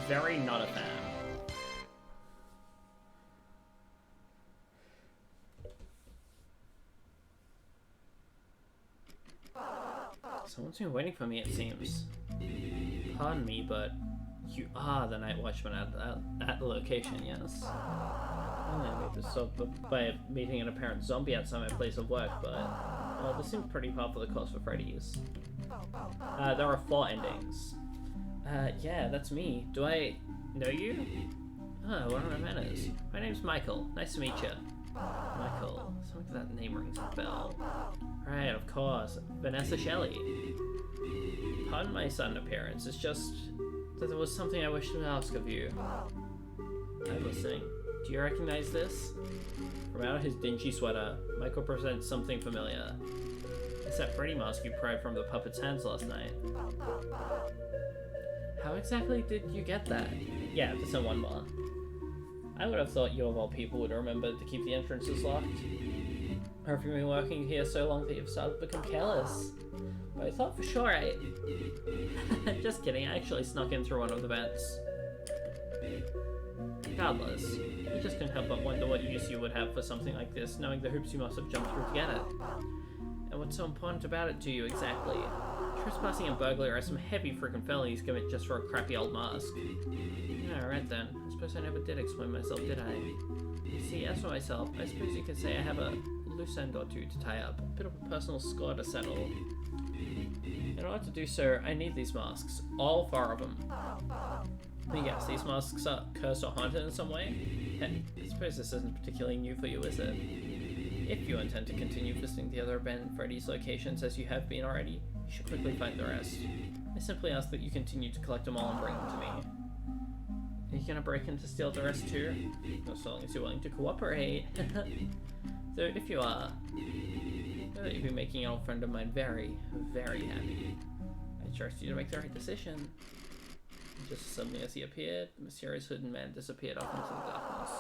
Very not a fan. Someone's been waiting for me, it seems. Pardon me, but you are the night watchman at the location, yes? I made this up by meeting an apparent zombie outside my place of work, but well, this seems pretty par for the course for Freddy's. There are 4 endings. Yeah, that's me. Do I know you? Oh, what are my manners? My name's Michael. Nice to meet you. Michael. Something that name rings a bell. Right, of course. Vanessa Shelley. Pardon my sudden appearance. It's just that there was something I wish to ask of you. I'm listening. Do you recognize this? From out of his dingy sweater, Michael presents something familiar. It's that Freddy mask you pried from the puppet's hands last night. How exactly did you get that? Yeah, just in one more. I would have thought you of all people would remember to keep the entrances locked. Or if you've been working here so long that you've started to become careless. But I thought for sure I... Just kidding, I actually snuck in through one of the vents. Regardless, you just couldn't help but wonder what use you would have for something like this, knowing the hoops you must have jumped through to get it. And what's so important about it to you exactly? Trespassing and burglary are some heavy freaking felonies given just for a crappy old mask. Yeah, right then. I suppose I never did explain myself, did I? You see, as for myself, I suppose you could say I have a loose end or two to tie up, a bit of a personal score to settle. In order to do so, I need these masks. All 4 of them. But yes, these masks are cursed or haunted in some way. Hey, I suppose this isn't particularly new for you, is it? If you intend to continue visiting the other abandoned Freddy's locations as you have been already, you should quickly find the rest. I simply ask that you continue to collect them all and bring them to me. Are you gonna break in to steal the rest too? Not so long as you're willing to cooperate. So if you are, know that you'll be making an old friend of mine very, very happy. I trust you to make the right decision. And just as suddenly as he appeared, the mysterious hooded man disappeared off into the darkness.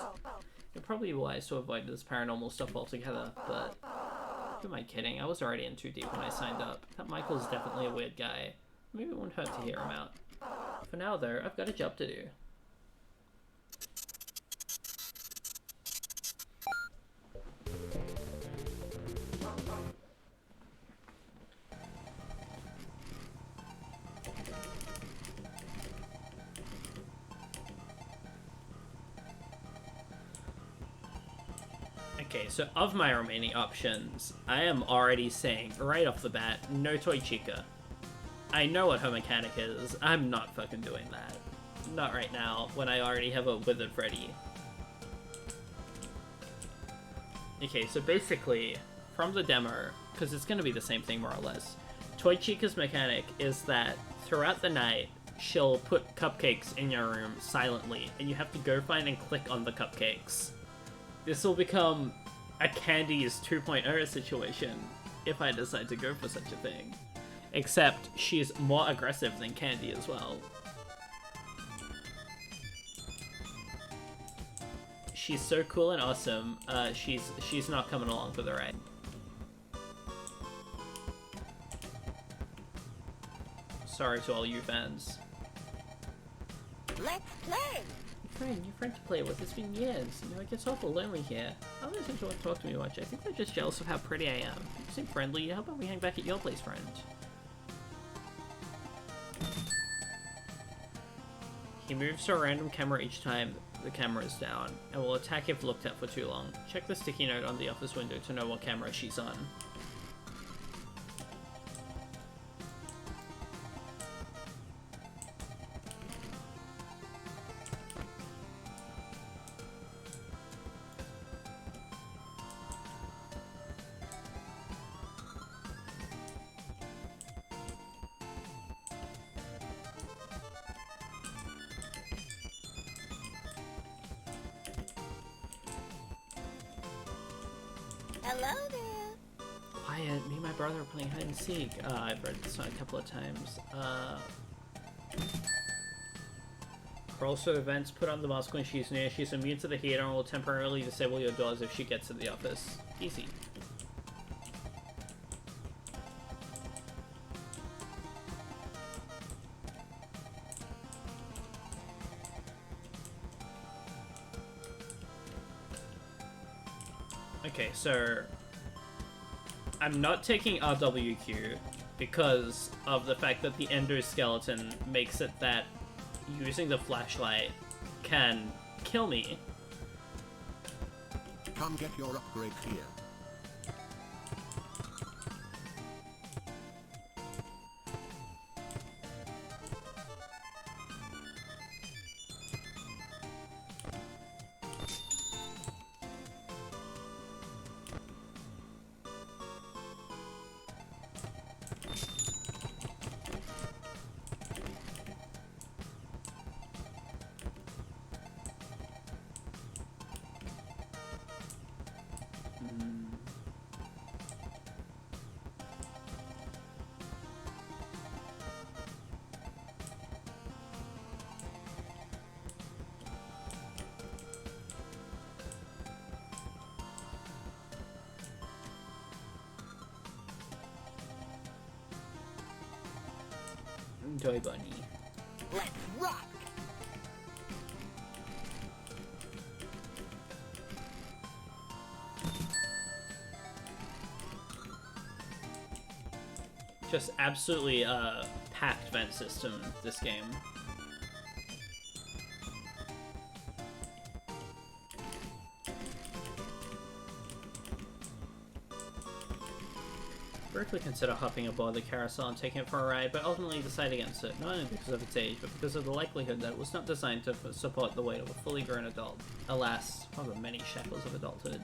You're probably wise to avoid this paranormal stuff altogether, but who am I kidding? I was already in too deep when I signed up. That Michael's definitely a weird guy. Maybe it won't hurt to hear him out. For now, though, I've got a job to do. Okay, so of my remaining options, I am already saying right off the bat, no Toy Chica. I know what her mechanic is. I'm not fucking doing that. Not right now, when I already have a Withered Freddy. Okay, so basically, from the demo, because it's going to be the same thing more or less, Toy Chica's mechanic is that throughout the night, she'll put cupcakes in your room silently, and you have to go find and click on the cupcakes. This will become a Candy's 2.0 situation, if I decide to go for such a thing. Except, she's more aggressive than Candy as well. She's so cool and awesome, she's not coming along for the ride. Sorry to all you fans. Let's play! Your friend to play with. It's been years. You know, it gets awful lonely here. I don't seem to want to talk to me much. I think they're just jealous of how pretty I am. You seem friendly. How about we hang back at your place, friend? He moves to a random camera each time the camera is down, and will attack if looked at for too long. Check the sticky note on the office window to know what camera she's on. Hello there. Quiet, me and my brother are playing hide and seek. I've read this one a couple of times. Crawls to events, put on the mask when she's near. She's immune to the heat and will temporarily disable your doors if she gets to the office. Easy. Okay, so I'm not taking RWQ because of the fact that the endoskeleton makes it that using the flashlight can kill me. Come get your upgrade here. Toy Bunny. Let's rock! Just absolutely packed vent system, this game. Briefly consider hopping aboard the carousel and taking it for a ride, but ultimately decide against it, not only because of its age, but because of the likelihood that it was not designed to support the weight of a fully grown adult. Alas, one of the many shackles of adulthood.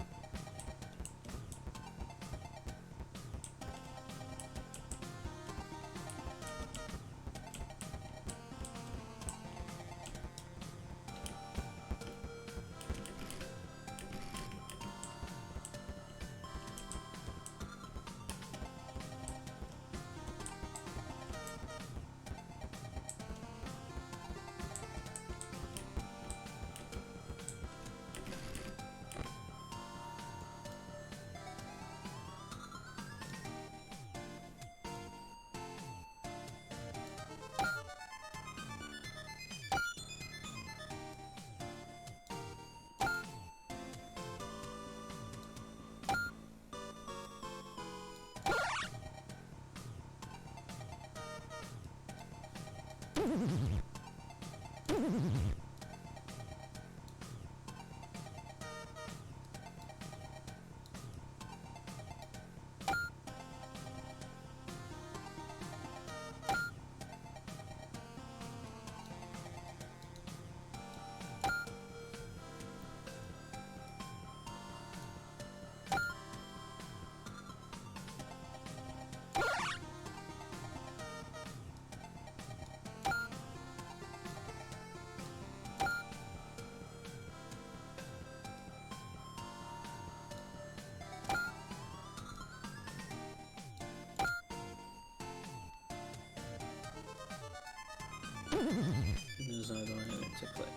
There's no other one to click.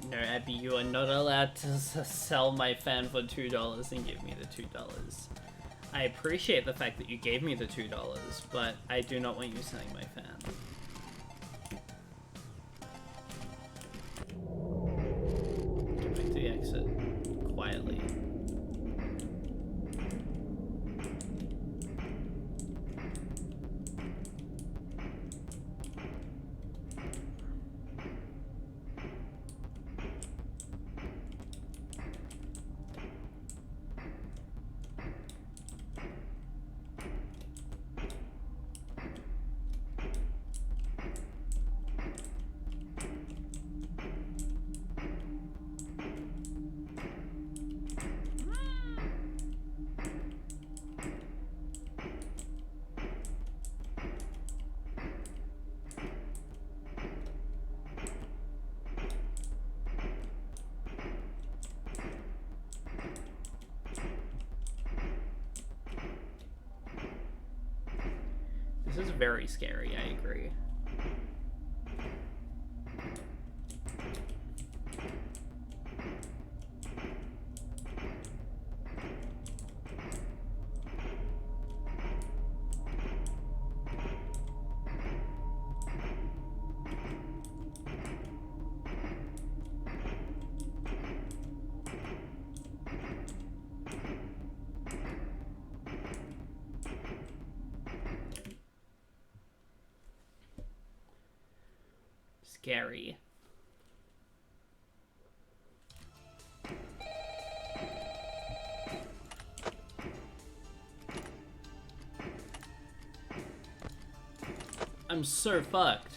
No, Abby, you are not allowed to sell my fan for $2 and give me the $2. I appreciate the fact that you gave me the $2, but I do not want you selling my fan. Get back to the exit quietly. This is very scary, I agree. Scary. I'm so fucked.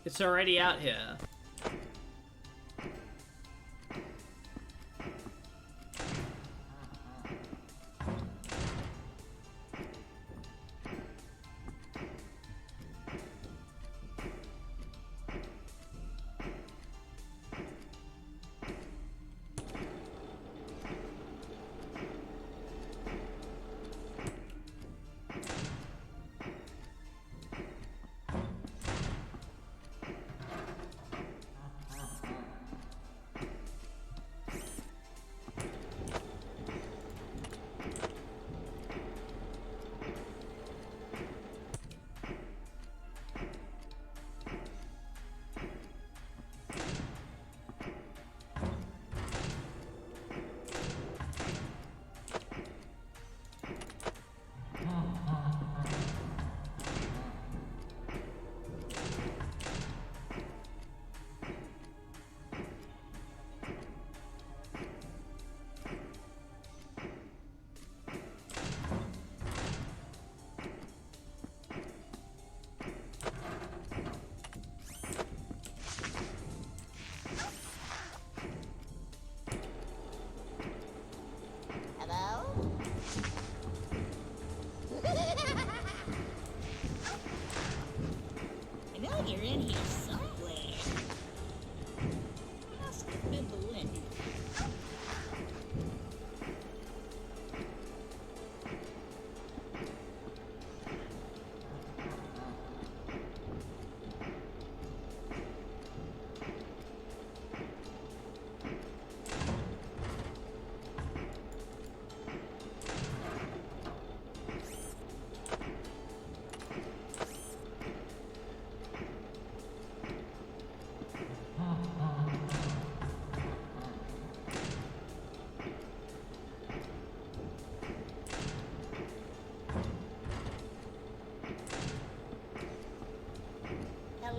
It's already out here.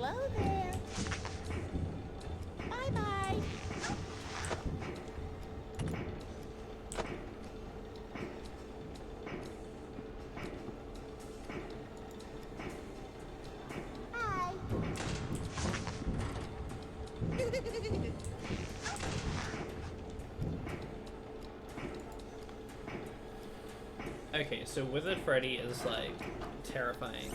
Hello there. Bye-bye. Hi. Okay, so Wizard Freddy is like terrifying.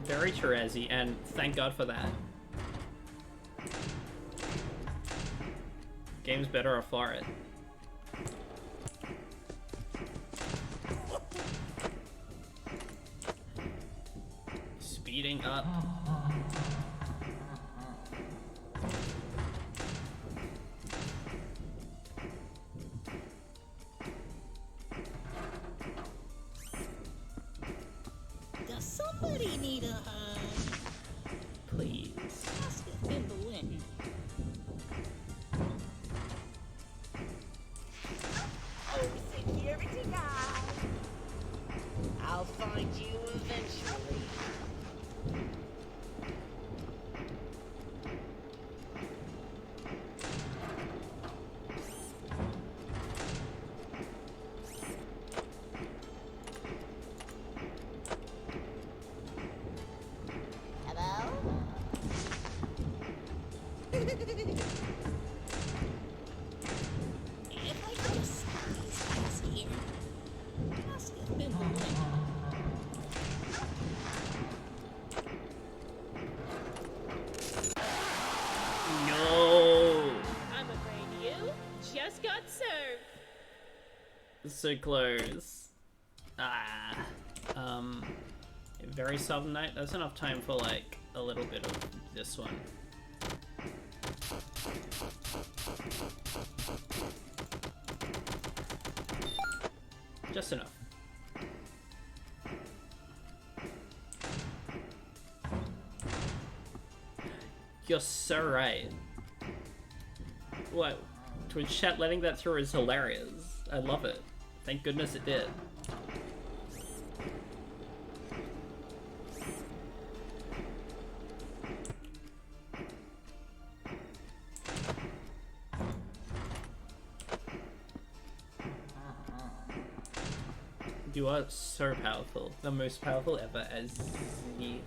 Very Terezi, and thank God for that. Game's better off for it. Speeding up. Does somebody need a hug? Please. Oscar Thimblewin. Oh, security guy. I'll find you eventually. Hello? If I could just squeeze past here. Oscar Thimblewin. No! I'm afraid you just got served. So close. Ah. Very Southern Night. That's enough time for like a little bit of this one. Just enough. You're so right. What? Twitch chat letting that through is hilarious. I love it. Thank goodness it did. You are so powerful. The most powerful ever as the...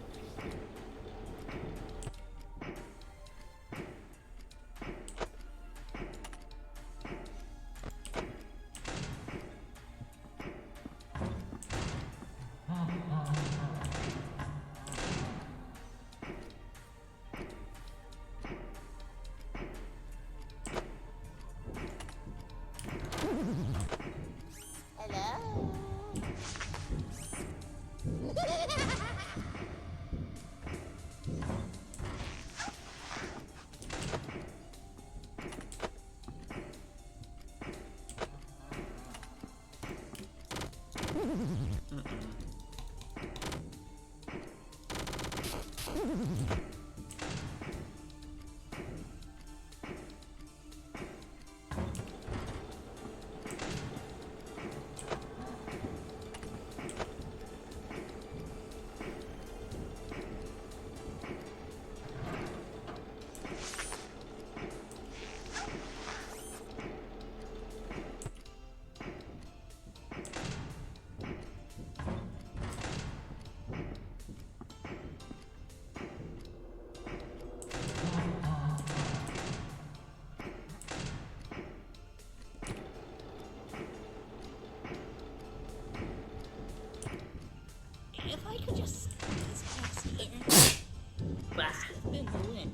Hello? If I could just squeeze past here. Oscar Thimblewin.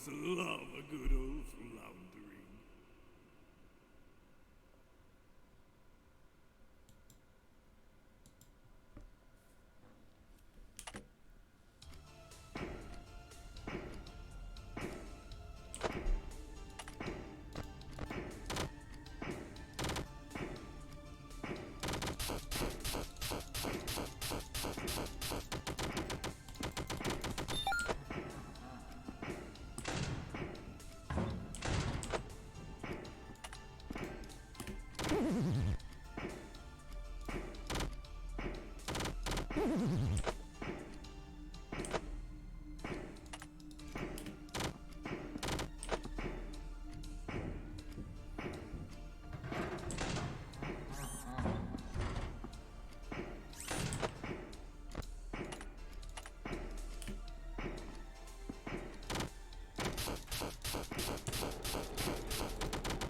just love a good old floundering.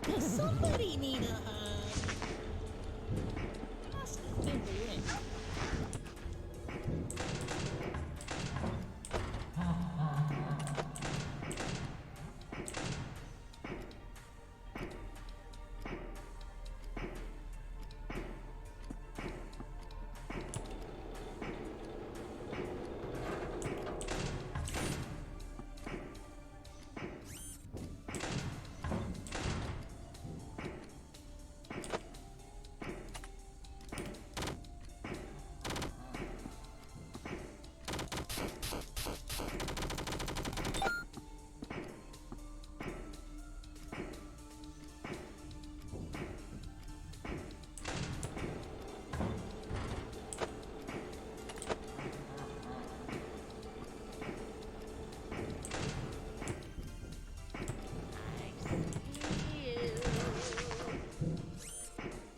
Does somebody need a hug? Must have been the wind.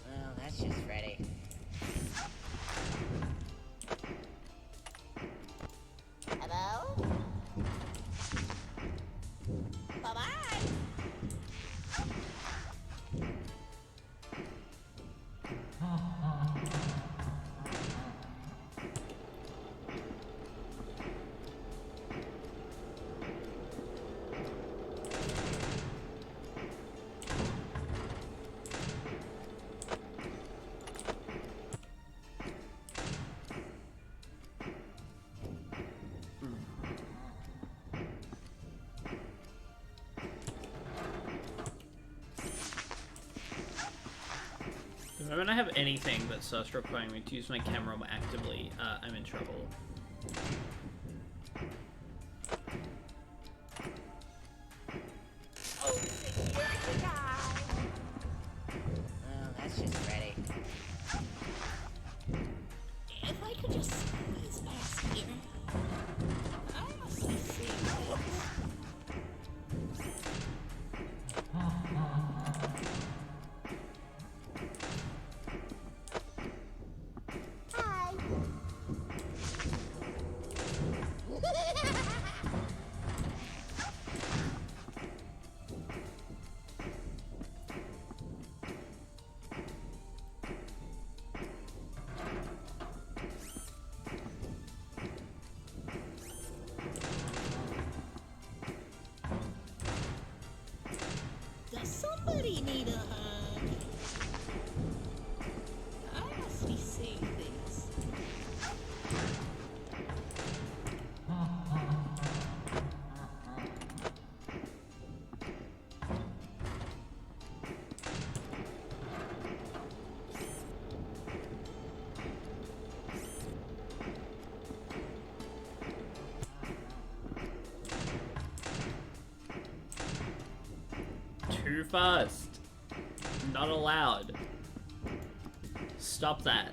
Well, that's just Freddy. Hello? Bye-bye! The moment I have anything that starts requiring me to use my camera more actively, I'm in trouble. Well, that's just Freddy. If I could just squeeze past here. I must be seeing things. Does somebody need a hug? I must be seeing things. Too fast. Not allowed. Stop that.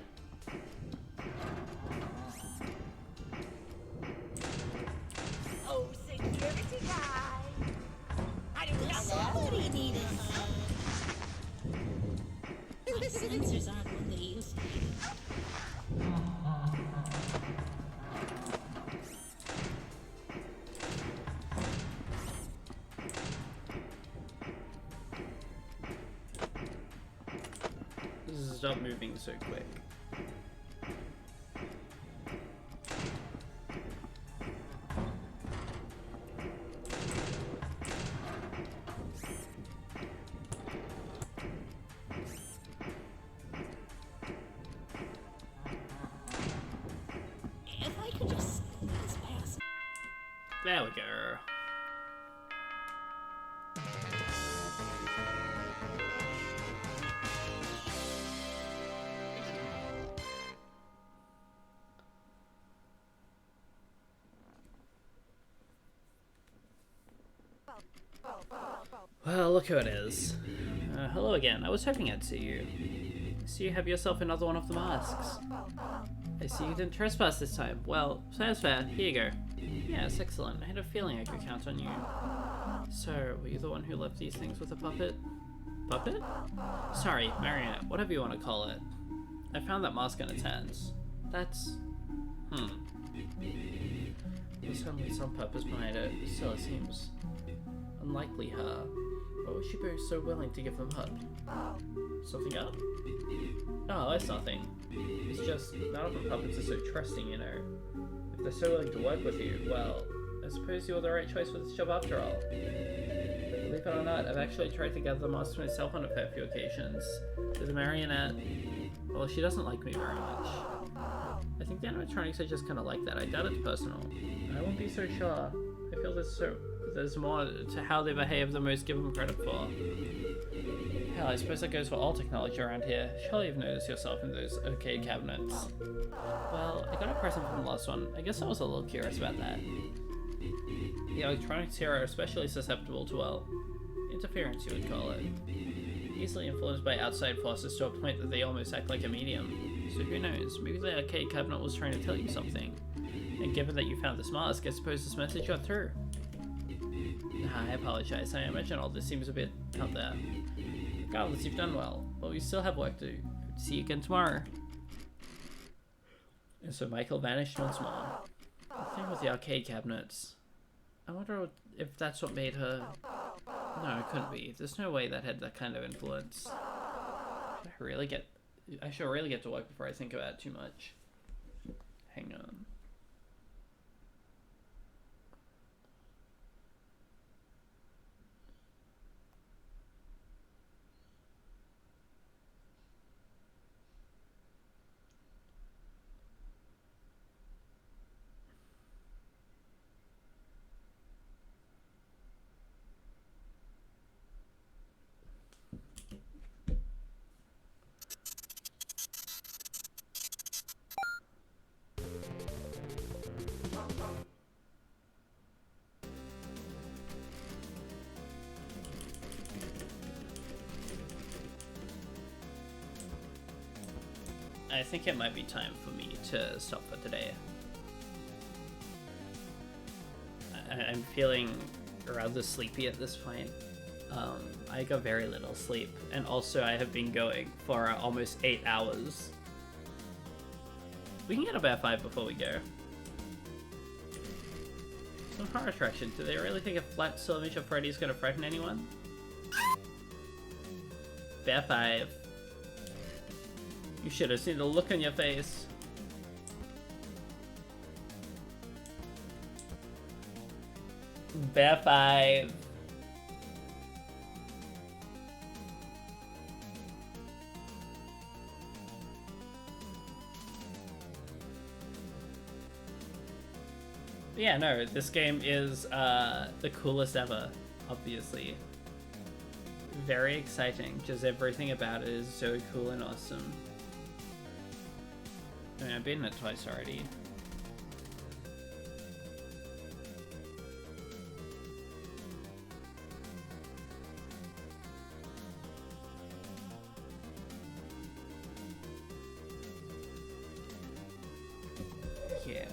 Oh, security guy! I didn't know somebody need a hug. My sensors aren't what they used to be. Stop moving so quick. There we go. Well, look who it is. Hello again. I was hoping I'd see you. So you have yourself another one of the masks. I see you didn't trespass this time. Well, sounds fair. Here you go. Yes, excellent. I had a feeling I could count on you. So, were you the one who left these things with a puppet? Puppet? Sorry, marionette, whatever you want to call it. I found that mask in its hands. That's... There's certainly some purpose behind it. Still, it seems unlikely her. Why was she both so willing to give them up? Something up? Oh, that's nothing. It's just, none of the puppets are so trusting, you know. If they're so willing to work with you, well, I suppose you're the right choice for this job after all. Believe it or not, I've actually tried to gather the masks myself on a fair few occasions. The marionette, well, she doesn't like me very much. I think the animatronics are just kind of like that. I doubt it's personal. I won't be so sure. I feel there's more to how they behave than most give them credit for. Hell, I suppose that goes for all technology around here. Surely you've noticed yourself in those arcade cabinets. Well, I got a present from the last one. I guess I was a little curious about that. The electronics here are especially susceptible to, well, interference you would call it. Easily influenced by outside forces to a point that they almost act like a medium. So who knows, maybe the arcade cabinet was trying to tell you something. And given that you found this mask, I suppose this message got through. I apologize, I imagine all this seems a bit out there. Regardless, you've done well, but we still have work to do. See you again tomorrow. And so Michael vanished once more. The thing with the arcade cabinets, I wonder if that's what made her... No, it couldn't be. There's no way that had that kind of influence. I should really get to work before I think about it too much. Hang on. I think it might be time for me to stop for today. I'm feeling rather sleepy at this point. I got very little sleep, and also I have been going for almost 8 hours. We can get a bear 5 before we go. Some horror attraction. Do they really think a flat still image of Freddy is going to frighten anyone? Bear 5. You should have seen the look on your face. Bear 5. Yeah, no, this game is the coolest ever, obviously. Very exciting, just everything about it is so cool and awesome. I mean, I've been in it twice already. Yeah.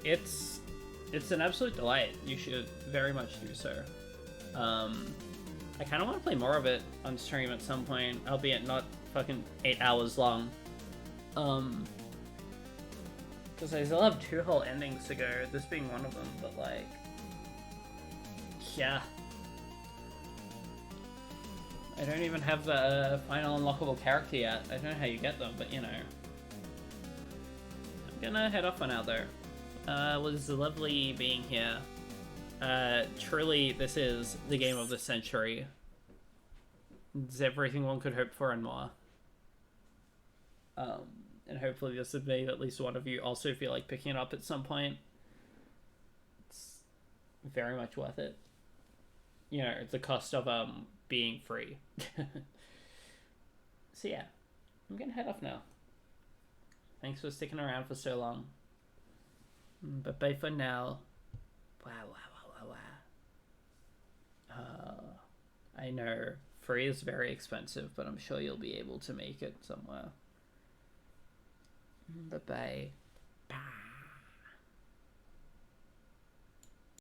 It's an absolute delight. You should very much do so. I kind of want to play more of it on stream at some point, albeit not fucking 8 hours long. Because I still have 2 whole endings to go, this being one of them, but like... Yeah. I don't even have the final unlockable character yet. I don't know how you get them, but you know. I'm gonna head off on out there. It was lovely being here. Truly, this is the game of the century. It's everything one could hope for and more. And hopefully this has made at least one of you also feel like picking it up at some point. very much worth it. You know, the cost of being free. So yeah, I'm gonna head off now. Thanks for sticking around for so long. But bye for now. Wow. I know free is very expensive, but I'm sure you'll be able to make it somewhere. Bye bye. Bye.